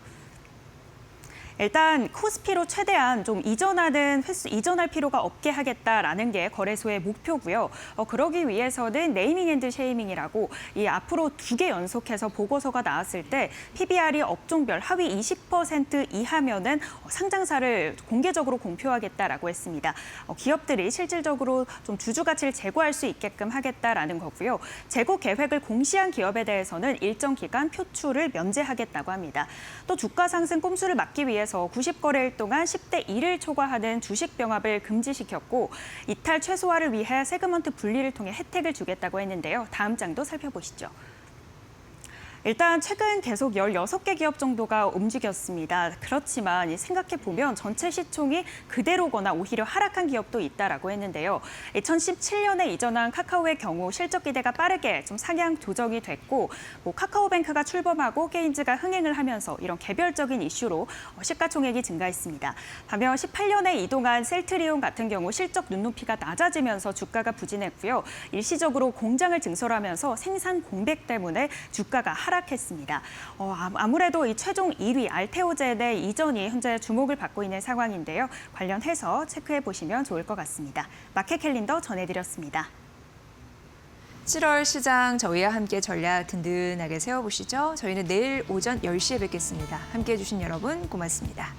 H: 일단 코스피로 최대한 좀 이전할 필요가 없게 하겠다라는 게 거래소의 목표고요. 그러기 위해서는 네이밍 앤드 쉐이밍이라고 이 앞으로 2개 연속해서 보고서가 나왔을 때 PBR이 업종별 하위 20% 이하면은 상장사를 공개적으로 공표하겠다라고 했습니다. 기업들이 실질적으로 좀 주주 가치를 제고할 수 있게끔 하겠다라는 거고요. 제고 계획을 공시한 기업에 대해서는 일정 기간 표출을 면제하겠다고 합니다. 또 주가 상승 꼼수를 막기 위해서 90거래일 동안 10대 1을 초과하는 주식 병합을 금지시켰고 이탈 최소화를 위해 세그먼트 분리를 통해 혜택을 주겠다고 했는데요. 다음 장도 살펴보시죠. 일단 최근 계속 16개 기업 정도가 움직였습니다. 그렇지만 생각해보면 전체 시총이 그대로거나 오히려 하락한 기업도 있다라고 했는데요. 2017년에 이전한 카카오의 경우 실적 기대가 빠르게 좀 상향 조정이 됐고 카카오뱅크가 출범하고 게인즈가 흥행을 하면서 이런 개별적인 이슈로 시가총액이 증가했습니다. 반면 18년에 이동한 셀트리온 같은 경우 실적 눈높이가 낮아지면서 주가가 부진했고요. 일시적으로 공장을 증설하면서 생산 공백 때문에 주가가 하락했습니다. 아무래도 이 최종 2위 알테오젠의 이전이 현재 주목을 받고 있는 상황인데요. 관련해서 체크해 보시면 좋을 것 같습니다. 마켓 캘린더 전해드렸습니다.
A: 7월 시장 저희와 함께 전략 든든하게 세워보시죠. 저희는 내일 오전 10시에 뵙겠습니다. 함께해 주신 여러분 고맙습니다.